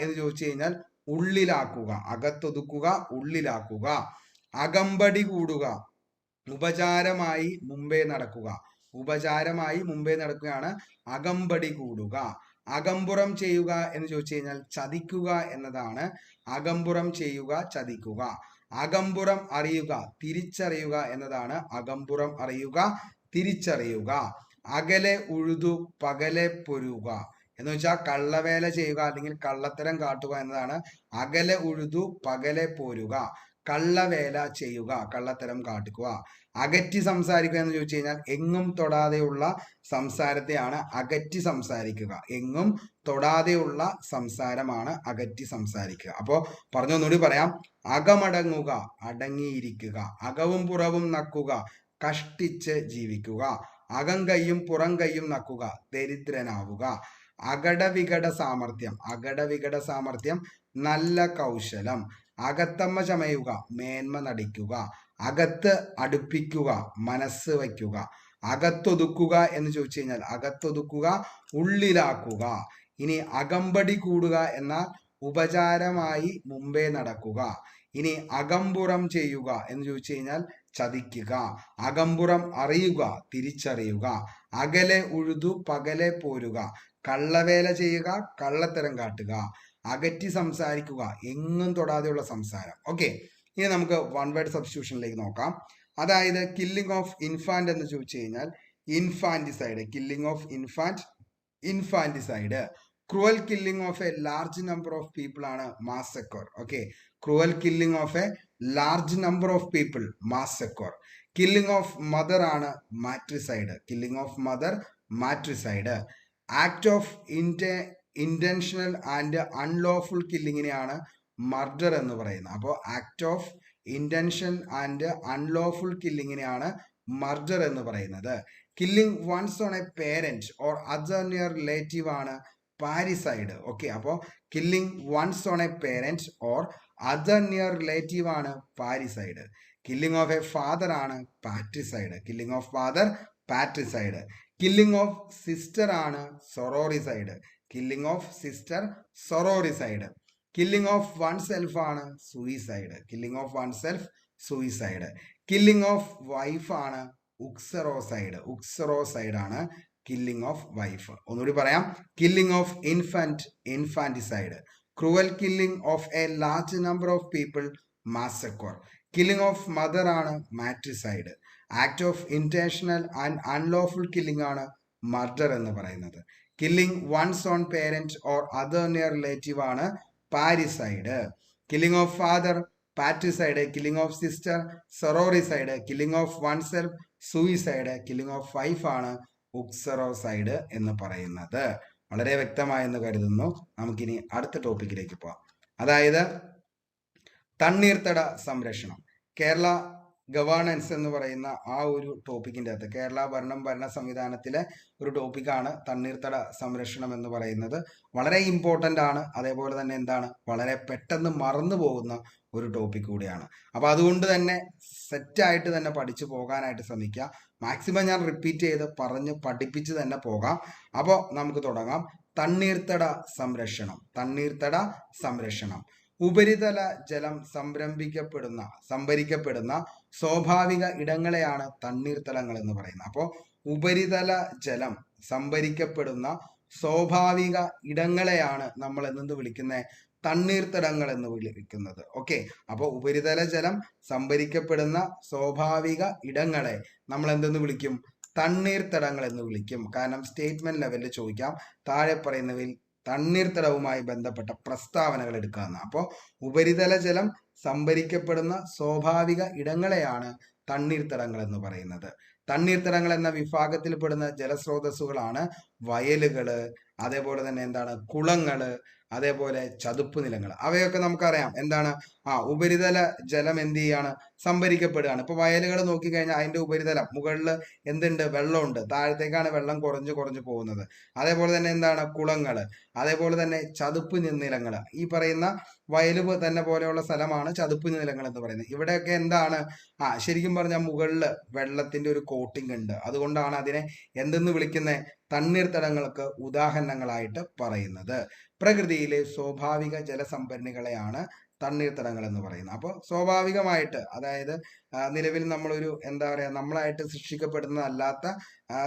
എന്ന് ചോദിച്ചു കഴിഞ്ഞാൽ ഉള്ളിലാക്കുക. അകത്തൊതുക്കുക, ഉള്ളിലാക്കുക. അകമ്പടി കൂടുക, ഉപചാരമായി മുമ്പേ നടക്കുക. ഉപചാരമായി മുമ്പേ നടക്കുകയാണ് അകമ്പടി കൂടുക. അകമ്പുറം ചെയ്യുക എന്ന് ചോദിച്ചു കഴിഞ്ഞാൽ ചതിക്കുക എന്നതാണ്. അകമ്പുറം ചെയ്യുക, ചതിക്കുക. അകമ്പുറം അറിയുക, തിരിച്ചറിയുക എന്നതാണ്. അകമ്പുറം അറിയുക, തിരിച്ചറിയുക. അകലെ ഉഴുതു പകലെ പൊരുക എന്ന് വെച്ചാൽ കള്ളവേല ചെയ്യുക അല്ലെങ്കിൽ കള്ളത്തരം കാട്ടുക എന്നതാണ്. അകലെ ഉഴുതു പകലെ പോരുക. കള്ളവേല ചെയ്യുക, കള്ളത്തരം കാട്ടിക്കുക. അകറ്റി സംസാരിക്കുക എന്ന് ചോദിച്ചു കഴിഞ്ഞാൽ എങ്ങും തൊടാതെയുള്ള സംസാരത്തെയാണ് അകറ്റി സംസാരിക്കുക. എങ്ങും തൊടാതെയുള്ള സംസാരമാണ് അകറ്റി സംസാരിക്കുക. അപ്പോൾ പറഞ്ഞൊന്നുകൂടി പറയാം. അകമടങ്ങുക, അടങ്ങിയിരിക്കുക. അകവും പുറവും നക്കുക, കഷ്ടിച്ച് ജീവിക്കുക. അകം കൈയും പുറം കൈയും നക്കുക, ദരിദ്രനാവുക. അകടവികട സാമർഥ്യം, അകടവികട സാമർഥ്യം നല്ല കൗശലം. അകത്തമ്മ ചമയുക, മേന്മ നടിക്കുക. അകത്ത് അടുപ്പിക്കുക, മനസ്സ് വയ്ക്കുക. അകത്തൊതുക്കുക എന്ന് ചോദിച്ചു കഴിഞ്ഞാൽ അകത്തൊതുക്കുക, ഉള്ളിലാക്കുക. ഇനി അകമ്പടി കൂടുക എന്നാൽ ഉപചാരമായി മുമ്പേ നടക്കുക. ഇനി അകമ്പുറം ചെയ്യുക എന്ന് ചോദിച്ചു കഴിഞ്ഞാൽ ചതിക്കുക. അകമ്പുറം അറിയുക, തിരിച്ചറിയുക. അകലെ ഉഴുതു പകലെ പോരുക, കള്ളവേല ചെയ്യുക, കള്ളത്തരം കാട്ടുക. അകറ്റി സംസാരിക്കുക, എങ്ങും തൊടാതെയുള്ള സംസാരം. ഓക്കെ, ഇനി നമുക്ക് വൺ വേർഡ് സബ്സ്റ്റിറ്റ്യൂഷനിലേക്ക് നോക്കാം. അതായത് കില്ലിംഗ് ഓഫ് ഇൻഫാന്റ് എന്ന് ചോദിച്ചു കഴിഞ്ഞാൽ infanticide, killing of infant, infanticide. Cruel killing of a large number of people ആണ് massacre. Okay, cruel killing of a large number of people, massacre. Killing of mother ആണ് matricide, killing of mother, matricide. Act of intentional and unlawful കില്ലിങ്ങിനെയാണ് murder എന്ന് പറയുന്നത്. അപ്പോൾ act of intention and unlawful കില്ലിങ്ങിനെയാണ് murder എന്ന് പറയുന്നത്. Killing one's on a parent or other near relative ആണ് parricide. Okay, അപ്പോൾ killing one's on a parent or other near relative ആണ് parricide. Killing of a father ആണ് patricide, killing of father, patricide. Killing of sister ആണ് sororicide, killing of sister, sororicide. Killing of oneself ആണ് suicide, killing of oneself, suicide. Killing of wife ആണ് uxoricide, uxoricide ആണ് killing of wife. ഒന്നുകൂടി പറയാം. Killing of infant, infanticide. Cruel killing of a large number of people, massacre. Killing of mother ആണ് matricide. Act of intentional and unlawful killing ആണ് murder എന്ന് പറയുന്നത്. Killing one's on parent or other near relative ആണ് parricide. Killing of father, patricide. Killing of sister, sororicide. Killing of oneself, suicide. Killing of wife ആണ് uxoricide എന്ന് പറയുന്നത്. വളരെ വ്യക്തമായെന്ന് കരുതുന്നു. നമുക്കിനി അടുത്ത ടോപ്പിക്കിലേക്ക് പോവാം. അതായത് തണ്ണീർത്തട സംരക്ഷണം. കേരള ഗവേണൻസ് എന്ന് പറയുന്ന ആ ഒരു ടോപ്പിക്കിൻ്റെ അകത്ത് കേരള ഭരണ സംവിധാനത്തിലെ ഒരു ടോപ്പിക്കാണ് തണ്ണീർത്തട സംരക്ഷണം എന്ന് പറയുന്നത്. വളരെ ഇമ്പോർട്ടൻ്റ് ആണ്. അതേപോലെ തന്നെ എന്താണ്, വളരെ പെട്ടെന്ന് മറന്നു പോകുന്ന ഒരു ടോപ്പിക് കൂടിയാണ്. അപ്പോൾ അതുകൊണ്ട് തന്നെ സെറ്റായിട്ട് തന്നെ പഠിച്ചു പോകാനായിട്ട് ശ്രമിക്കുക. മാക്സിമം ഞാൻ റിപ്പീറ്റ് ചെയ്ത് പറഞ്ഞ് പഠിപ്പിച്ച് തന്നെ പോകാം. അപ്പോൾ നമുക്ക് തുടങ്ങാം. തണ്ണീർത്തട സംരക്ഷണം, തണ്ണീർത്തട സംരക്ഷണം. ഉപരിതല ജലം സംഭരിക്കപ്പെടുന്ന സ്വാഭാവിക ഇടങ്ങളെയാണ് തണ്ണീർത്തടങ്ങൾ എന്ന് പറയുന്നത്. അപ്പോൾ ഉപരിതല ജലം സംഭരിക്കപ്പെടുന്ന സ്വാഭാവിക ഇടങ്ങളെയാണ് നമ്മൾ എന്ത് വിളിക്കുന്നത്? തണ്ണീർത്തടങ്ങൾ എന്ന് വിളിക്കുന്നത്. ഓക്കെ, അപ്പോൾ ഉപരിതല ജലം സംഭരിക്കപ്പെടുന്ന സ്വാഭാവിക ഇടങ്ങളെ നമ്മൾ എന്തെന്ന് വിളിക്കും? തണ്ണീർത്തടങ്ങൾ എന്ന് വിളിക്കും. കാരണം സ്റ്റേറ്റ്മെന്റ് ലെവലിൽ ചോദിക്കാം, താഴെ പറയുന്നവയിൽ തണ്ണീർത്തടവുമായി ബന്ധപ്പെട്ട പ്രസ്താവനകൾ എടുക്കാവുന്ന. അപ്പോൾ ഉപരിതല ജലം സംഭരിക്കപ്പെടുന്ന സ്വാഭാവിക ഇടങ്ങളെയാണ് തണ്ണീർത്തടങ്ങൾ എന്ന് പറയുന്നത്. തണ്ണീർത്തടങ്ങൾ എന്ന വിഭാഗത്തിൽപ്പെടുന്ന ജലസ്രോതസ്സുകളാണ് വയലുകള്, അതേപോലെ തന്നെ എന്താണ് കുളങ്ങള്, അതേപോലെ ചതുപ്പ് നിലങ്ങൾ. അവയൊക്കെ നമുക്കറിയാം എന്താണ്, ഉപരിതല ജലം എന്ത് ചെയ്യാണ്? സംഭരിക്കപ്പെടുകയാണ്. ഇപ്പൊ വയലുകൾ നോക്കിക്കഴിഞ്ഞാൽ അതിന്റെ ഉപരിതലം മുകളിൽ എന്തുണ്ട്? വെള്ളമുണ്ട്. താഴത്തേക്കാണ് വെള്ളം കുറഞ്ഞു പോകുന്നത്. അതേപോലെ തന്നെ എന്താണ് കുളങ്ങള്, അതേപോലെ തന്നെ ചതുപ്പ് നിലങ്ങൾ. ഈ പറയുന്ന വയല് തന്നെ പോലെയുള്ള സ്ഥലമാണ് ചതുപ്പ് നിലങ്ങൾ എന്ന് പറയുന്നത്. ഇവിടെയൊക്കെ എന്താണ്, ശരിക്കും പറഞ്ഞാൽ മുകളിൽ വെള്ളത്തിന്റെ ഒരു കോട്ടിംഗ് ഉണ്ട്. അതുകൊണ്ടാണ് അതിനെ എന്തെന്ന് വിളിക്കുന്നത്? തണ്ണീർത്തടങ്ങൾക്ക് ഉദാഹരണങ്ങളായിട്ട് പറയുന്നത്. പ്രകൃതിയിലെ സ്വാഭാവിക ജലസംഭരണികളെയാണ് തണ്ണീർത്തടങ്ങൾ എന്ന് പറയുന്നത്. അപ്പോൾ സ്വാഭാവികമായിട്ട്, അതായത് നിലവിൽ നമ്മളൊരു എന്താ പറയുക, നമ്മളായിട്ട് സൃഷ്ടിക്കപ്പെടുന്നതല്ലാത്ത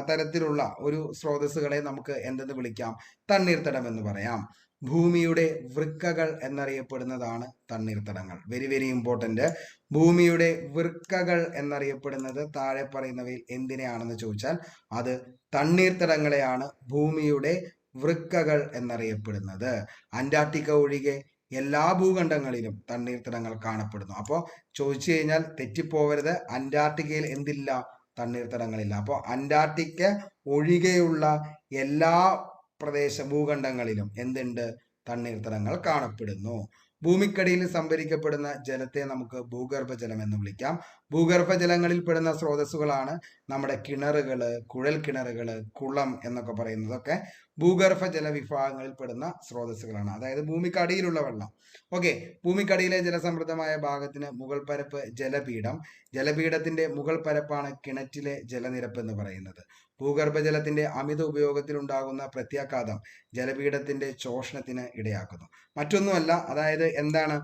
തരത്തിലുള്ള ഒരു സ്രോതസ്സുകളെ നമുക്ക് എന്തെന്ന് വിളിക്കാം? തണ്ണീർത്തടം എന്ന് പറയാം. ഭൂമിയുടെ വൃക്കകൾ എന്നറിയപ്പെടുന്നതാണ് തണ്ണീർത്തടങ്ങൾ. Very very important. ഭൂമിയുടെ വൃക്കകൾ എന്നറിയപ്പെടുന്നത് താഴെ പറയുന്നവയിൽ എന്തിനെയാണെന്ന് ചോദിച്ചാൽ അത് തണ്ണീർത്തടങ്ങളെയാണ് ഭൂമിയുടെ വൃക്കകൾ എന്നറിയപ്പെടുന്നത്. അന്റാർട്ടിക്ക ഒഴികെ എല്ലാ ഭൂഖണ്ഡങ്ങളിലും തണ്ണീർത്തടങ്ങൾ കാണപ്പെടുന്നു. അപ്പോൾ ചോദിച്ചു കഴിഞ്ഞാൽ തെറ്റിപ്പോവരുത്, അന്റാർട്ടിക്കയിൽ എന്തില്ല? തണ്ണീർത്തടങ്ങളില്ല. അപ്പോൾ അന്റാർട്ടിക്ക ഒഴികെയുള്ള എല്ലാ ഭൂഖണ്ഡങ്ങളിലും എന്തുണ്ട്? തണ്ണീർത്തടങ്ങൾ കാണപ്പെടുന്നു. ഭൂമിക്കടിയിൽ സംഭരിക്കപ്പെടുന്ന ജലത്തെ നമുക്ക് ഭൂഗർഭജലം എന്ന് വിളിക്കാം. ഭൂഗർഭജലങ്ങളിൽ പെടുന്ന സ്രോതസ്സുകളാണ് നമ്മുടെ കിണറുകള്, കുഴൽ കിണറുകള്, കുളം എന്നൊക്കെ പറയുന്നതൊക്കെ ഭൂഗർഭജല വിഭാഗങ്ങളിൽ പെടുന്ന സ്രോതസ്സുകളാണ്. അതായത് ഭൂമിക്കടിയിലുള്ള വെള്ളം. ഓക്കെ, ഭൂമിക്കടിയിലെ ജലസമൃദ്ധമായ ഭാഗത്തിന് മുകൾ പരപ്പ് ജലപീഠം. ജലപീഠത്തിന്റെ മുകൾ പരപ്പാണ് കിണറ്റിലെ ജലനിരപ്പ് എന്ന് പറയുന്നത്. ഭൂഗർഭജലത്തിന്റെ അമിത ഉപയോഗത്തിലുണ്ടാകുന്ന പ്രത്യാഘാതം ജലപീഠത്തിന്റെ ശോഷണത്തിന് ഇടയാക്കുന്നു. മറ്റൊന്നുമല്ല, അതായത് എന്താണ്?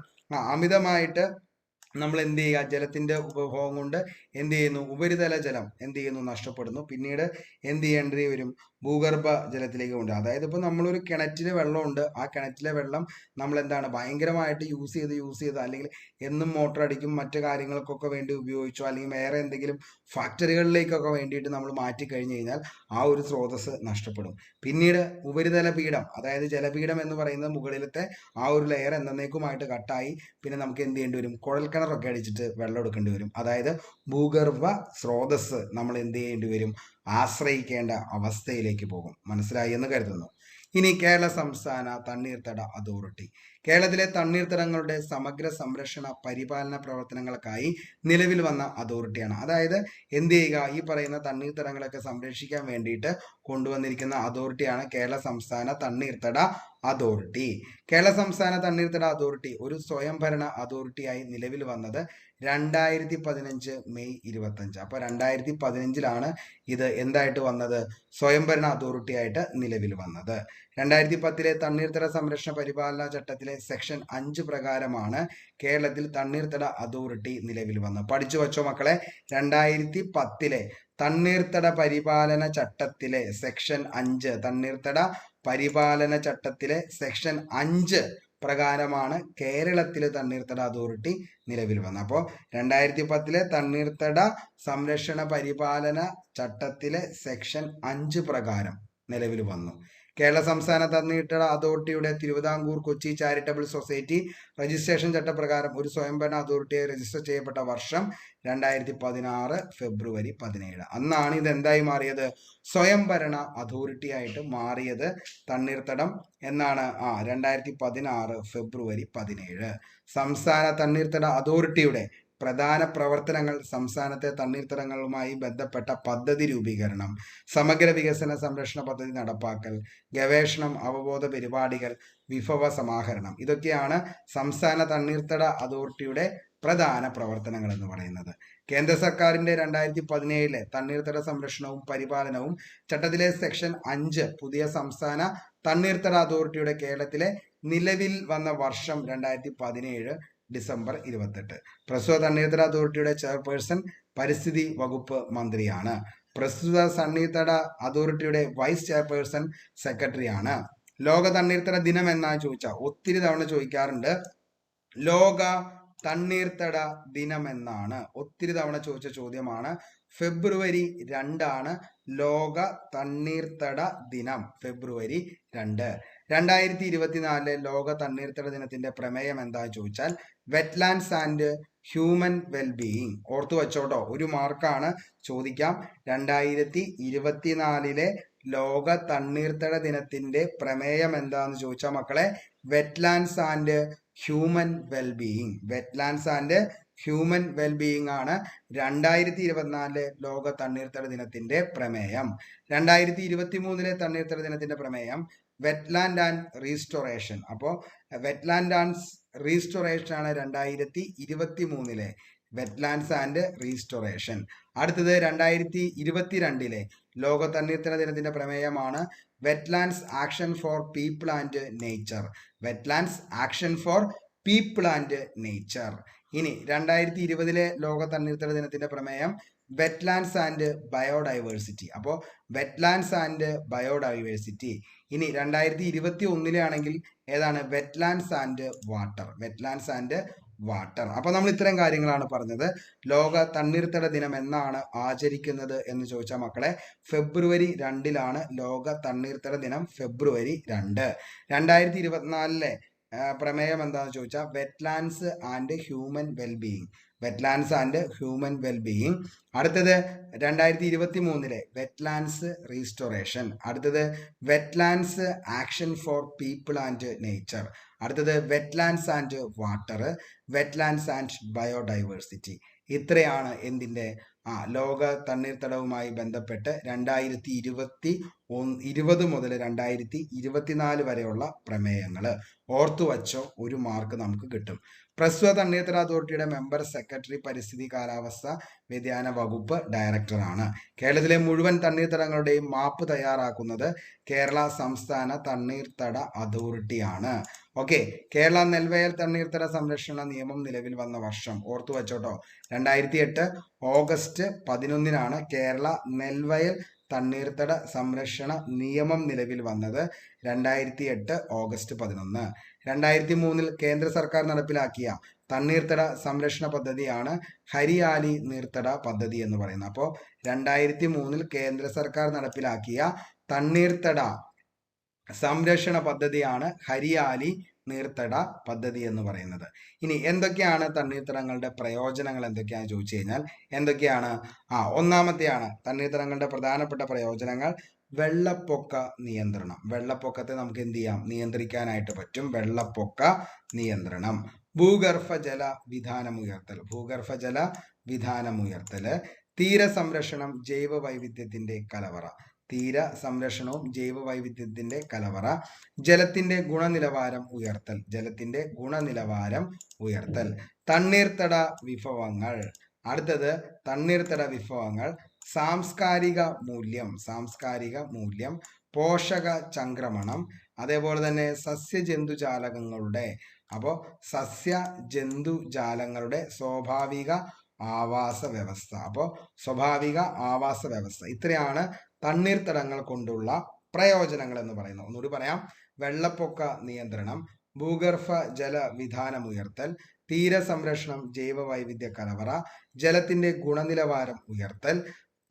അമിതമായിട്ട് നമ്മൾ എന്ത് ചെയ്യുക? ജലത്തിന്റെ ഉപഭോഗം കൊണ്ട് എന്ത് ചെയ്യുന്നു? ഉപരിതല ജലം എന്ത് ചെയ്യുന്നു? നഷ്ടപ്പെടുന്നു. പിന്നീട് എന്ത് ചെയ്യേണ്ടി വരും? ഭൂഗർഭ ജലത്തിലേക്ക് കൊണ്ട്. അതായത് ഇപ്പൊ നമ്മളൊരു കിണറ്റിലെ വെള്ളമുണ്ട്, ആ കിണറ്റിലെ വെള്ളം നമ്മൾ എന്താണ് ഭയങ്കരമായിട്ട് യൂസ് ചെയ്ത് അല്ലെങ്കിൽ എന്നും മോട്ടർ അടിക്കും, മറ്റു കാര്യങ്ങൾക്കൊക്കെ വേണ്ടി ഉപയോഗിച്ചോ, അല്ലെങ്കിൽ വേറെ എന്തെങ്കിലും ഫാക്ടറികളിലേക്കൊക്കെ വേണ്ടിയിട്ട് നമ്മൾ മാറ്റി കഴിഞ്ഞു കഴിഞ്ഞാൽ ആ ഒരു സ്രോതസ് നഷ്ടപ്പെടും. പിന്നീട് ഉപരിതല പീഠം, അതായത് ജലപീഠം എന്ന് പറയുന്നത് മുകളിലത്തെ ആ ഒരു ലെയർ എന്നേക്കുമായിട്ട് കട്ടായി പിന്നെ നമുക്ക് എന്ത് ചെയ്യേണ്ടി വരും? കുഴൽക്കിണറൊക്കെ അടിച്ചിട്ട് വെള്ളം എടുക്കേണ്ടി വരും. അതായത് ഭൂഗർഭ സ്രോതസ് നമ്മൾ എന്ത് ചെയ്യേണ്ടി വരും? ആശ്രയിക്കേണ്ട അവസ്ഥയിലേക്ക് പോകും. മനസ്സിലായി എന്ന് കരുതുന്നു. ഇനി കേരള സംസ്ഥാന തണ്ണീർത്തട അതോറിറ്റി. കേരളത്തിലെ തണ്ണീർത്തടങ്ങളുടെ സമഗ്ര സംരക്ഷണ പരിപാലന പ്രവർത്തനങ്ങൾക്കായി നിലവിൽ വന്ന അതോറിറ്റിയാണ്. അതായത് എന്ത് ചെയ്യുക? ഈ പറയുന്ന തണ്ണീർത്തടങ്ങളൊക്കെ സംരക്ഷിക്കാൻ വേണ്ടിയിട്ട് കൊണ്ടുവന്നിരിക്കുന്ന അതോറിറ്റിയാണ് കേരള സംസ്ഥാന തണ്ണീർത്തട അതോറിറ്റി. കേരള സംസ്ഥാന തണ്ണീർത്തട അതോറിറ്റി ഒരു സ്വയംഭരണ അതോറിറ്റിയായി നിലവിൽ വന്നത് 2015 മെയ് 25. അപ്പൊ 2015 ഇത് എന്തായിട്ട് വന്നത്? സ്വയംഭരണ അതോറിറ്റി ആയിട്ട് നിലവിൽ വന്നത്. 2010 തണ്ണീർത്തട സംരക്ഷണ പരിപാലന ചട്ടത്തിലെ സെക്ഷൻ 5 പ്രകാരമാണ് കേരളത്തിൽ തണ്ണീർത്തട അതോറിറ്റി നിലവിൽ വന്നത്. പഠിച്ചു വച്ചോ മക്കളെ. 2010 തണ്ണീർത്തട പരിപാലന ചട്ടത്തിലെ സെക്ഷൻ 5, തണ്ണീർത്തട പരിപാലന ചട്ടത്തിലെ സെക്ഷൻ 5 പ്രകാരമാണ് കേരളത്തിലെ തണ്ണീർത്തട അതോറിറ്റി നിലവിൽ വന്നത്. അപ്പോൾ 2010 തണ്ണീർത്തട സംരക്ഷണ പരിപാലന ചട്ടത്തിലെ സെക്ഷൻ 5 പ്രകാരം നിലവിൽ വന്നു. കേരള സംസ്ഥാന തണ്ണീർത്തട അതോറിറ്റിയുടെ Thiruvithamkoor Kochi charitable society registration ചട്ടപ്രകാരം ഒരു സ്വയംഭരണ അതോറിറ്റിയായി രജിസ്റ്റർ ചെയ്യപ്പെട്ട വർഷം 2016 ഫെബ്രുവരി 17. അന്നാണ് ഇത് എന്തായി മാറിയത്? സ്വയംഭരണ അതോറിറ്റി ആയിട്ട് മാറിയത്. തണ്ണീർത്തടം എന്നാണ് 2016 ഫെബ്രുവരി 17. സംസ്ഥാന തണ്ണീർത്തട അതോറിറ്റിയുടെ പ്രധാന പ്രവർത്തനങ്ങൾ: സംസ്ഥാനത്തെ തണ്ണീർത്തടങ്ങളുമായി ബന്ധപ്പെട്ട പദ്ധതി രൂപീകരണം, സമഗ്ര വികസന സംരക്ഷണ പദ്ധതി നടപ്പാക്കൽ, ഗവേഷണം, അവബോധ പരിപാടികൾ, വിഭവ സമാഹരണം. ഇതൊക്കെയാണ് സംസ്ഥാന തണ്ണീർത്തട അതോറിറ്റിയുടെ പ്രധാന പ്രവർത്തനങ്ങൾ എന്ന് പറയുന്നത്. കേന്ദ്ര സർക്കാരിന്റെ 2017 തണ്ണീർത്തട സംരക്ഷണവും പരിപാലനവും ചട്ടത്തിലെ സെക്ഷൻ 5 പുതിയ സംസ്ഥാന തണ്ണീർത്തട അതോറിറ്റിയുടെ കേരളത്തിലെ നിലവിൽ വന്ന വർഷം 2017 ഡിസംബർ 28. പ്രസ്തുത തണ്ണീർത്തട അതോറിറ്റിയുടെ ചെയർപേഴ്സൺ പരിസ്ഥിതി വകുപ്പ് മന്ത്രിയാണ്. പ്രസ്തുത തണ്ണീർത്തട അതോറിറ്റിയുടെ വൈസ് ചെയർപേഴ്സൺ സെക്രട്ടറിയാണ്. ലോക തണ്ണീർത്തട ദിനം എന്നാണ് ചോദിച്ചാൽ ഒത്തിരി തവണ ചോദിക്കാറുണ്ട്. ലോക തണ്ണീർത്തട ദിനം എന്നാണ് ഒത്തിരി തവണ ചോദിച്ച ചോദ്യമാണ്. ഫെബ്രുവരി 2 ലോക തണ്ണീർത്തട ദിനം. ഫെബ്രുവരി 2. 2024 ലോക തണ്ണീർത്തട ദിനത്തിന്റെ പ്രമേയം എന്താന്ന് ചോദിച്ചാൽ വെറ്റ്ലാൻഡ്സ് ആൻഡ് ഹ്യൂമൻ വെൽബീയിങ്. ഓർത്തു വച്ചോട്ടോ, ഒരു മാർക്കാണ് ചോദിക്കാം. 2024 ലോക തണ്ണീർത്തട ദിനത്തിന്റെ പ്രമേയം എന്താന്ന് ചോദിച്ചാൽ മക്കളെ wetlands and human wellbeing. Wetlands and human wellbeing ആണ് 2024 ലോക തണ്ണീർത്തട ദിനത്തിന്റെ പ്രമേയം. 2023 തണ്ണീർത്തട ദിനത്തിന്റെ പ്രമേയം വെറ്റ്ലാൻഡ് ആൻഡ് റീസ്റ്റോറേഷൻ. അപ്പോൾ വെറ്റ്ലാൻഡ് ആൻഡ് റീസ്റ്റോറേഷൻ ആണ് 2023 വെറ്റ്ലാൻഡ്സ് ആൻഡ് റീസ്റ്റോറേഷൻ. അടുത്തത് 2022 ലോക തണ്ണീർത്തട ദിനത്തിന്റെ പ്രമേയമാണ് wetlands action for people and nature. Wetlands action for people and nature. ഇനി 2020 ലോക തണ്ണീർത്തട ദിനത്തിന്റെ പ്രമേയം വെറ്റ്ലാൻഡ്സ് ആൻഡ് ബയോഡൈവേഴ്സിറ്റി. അപ്പോൾ വെറ്റ്ലാൻഡ്സ് ആൻഡ് ബയോഡൈവേഴ്സിറ്റി. ഇനി 2021 ആണെങ്കിൽ ഏതാണ്? Wetlands and water. Wetlands and water. അപ്പൊ നമ്മൾ ഇത്തരം കാര്യങ്ങളാണ് പറഞ്ഞത്. ലോക തണ്ണീർത്തട ദിനം എന്നാണ് ആചരിക്കുന്നത് എന്ന് ചോദിച്ചാൽ മക്കളെ ഫെബ്രുവരി 2 ലോക തണ്ണീർത്തട ദിനം. ഫെബ്രുവരി 2. 2024 പ്രമേയം എന്താണെന്ന് ചോദിച്ചാൽ wetlands and human wellbeing. Wetlands and human wellbeing. അടുത്തത് 2023 വെറ്റ്ലാൻഡ്സ് റീസ്റ്റോറേഷൻ. അടുത്തത് wetlands action for people and nature. അടുത്തത് wetlands and water, wetlands and biodiversity. ഇത്രയാണ് എന്തിൻ്റെ ലോക തണ്ണീർത്തടവുമായി ബന്ധപ്പെട്ട് 2020 മുതൽ 2024 വരെയുള്ള പ്രമേയങ്ങൾ. ഓർത്തു വച്ചോ, 1 മാർക്ക് നമുക്ക് കിട്ടും. പ്രസ്തുത തണ്ണീർത്തട അതോറിറ്റിയുടെ മെമ്പർ സെക്രട്ടറി പരിസ്ഥിതി കാലാവസ്ഥ വ്യതിയാന വകുപ്പ് ഡയറക്ടറാണ്. കേരളത്തിലെ മുഴുവൻ തണ്ണീർത്തടങ്ങളുടെയും മാപ്പ് തയ്യാറാക്കുന്നത് കേരള സംസ്ഥാന തണ്ണീർത്തട അതോറിറ്റിയാണ്. ഓക്കെ, കേരള നെൽവയൽ തണ്ണീർത്തട സംരക്ഷണ നിയമം നിലവിൽ വന്ന വർഷം ഓർത്തു വച്ചോട്ടോ, 2008 ഓഗസ്റ്റ് 11 കേരള നെൽവയൽ തണ്ണീർത്തട സംരക്ഷണ നിയമം നിലവിൽ വന്നത് 2008 ഓഗസ്റ്റ് 11. 2003 കേന്ദ്ര സർക്കാർ നടപ്പിലാക്കിയ തണ്ണീർത്തട സംരക്ഷണ പദ്ധതിയാണ് ഹരിയാലി നീർത്തട പദ്ധതി എന്ന് പറയുന്നത്. അപ്പോൾ 2003 കേന്ദ്ര സർക്കാർ നടപ്പിലാക്കിയ തണ്ണീർത്തട സംരക്ഷണ പദ്ധതിയാണ് ഹരിയാലി നീർത്തട പദ്ധതി എന്ന് പറയുന്നത്. ഇനി എന്തൊക്കെയാണ് തണ്ണീർത്തടങ്ങളുടെ പ്രയോജനങ്ങൾ എന്തൊക്കെയാണെന്ന് ചോദിച്ചു കഴിഞ്ഞാൽ എന്തൊക്കെയാണ്? ഒന്നാമത്തെയാണ് തണ്ണീർത്തടങ്ങളുടെ പ്രധാനപ്പെട്ട പ്രയോജനങ്ങൾ. വെള്ളപ്പൊക്ക നിയന്ത്രണം. വെള്ളപ്പൊക്കത്തെ നമുക്ക് എന്ത് ചെയ്യാം? നിയന്ത്രിക്കാനായിട്ട് പറ്റും. വെള്ളപ്പൊക്ക നിയന്ത്രണം. ഭൂഗർഭജല വിധാനമുയർത്തൽ. ഭൂഗർഭജല വിധാനമുയർത്തൽ. തീരസംരക്ഷണം, ജൈവ വൈവിധ്യത്തിന്റെ കലവറ. തീര സംരക്ഷണവും ജൈവ വൈവിധ്യത്തിന്റെ കലവറ. ജലത്തിന്റെ ഗുണനിലവാരം ഉയർത്തൽ. ജലത്തിന്റെ ഗുണനിലവാരം ഉയർത്തൽ. തണ്ണീർത്തട വിഭവങ്ങൾ. അടുത്തത് തണ്ണീർത്തട വിഭവങ്ങൾ. സാംസ്കാരിക മൂല്യം. സാംസ്കാരിക മൂല്യം. പോഷക ചംക്രമണം. അതേപോലെ തന്നെ സസ്യജന്തുജാലകങ്ങളുടെ സസ്യജന്തുജാലങ്ങളുടെ സ്വാഭാവിക ആവാസ വ്യവസ്ഥ. സ്വാഭാവിക ആവാസ വ്യവസ്ഥ. ഇത്രയാണ് തണ്ണീർത്തടങ്ങൾ കൊണ്ടുള്ള പ്രയോജനങ്ങൾ എന്ന് പറയുന്നത്. ഒന്നുകൂടി പറയാം. വെള്ളപ്പൊക്ക നിയന്ത്രണം, ഭൂഗർഭ ജല വിധാനമുയർത്തൽ, തീരസംരക്ഷണം, ജൈവ വൈവിധ്യ കലവറ, ജലത്തിന്റെ ഗുണനിലവാരം ഉയർത്തൽ,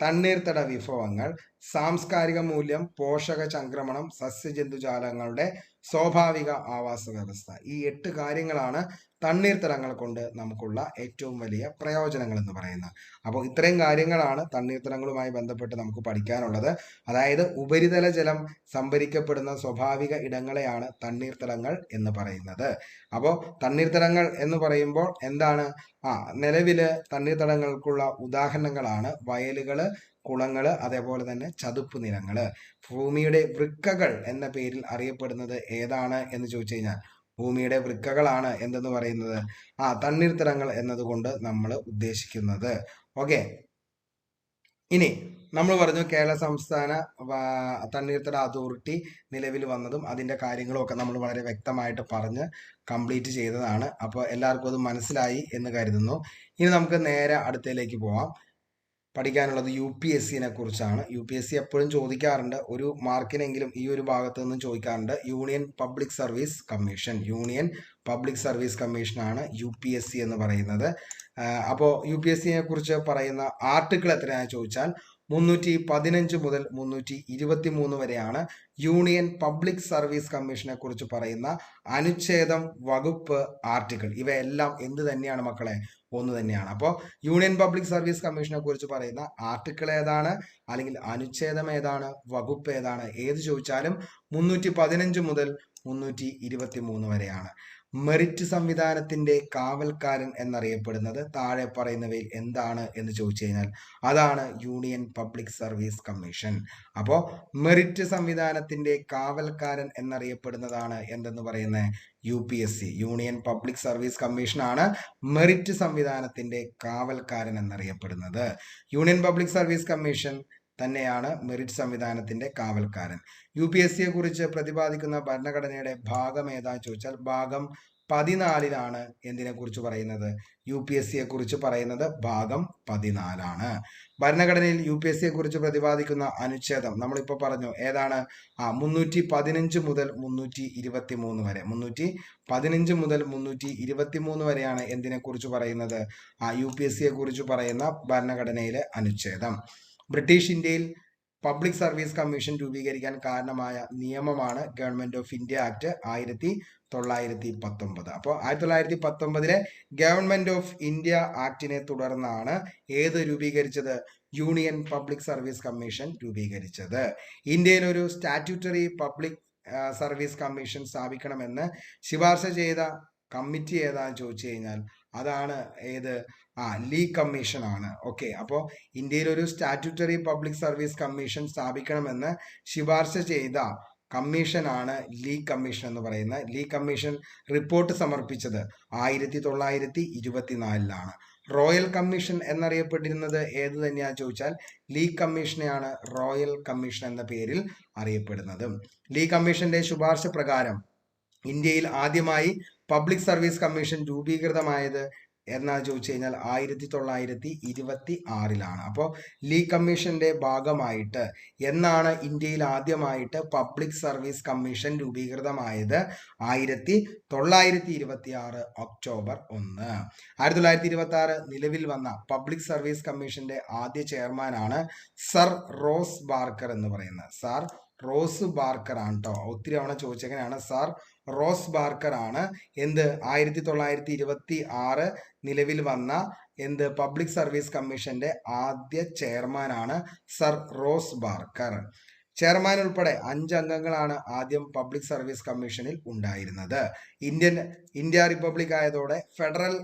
തണ്ണീർത്തട വിഭവങ്ങൾ, സാംസ്കാരിക മൂല്യം, പോഷക ചംക്രമണം, സസ്യജന്തുജാലങ്ങളുടെ സ്വാഭാവിക ആവാസ വ്യവസ്ഥ. ഈ 8 കാര്യങ്ങളാണ് തണ്ണീർത്തടങ്ങൾ കൊണ്ട് നമുക്കുള്ള ഏറ്റവും വലിയ പ്രയോജനങ്ങൾ എന്ന് പറയുന്നത്. അപ്പോൾ ഇത്രയും കാര്യങ്ങളാണ് തണ്ണീർത്തടങ്ങളുമായി ബന്ധപ്പെട്ട് നമുക്ക് പഠിക്കാനുള്ളത്. അതായത് ഉപരിതല ജലം സംഭരിക്കപ്പെടുന്ന സ്വാഭാവിക ഇടങ്ങളെയാണ് തണ്ണീർത്തടങ്ങൾ എന്ന് പറയുന്നത്. അപ്പോൾ തണ്ണീർത്തടങ്ങൾ എന്ന് പറയുമ്പോൾ എന്താണ്? നിലവില് തണ്ണീർത്തടങ്ങൾക്കുള്ള ഉദാഹരണങ്ങളാണ് വയലുകള്, കുളങ്ങള്, അതേപോലെ തന്നെ ചതുപ്പ് നിലങ്ങള്. ഭൂമിയുടെ വൃക്കകൾ എന്ന പേരിൽ അറിയപ്പെടുന്നത് ഏതാണ് എന്ന് ചോദിച്ചു കഴിഞ്ഞാൽ ഭൂമിയുടെ വൃക്കകളാണ് എന്തെന്ന് പറയുന്നത് തണ്ണീർത്തടങ്ങൾ എന്നതുകൊണ്ട് നമ്മൾ ഉദ്ദേശിക്കുന്നത്. ഓക്കെ, ഇനി നമ്മൾ പറഞ്ഞു കേരള സംസ്ഥാന തണ്ണീർത്തട അതോറിറ്റി നിലവിൽ വന്നതും അതിൻ്റെ കാര്യങ്ങളും ഒക്കെ നമ്മൾ വളരെ വ്യക്തമായിട്ട് പറഞ്ഞ് കംപ്ലീറ്റ് ചെയ്തതാണ്. അപ്പോൾ എല്ലാവർക്കും അത് മനസ്സിലായി എന്ന് കരുതുന്നു. ഇനി നമുക്ക് നേരെ അടുത്തതിലേക്ക് പോവാം. പഠിക്കാനുള്ളത് UPSCനെ കുറിച്ചാണ്. UPSC എപ്പോഴും ചോദിക്കാറുണ്ട്, ഒരു മാർക്കിനെങ്കിലും ഈ ഒരു ഭാഗത്ത് നിന്നും ചോദിക്കാറുണ്ട്. Union public service commission. Union public service കമ്മീഷനാണ് UPSC എന്ന് പറയുന്നത്. അപ്പോൾ UPSCനെ കുറിച്ച് പറയുന്ന ആർട്ടിക്കിൾ എത്രയാണെന്ന് ചോദിച്ചാൽ 315 മുതൽ 323 വരെയാണ് യൂണിയൻ പബ്ലിക് സർവീസ് കമ്മീഷനെ കുറിച്ച് പറയുന്ന അനുച്ഛേദം, വകുപ്പ്, ആർട്ടിക്കിൾ. ഇവയെല്ലാം എന്ത് തന്നെയാണ് മക്കളെ? ഒന്ന് തന്നെയാണ്. അപ്പോൾ യൂണിയൻ പബ്ലിക് സർവീസ് കമ്മീഷനെ കുറിച്ച് പറയുന്ന ആർട്ടിക്കിൾ ഏതാണ്, അല്ലെങ്കിൽ അനുച്ഛേദം ഏതാണ്, വകുപ്പ് ഏതാണ്, ഏത് ചോദിച്ചാലും 315 മുതൽ 323 വരെയാണ്. മെറിറ്റ് സംവിധാനത്തിന്റെ കാവൽക്കാരൻ എന്നറിയപ്പെടുന്നത് താഴെ പറയുന്നവയിൽ എന്താണ് എന്ന് ചോദിച്ചു കഴിഞ്ഞാൽ അതാണ് യൂണിയൻ പബ്ലിക് സർവീസ് കമ്മീഷൻ. അപ്പോൾ മെറിറ്റ് സംവിധാനത്തിന്റെ കാവൽക്കാരൻ എന്നറിയപ്പെടുന്നതാണ് എന്തെന്ന് പറയുന്നത് UPSC. യൂണിയൻ പബ്ലിക് സർവീസ് കമ്മീഷനാണ് മെറിറ്റ് സംവിധാനത്തിന്റെ കാവൽക്കാരൻ എന്നറിയപ്പെടുന്നത്. യൂണിയൻ പബ്ലിക് സർവീസ് കമ്മീഷൻ തന്നെയാണ് മെറിറ്റ് സംവിധാനത്തിന്റെ കാവൽക്കാരൻ. UPSCയെ കുറിച്ച് പ്രതിപാദിക്കുന്ന ഭരണഘടനയുടെ ഭാഗം ഏതാന്ന് ചോദിച്ചാൽ ഭാഗം 14 എന്തിനെ കുറിച്ച് പറയുന്നത്? UPSCയെ കുറിച്ച് പറയുന്നത് ഭാഗം 14. ഭരണഘടനയിൽ UPSCയെ കുറിച്ച് പ്രതിപാദിക്കുന്ന അനുച്ഛേദം നമ്മളിപ്പോൾ പറഞ്ഞു ഏതാണ്? 315 മുതൽ 323 വരെ. 315 മുതൽ 323 വരെയാണ് എന്തിനെ കുറിച്ച് പറയുന്നത്? UPSCയെ കുറിച്ച് പറയുന്ന ഭരണഘടനയിലെ അനുച്ഛേദം. ബ്രിട്ടീഷ് ഇന്ത്യയിൽ പബ്ലിക് സർവീസ് കമ്മീഷൻ രൂപീകരിക്കാൻ കാരണമായ നിയമമാണ് ഗവൺമെന്റ് ഓഫ് ഇന്ത്യ ആക്ട് 1919. അപ്പോൾ 1919 ഗവൺമെന്റ് ഓഫ് ഇന്ത്യ ആക്ടിനെ തുടർന്നാണ് ഏത് രൂപീകരിച്ചത്? യൂണിയൻ പബ്ലിക് സർവീസ് കമ്മീഷൻ രൂപീകരിച്ചത്. ഇന്ത്യയിൽ ഒരു സ്റ്റാറ്റ്യൂട്ടറി പബ്ലിക് സർവീസ് കമ്മീഷൻ സ്ഥാപിക്കണമെന്ന് ശുപാർശ ചെയ്ത കമ്മിറ്റി ഏതാന്ന് ചോദിച്ചു കഴിഞ്ഞാൽ അതാണ് ഏത്? ലീ കമ്മീഷൻ ആണ്. ഓക്കെ, അപ്പോൾ ഇന്ത്യയിൽ ഒരു സ്റ്റാറ്റ്യൂട്ടറി പബ്ലിക് സർവീസ് കമ്മീഷൻ സ്ഥാപിക്കണമെന്ന് ശുപാർശ ചെയ്ത കമ്മീഷനാണ് ലീ കമ്മീഷൻ എന്ന് പറയുന്നത്. ലീ കമ്മീഷൻ റിപ്പോർട്ട് സമർപ്പിച്ചത് 1924 റോയൽ കമ്മീഷൻ എന്നറിയപ്പെട്ടിരുന്നത് ഏത് തന്നെയാണെന്ന് ചോദിച്ചാൽ ലീ കമ്മീഷനെയാണ് റോയൽ കമ്മീഷൻ എന്ന പേരിൽ അറിയപ്പെടുന്നത്. ലീ കമ്മീഷന്റെ ശുപാർശ പ്രകാരം ഇന്ത്യയിൽ ആദ്യമായി പബ്ലിക് സർവീസ് കമ്മീഷൻ രൂപീകൃതമായത് എന്നാ ചോദിച്ചു കഴിഞ്ഞാൽ 1926 അപ്പോൾ ലീ കമ്മീഷന്റെ ഭാഗമായിട്ട് എന്നാണ് ഇന്ത്യയിൽ ആദ്യമായിട്ട് പബ്ലിക് സർവീസ് കമ്മീഷൻ രൂപീകൃതമായത്? 1926 ഒക്ടോബർ 1. 1926 നിലവിൽ വന്ന പബ്ലിക് സർവീസ് കമ്മീഷന്റെ ആദ്യ ചെയർമാനാണ് സർ റോസ് ബാർക്കർ എന്ന് പറയുന്നത്. സർ റോസ് ബാർക്കർ ആണ് കേട്ടോ. ഒത്തിരി തവണ ചോദിച്ചെങ്ങനെയാണ് സർ റോസ് ബാർക്കർ ആണ് 1926 നിലവിൽ വന്ന പബ്ലിക് സർവീസ് കമ്മീഷന്റെ ആദ്യ ചെയർമാനാണ് സർ റോസ് ബാർക്കർ. ചെയർമാൻ ഉൾപ്പെടെ 5 അംഗങ്ങളാണ് ആദ്യം പബ്ലിക് സർവീസ് കമ്മീഷനിൽ ഉണ്ടായിരുന്നത്. ഇന്ത്യ റിപ്പബ്ലിക് ആയതോടെ federal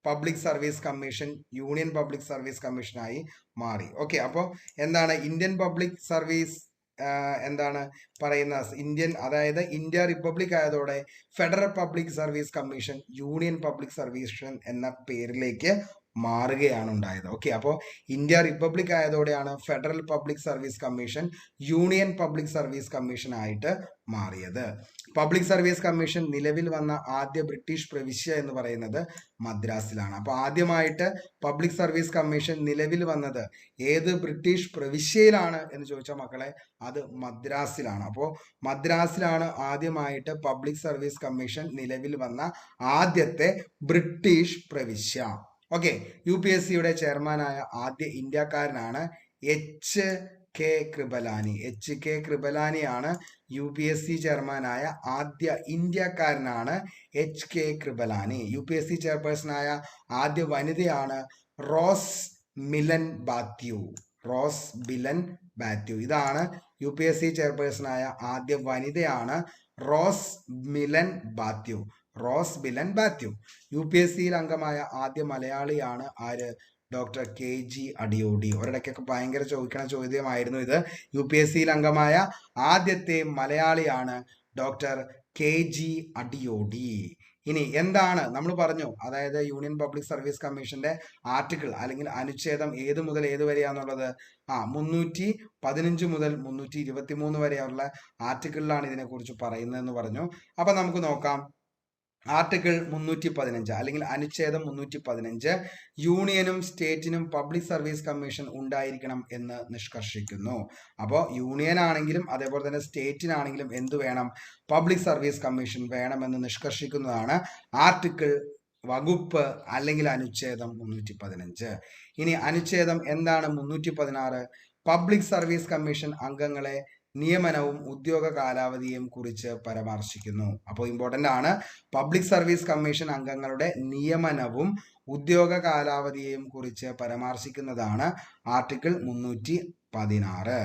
public service commission union public service കമ്മീഷനായി മാറി. ഓക്കെ, അപ്പോൾ എന്താണ് ഇന്ത്യൻ പബ്ലിക് സർവീസ് എന്താണ് പറയുന്ന അതായത് ഇന്ത്യ റിപ്പബ്ലിക് ആയതോടെ federal public service commission union public service എന്ന പേരിലേക്ക് മാറുകയാണ് ഉണ്ടായത്. ഓക്കെ, അപ്പോൾ ഇന്ത്യ റിപ്പബ്ലിക് ആയതോടെയാണ് federal public service commission union public service commission ആയിട്ട് മാറിയത്. പബ്ലിക് സർവീസ് കമ്മീഷൻ നിലവിൽ വന്ന ആദ്യ ബ്രിട്ടീഷ് പ്രവിശ്യ എന്ന് പറയുന്നത് മദ്രാസിലാണ്. അപ്പോൾ ആദ്യമായിട്ട് പബ്ലിക് സർവീസ് കമ്മീഷൻ നിലവിൽ വന്നത് ഏത് ബ്രിട്ടീഷ് പ്രവിശ്യയിലാണ് എന്ന് ചോദിച്ചാൽ മക്കളെ അത് മദ്രാസിലാണ്. അപ്പോൾ മദ്രാസിലാണ് ആദ്യമായിട്ട് പബ്ലിക് സർവീസ് കമ്മീഷൻ നിലവിൽ വന്ന ആദ്യത്തെ ബ്രിട്ടീഷ് പ്രവിശ്യ. ഓക്കെ, UPSCയുടെ ചെയർമാനായ ആദ്യ ഇന്ത്യക്കാരനാണ് HK കൃപലാനിയാണ് UPSC ചെയർമാനായ ആദ്യ ഇന്ത്യക്കാരനാണ് HK കൃപലാനി. UPSC ചെയർപേഴ്സണായ ആദ്യ വനിതയാണ് റോസ് മിലൻ ബാത്യു. ഇതാണ് UPSC ചെയർപേഴ്സണായ ആദ്യ വനിതയാണ് റോസ് മിലൻ ബാത്യു. UPSCയിൽ അംഗമായ ആദ്യ മലയാളിയാണ് ആര്? Doctor KG Adiyodi. ഒരിടയ്ക്കൊക്കെ ഭയങ്കര ചോദിക്കണ ചോദ്യമായിരുന്നു ഇത്. UPSCയിൽ അംഗമായ ആദ്യത്തെ മലയാളിയാണ് ഡോക്ടർ KG അടിയോടി. ഇനി എന്താണ് നമ്മൾ പറഞ്ഞു, അതായത് യൂണിയൻ പബ്ലിക് സർവീസ് കമ്മീഷന്റെ ആർട്ടിക്കിൾ അല്ലെങ്കിൽ അനുച്ഛേദം ഏത് മുതൽ ഏത് വരെയാന്നുള്ളത് 315 മുതൽ 323 വരെയുള്ള ആർട്ടിക്കിളിലാണ് ഇതിനെക്കുറിച്ച് പറയുന്നതെന്ന് പറഞ്ഞു. അപ്പൊ നമുക്ക് നോക്കാം. ആർട്ടിക്കിൾ 315 അല്ലെങ്കിൽ അനുച്ഛേദം 315 യൂണിയനും സ്റ്റേറ്റിനും പബ്ലിക് സർവീസ് കമ്മീഷൻ ഉണ്ടായിരിക്കണം എന്ന് നിഷ്കർഷിക്കുന്നു. അപ്പോൾ യൂണിയൻ ആണെങ്കിലും അതേപോലെ തന്നെ സ്റ്റേറ്റിനാണെങ്കിലും എന്ത് വേണം? പബ്ലിക് സർവീസ് കമ്മീഷൻ വേണമെന്ന് നിഷ്കർഷിക്കുന്നതാണ് ആർട്ടിക്കിൾ വകുപ്പ് അല്ലെങ്കിൽ അനുച്ഛേദം 315. ഇനി അനുച്ഛേദം എന്താണ്? 316 പബ്ലിക് സർവീസ് കമ്മീഷൻ അംഗങ്ങളെ നിയമനവും ഉദ്യോഗ കാലാവധിയും കുറിച്ച് പരാമർശിക്കുന്നു. അപ്പോൾ ഇമ്പോർട്ടന്റ് ആണ്. പബ്ലിക് സർവീസ് കമ്മീഷൻ അംഗങ്ങളുടെ നിയമനവും ഉദ്യോഗ കാലാവധിയെയും കുറിച്ച് പരാമർശിക്കുന്നതാണ് article 316.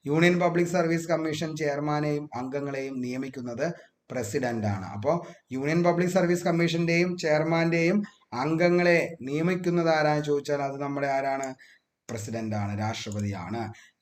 Union public service commission ചെയർമാനെയും അംഗങ്ങളെയും നിയമിക്കുന്നത് പ്രസിഡന്റ് ആണ്. അപ്പോൾ യൂണിയൻ പബ്ലിക് സർവീസ് കമ്മീഷന്റെയും ചെയർമാന്റെയും അംഗങ്ങളെ നിയമിക്കുന്നത് ആരാന്ന് ചോദിച്ചാൽ അത് നമ്മുടെ ആരാണ്? പ്രസിഡന്റ് ആണ്, രാഷ്ട്രപതിയാണ്.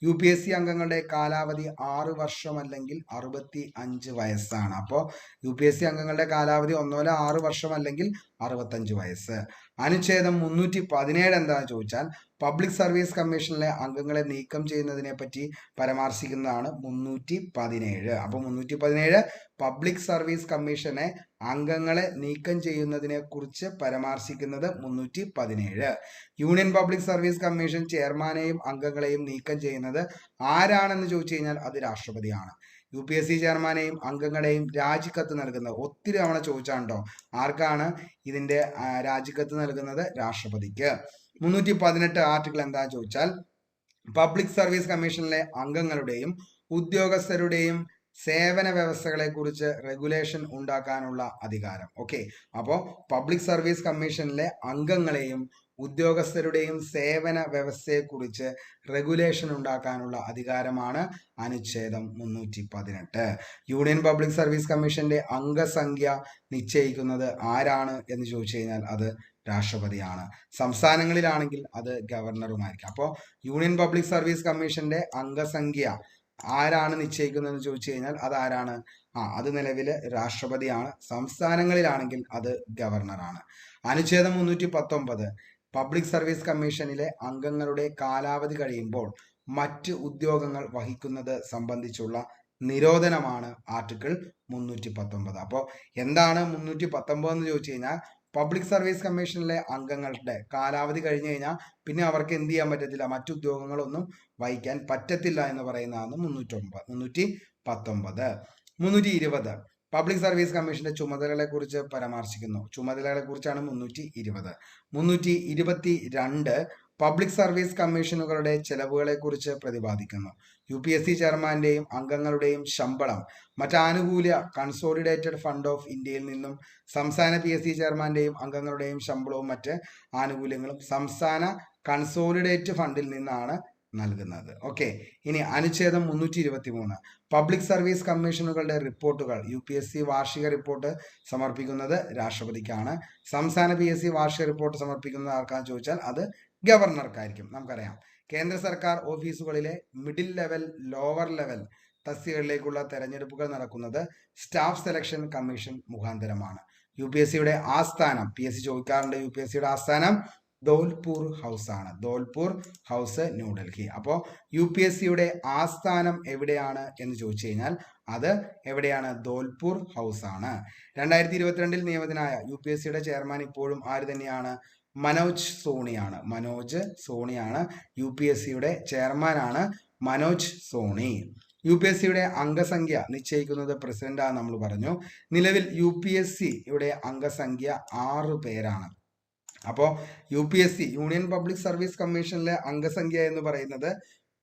UPSC അംഗങ്ങളുടെ കാലാവധി 6 വർഷം അല്ലെങ്കിൽ 65 വയസ്സാണ്. അപ്പോൾ UPSC അംഗങ്ങളുടെ കാലാവധി ഒന്നുമല്ല 6 വർഷം അല്ലെങ്കിൽ 65 വയസ്സ്. അനുച്ഛേദം 317 എന്താണെന്ന് ചോദിച്ചാൽ പബ്ലിക് സർവീസ് കമ്മീഷനിലെ അംഗങ്ങളെ നീക്കം ചെയ്യുന്നതിനെ പറ്റി പരാമർശിക്കുന്നതാണ് 317. അപ്പോൾ 317 പബ്ലിക് സർവീസ് കമ്മീഷനെ അംഗങ്ങളെ നീക്കം ചെയ്യുന്നതിനെ കുറിച്ച് പരാമർശിക്കുന്നത് 317. യൂണിയൻ പബ്ലിക് സർവീസ് കമ്മീഷൻ ചെയർമാനെയും അംഗങ്ങളെയും നീക്കം ചെയ്യുന്നത് ആരാണെന്ന് ചോദിച്ചു കഴിഞ്ഞാൽ അത് രാഷ്ട്രപതിയാണ്. UPSC ചെയർമാനെയും അംഗങ്ങളെയും രാജിക്കത്ത് നൽകുന്നത് ഒത്തിരി തവണ ചോദിച്ചാണ്ടോ ആർക്കാണ് ഇതിന്റെ രാജിക്കത്ത് നൽകുന്നത്? രാഷ്ട്രപതിക്ക്. 318 ആർട്ടിക്കിൾ എന്താ ചോദിച്ചാൽ പബ്ലിക് സർവീസ് കമ്മീഷനിലെ അംഗങ്ങളുടെയും ഉദ്യോഗസ്ഥരുടെയും സേവന വ്യവസ്ഥകളെ കുറിച്ച് റെഗുലേഷൻ ഉണ്ടാക്കാനുള്ള അധികാരം. ഓക്കെ, അപ്പോൾ പബ്ലിക് സർവീസ് കമ്മീഷനിലെ അംഗങ്ങളെയും ഉദ്യോഗസ്ഥരുടെയും സേവന വ്യവസ്ഥയെക്കുറിച്ച് റെഗുലേഷൻ ഉണ്ടാക്കാനുള്ള അധികാരമാണ് അനുച്ഛേദം 318. യൂണിയൻ പബ്ലിക് സർവീസ് കമ്മീഷന്റെ അംഗസംഖ്യ നിശ്ചയിക്കുന്നത് ആരാണ് എന്ന് ചോദിച്ചു കഴിഞ്ഞാൽ അത് രാഷ്ട്രപതിയാണ്. സംസ്ഥാനങ്ങളിലാണെങ്കിൽ അത് ഗവർണറുമായിരിക്കും. അപ്പോൾ യൂണിയൻ പബ്ലിക് സർവീസ് കമ്മീഷന്റെ അംഗസംഖ്യ ആരാണ് നിശ്ചയിക്കുന്നതെന്ന് ചോദിച്ചു കഴിഞ്ഞാൽ അതാരാണ്? അത് നിലവിൽ രാഷ്ട്രപതിയാണ്. സംസ്ഥാനങ്ങളിലാണെങ്കിൽ അത് ഗവർണറാണ്. അനുച്ഛേദം 319 പബ്ലിക് സർവീസ് കമ്മീഷനിലെ അംഗങ്ങളുടെ കാലാവധി കഴിയുമ്പോൾ മറ്റ് ഉദ്യോഗങ്ങൾ വഹിക്കുന്നത് സംബന്ധിച്ചുള്ള നിരോധനമാണ് ആർട്ടിക്കിൾ 319. അപ്പോൾ എന്താണ് 319 എന്ന് ചോദിച്ചു കഴിഞ്ഞാൽ പബ്ലിക് സർവീസ് കമ്മീഷനിലെ അംഗങ്ങളുടെ കാലാവധി കഴിഞ്ഞു കഴിഞ്ഞാൽ പിന്നെ അവർക്ക് എന്ത് ചെയ്യാൻ പറ്റത്തില്ല, മറ്റു ഉദ്യോഗങ്ങളൊന്നും വഹിക്കാൻ പറ്റത്തില്ല എന്ന് പറയുന്നതാണ് 319. 320 പബ്ലിക് സർവീസ് കമ്മീഷന്റെ ചുമതലകളെ കുറിച്ച് പരാമർശിക്കുന്നു. ചുമതലകളെ കുറിച്ചാണ് 320. 322 പബ്ലിക് സർവീസ് കമ്മീഷനുകളുടെ ചെലവുകളെ കുറിച്ച് പ്രതിപാദിക്കുന്നു. UPSC ചെയർമാന്റെയും അംഗങ്ങളുടെയും ശമ്പളം മറ്റാനുകൂല്യ കൺസോളിഡേറ്റഡ് ഫണ്ട് ഓഫ് ഇന്ത്യയിൽ നിന്നും സംസ്ഥാന PSC ചെയർമാന്റെയും അംഗങ്ങളുടെയും ശമ്പളവും മറ്റ് ആനുകൂല്യങ്ങളും സംസ്ഥാന കൺസോളിഡേറ്റ് ഫണ്ടിൽ നിന്നാണ് നൽകുന്നത്. ഓക്കെ, ഇനി അനുച്ഛേദം 323 പബ്ലിക് സർവീസ് കമ്മീഷനുകളുടെ റിപ്പോർട്ടുകൾ UPSC വാർഷിക റിപ്പോർട്ട് സമർപ്പിക്കുന്നത് രാഷ്ട്രപതിക്കാണ്. സംസ്ഥാന PSC വാർഷിക റിപ്പോർട്ട് സമർപ്പിക്കുന്നത് ആർക്കാന്ന് ചോദിച്ചാൽ അത് ഗവർണർക്കായിരിക്കും. നമുക്കറിയാം കേന്ദ്ര സർക്കാർ ഓഫീസുകളിലെ മിഡിൽ ലെവൽ, ലോവർ ലെവൽ തസ്തികകളിലേക്കുള്ള തെരഞ്ഞെടുപ്പുകൾ നടക്കുന്നത് സ്റ്റാഫ് സെലക്ഷൻ കമ്മീഷൻ മുഖാന്തരമാണ്. UPSCയുടെ ആസ്ഥാനം, PSC ചോദിക്കാറുണ്ട്, UPSCയുടെ ആസ്ഥാനം ധോൽപൂർ ഹൗസ് ആണ്. ധോൽപൂർ ഹൗസ്, ന്യൂഡൽഹി. അപ്പോൾ UPSCയുടെ ആസ്ഥാനം എവിടെയാണ് എന്ന് ചോദിച്ചു കഴിഞ്ഞാൽ അത് എവിടെയാണ്? ധോൽപൂർ ഹൗസ് ആണ്. 2022 നിയമിതനായ UPSCയുടെ ചെയർമാൻ ഇപ്പോഴും ആര് തന്നെയാണ്? മനോജ് സോണിയാണ്. മനോജ് സോണിയാണ് UPSCയുടെ ചെയർമാനാണ്, മനോജ് സോണി. UPSCയുടെ അംഗസംഖ്യ നിശ്ചയിക്കുന്നത് പ്രസിഡന്റാണ് നമ്മൾ പറഞ്ഞു. നിലവിൽ UPSCയുടെ അംഗസംഖ്യ 6 പേരാണ്. അപ്പോൾ UPSC യൂണിയൻ പബ്ലിക് സർവീസ് കമ്മീഷനിലെ അംഗസംഖ്യ എന്ന് പറയുന്നത്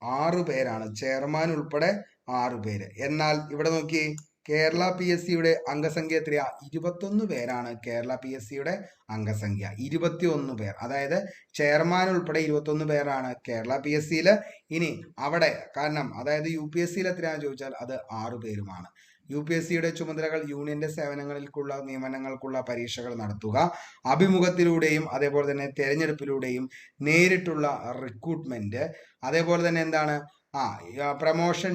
6 പേരാണ്, ചെയർമാൻ ഉൾപ്പെടെ 6 പേര്. എന്നാൽ ഇവിടെ നോക്കി കേരള PSCയുടെ അംഗസംഖ്യ എത്രയാ? 21 പേരാണ് കേരള PSCയുടെ അംഗസംഖ്യ. 21 പേർ, അതായത് ചെയർമാൻ ഉൾപ്പെടെ 21 പേരാണ് കേരള PSCയിൽ. ഇനി അവിടെ കാരണം അതായത് UPSCയിൽ എത്രയാണെന്ന് ചോദിച്ചാൽ അത് 6 പേരുമാണ്. UPSCയുടെ ചുമതലകൾ യൂണിയന്റെ സേവനങ്ങൾക്കുള്ള നിയമനങ്ങൾക്കുള്ള പരീക്ഷകൾ നടത്തുക, അഭിമുഖത്തിലൂടെയും അതേപോലെ തന്നെ തെരഞ്ഞെടുപ്പിലൂടെയും നേരിട്ടുള്ള റിക്രൂട്ട്മെന്റ്, അതേപോലെ തന്നെ എന്താണ് പ്രമോഷൻ,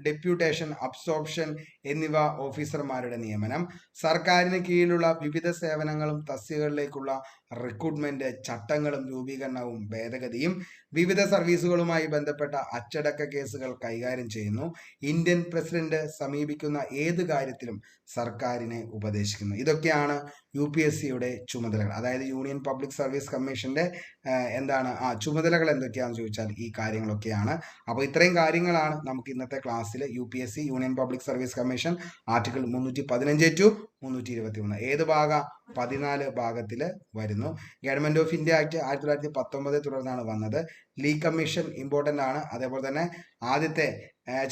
ഡെപ്യൂട്ടേഷൻ, അബ്സോർപ്ഷൻ എന്നിവ ഓഫീസർമാരുടെ നിയമനം, സർക്കാരിന് കീഴിലുള്ള വിവിധ സേവനങ്ങളും തസ്തികകളിലേക്കുള്ള റിക്രൂട്ട്മെന്റ്, ചട്ടങ്ങളും രൂപീകരണവും ഭേദഗതിയും, വിവിധ സർവീസുകളുമായി ബന്ധപ്പെട്ട അച്ചടക്ക കേസുകൾ കൈകാര്യം ചെയ്യുന്നു. ഇന്ത്യൻ പ്രസിഡന്റ് സമീപിക്കുന്ന ഏത് കാര്യത്തിലും സർക്കാരിനെ ഉപദേശിക്കുന്നു. ഇതൊക്കെയാണ് UPSCയുടെ ചുമതലകൾ. അതായത് യൂണിയൻ പബ്ലിക് സർവീസ് കമ്മീഷന്റെ എന്താണ് ചുമതലകൾ എന്തൊക്കെയാണെന്ന് ചോദിച്ചാൽ ഈ കാര്യങ്ങളൊക്കെയാണ്. അപ്പോൾ ഇത്രയും കാര്യങ്ങളാണ് നമുക്ക് ഇന്നത്തെ ക്ലാസ്സിൽ UPSC union public service commission article 315 to 323 ഏത് ഭാഗം? 14 ഭാഗത്തിൽ വരുന്നു. ഗവൺമെന്റ് ഓഫ് ഇന്ത്യ ആക്ട് 1919 തുടർന്നാണ് വന്നത്. ലീ കമ്മീഷൻ ഇമ്പോർട്ടന്റ് ആണ്. അതേപോലെ തന്നെ ആദ്യത്തെ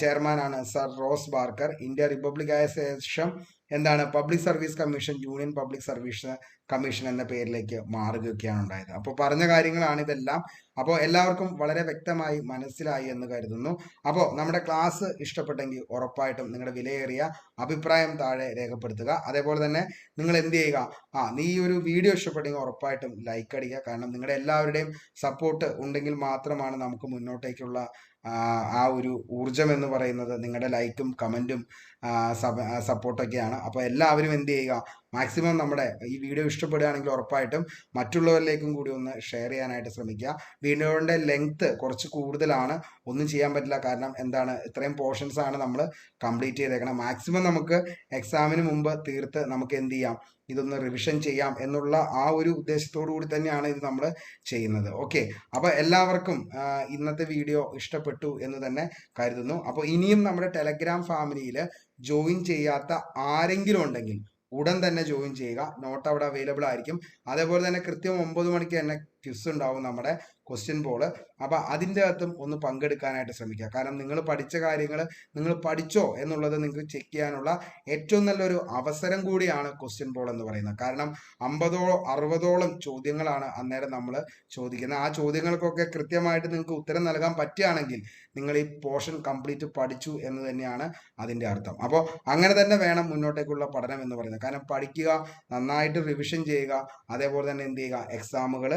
ചെയർമാനാണ് sir rose Barker. India republic ആയ ശേഷം എന്താണ് public service commission union public service commission എന്ന പേരിലേക്ക് മാറുകയൊക്കെയാണ് ഉണ്ടായത്. അപ്പോൾ പറഞ്ഞ കാര്യങ്ങളാണ് ഇതെല്ലാം. അപ്പോൾ എല്ലാവർക്കും വളരെ വ്യക്തമായി മനസ്സിലായി എന്ന് കരുതുന്നു. അപ്പോൾ നമ്മുടെ ക്ലാസ് ഇഷ്ടപ്പെട്ടെങ്കിൽ ഉറപ്പായിട്ടും നിങ്ങളുടെ വിലയേറിയ അഭിപ്രായം താഴെ രേഖപ്പെടുത്തുക. അതേപോലെ തന്നെ നിങ്ങൾ എന്ത് ചെയ്യുക, നീ ഒരു വീഡിയോ ഇഷ്ടപ്പെട്ടെങ്കിൽ ഉറപ്പായിട്ടും ലൈക്ക് അടിക്കുക. കാരണം നിങ്ങളുടെ എല്ലാവരുടെയും സപ്പോർട്ട് ഉണ്ടെങ്കിൽ മാത്രമാണ് നമുക്ക് മുന്നോട്ടേക്കുള്ള ആ ഒരു ഊർജം എന്ന് പറയുന്നത് നിങ്ങളുടെ ലൈക്കും കമൻറ്റും സപ്പോർട്ടൊക്കെയാണ്. അപ്പോൾ എല്ലാവരും എന്ത് ചെയ്യുക, മാക്സിമം നമ്മുടെ ഈ വീഡിയോ ഇഷ്ടപ്പെടുകയാണെങ്കിൽ ഉറപ്പായിട്ടും മറ്റുള്ളവരിലേക്കും കൂടി ഒന്ന് ഷെയർ ചെയ്യാനായിട്ട് ശ്രമിക്കുക. വീഡിയോയുടെ ലെങ്ത് കുറച്ച് കൂടുതലാണ്, ഒന്നും ചെയ്യാൻ പറ്റില്ല. കാരണം എന്താണ്, ഇത്രയും പോർഷൻസ് ആണ് നമ്മൾ കംപ്ലീറ്റ് ചെയ്തേക്കണം. മാക്സിമം നമുക്ക് എക്സാമിന് മുമ്പ് തീർത്ത് നമുക്ക് എന്ത് ചെയ്യാം, ഇതൊന്ന് റിവിഷൻ ചെയ്യാം എന്നുള്ള ആ ഒരു ഉദ്ദേശത്തോടു കൂടി തന്നെയാണ് ഇത് നമ്മൾ ചെയ്യുന്നത്. ഓക്കെ, അപ്പോൾ എല്ലാവർക്കും ഇന്നത്തെ വീഡിയോ ഇഷ്ടപ്പെട്ടു എന്ന് തന്നെ കരുതുന്നു. അപ്പോൾ ഇനിയും നമ്മുടെ ടെലഗ്രാം ഫാമിലിയിൽ ജോയിൻ ചെയ്യാത്ത ആരെങ്കിലും ഉണ്ടെങ്കിൽ ഉടൻ തന്നെ ജോയിൻ ചെയ്യുക. നോട്ട് അവിടെ അവൈലബിൾ ആയിരിക്കും. അതേപോലെ തന്നെ കൃത്യം 9 മണിക്ക് തന്നെ ക്വിസ് ഉണ്ടാവും നമ്മുടെ ക്വസ്റ്റ്യൻ ബോർഡ്. അപ്പോൾ അതിൻ്റെ അകത്തും ഒന്ന് പങ്കെടുക്കാനായിട്ട് ശ്രമിക്കുക. കാരണം നിങ്ങൾ പഠിച്ച കാര്യങ്ങൾ നിങ്ങൾ പഠിച്ചോ എന്നുള്ളത് നിങ്ങൾക്ക് ചെക്ക് ചെയ്യാനുള്ള ഏറ്റവും നല്ലൊരു അവസരം കൂടിയാണ് ക്വസ്റ്റ്യൻ ബോർഡ് എന്ന് പറയുന്നത്. കാരണം 50-60ഓളം ചോദ്യങ്ങളാണ് അന്നേരം നമ്മൾ ചോദിക്കുന്നത്. ആ ചോദ്യങ്ങൾക്കൊക്കെ കൃത്യമായിട്ട് നിങ്ങൾക്ക് ഉത്തരം നൽകാൻ പറ്റുകയാണെങ്കിൽ നിങ്ങൾ ഈ പോർഷൻ കംപ്ലീറ്റ് പഠിച്ചു എന്ന് തന്നെയാണ് അതിൻ്റെ അർത്ഥം. അപ്പോൾ അങ്ങനെ തന്നെ വേണം മുന്നോട്ടേക്കുള്ള പഠനം എന്ന് പറയുന്നത്. കാരണം പഠിക്കുക, നന്നായിട്ട് റിവിഷൻ ചെയ്യുക, അതേപോലെ തന്നെ എന്ത് ചെയ്യുക, എക്സാമുകൾ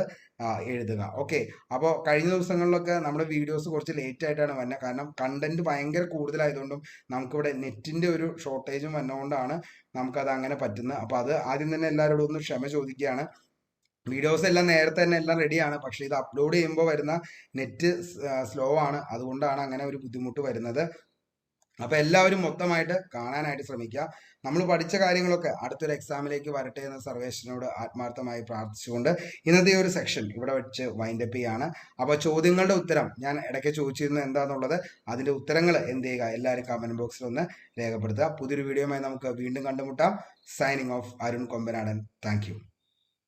എഴുതുക. ഓക്കെ, അപ്പോൾ കഴിഞ്ഞ ദിവസങ്ങളിലൊക്കെ നമ്മുടെ വീഡിയോസ് കുറച്ച് ലേറ്റ് ആയിട്ടാണ് വരുന്നത്. കാരണം കണ്ടന്റ് ഭയങ്കര കൂടുതലായതുകൊണ്ടും നമുക്കിവിടെ നെറ്റിൻ്റെ ഒരു ഷോർട്ടേജും വന്നുകൊണ്ടാണ് നമുക്കത് അങ്ങനെ പറ്റുന്നത്. അപ്പോൾ അത് ആദ്യം തന്നെ എല്ലാവരോടും ഒന്ന് ക്ഷമ ചോദിക്കുകയാണ്. വീഡിയോസ് എല്ലാം നേരത്തെ തന്നെ എല്ലാം റെഡിയാണ്, പക്ഷേ ഇത് അപ്ലോഡ് ചെയ്യുമ്പോൾ വരുന്ന നെറ്റ് സ്ലോ ആണ്, അതുകൊണ്ടാണ് അങ്ങനെ ഒരു ബുദ്ധിമുട്ട് വരുന്നത്. അപ്പോൾ എല്ലാവരും മൊത്തമായിട്ട് കാണാനായിട്ട് ശ്രമിക്കുക. നമ്മൾ പഠിച്ച കാര്യങ്ങളൊക്കെ അടുത്തൊരു എക്സാമിലേക്ക് വരട്ടെ എന്ന സർവേശ്വരനോട് ആത്മാർത്ഥമായി പ്രാർത്ഥിച്ചുകൊണ്ട് ഇന്നത്തെ ഒരു സെക്ഷൻ ഇവിടെ വെച്ച് വൈൻഡപ്പ് ചെയ്യാണ്. അപ്പോൾ ചോദ്യങ്ങളുടെ ഉത്തരം ഞാൻ ഇടയ്ക്ക് ചോദിച്ചിരുന്നത് എന്താണെന്നുള്ളത്, അതിൻ്റെ ഉത്തരങ്ങൾ എന്ത് ചെയ്യുക, എല്ലാവരും കമൻറ്റ് ബോക്സിൽ ഒന്ന് രേഖപ്പെടുത്തുക. പുതിയൊരു വീഡിയോയുമായി നമുക്ക് വീണ്ടും കണ്ടുമുട്ടാം. Signing off, Arun Kombanadan. Thank you.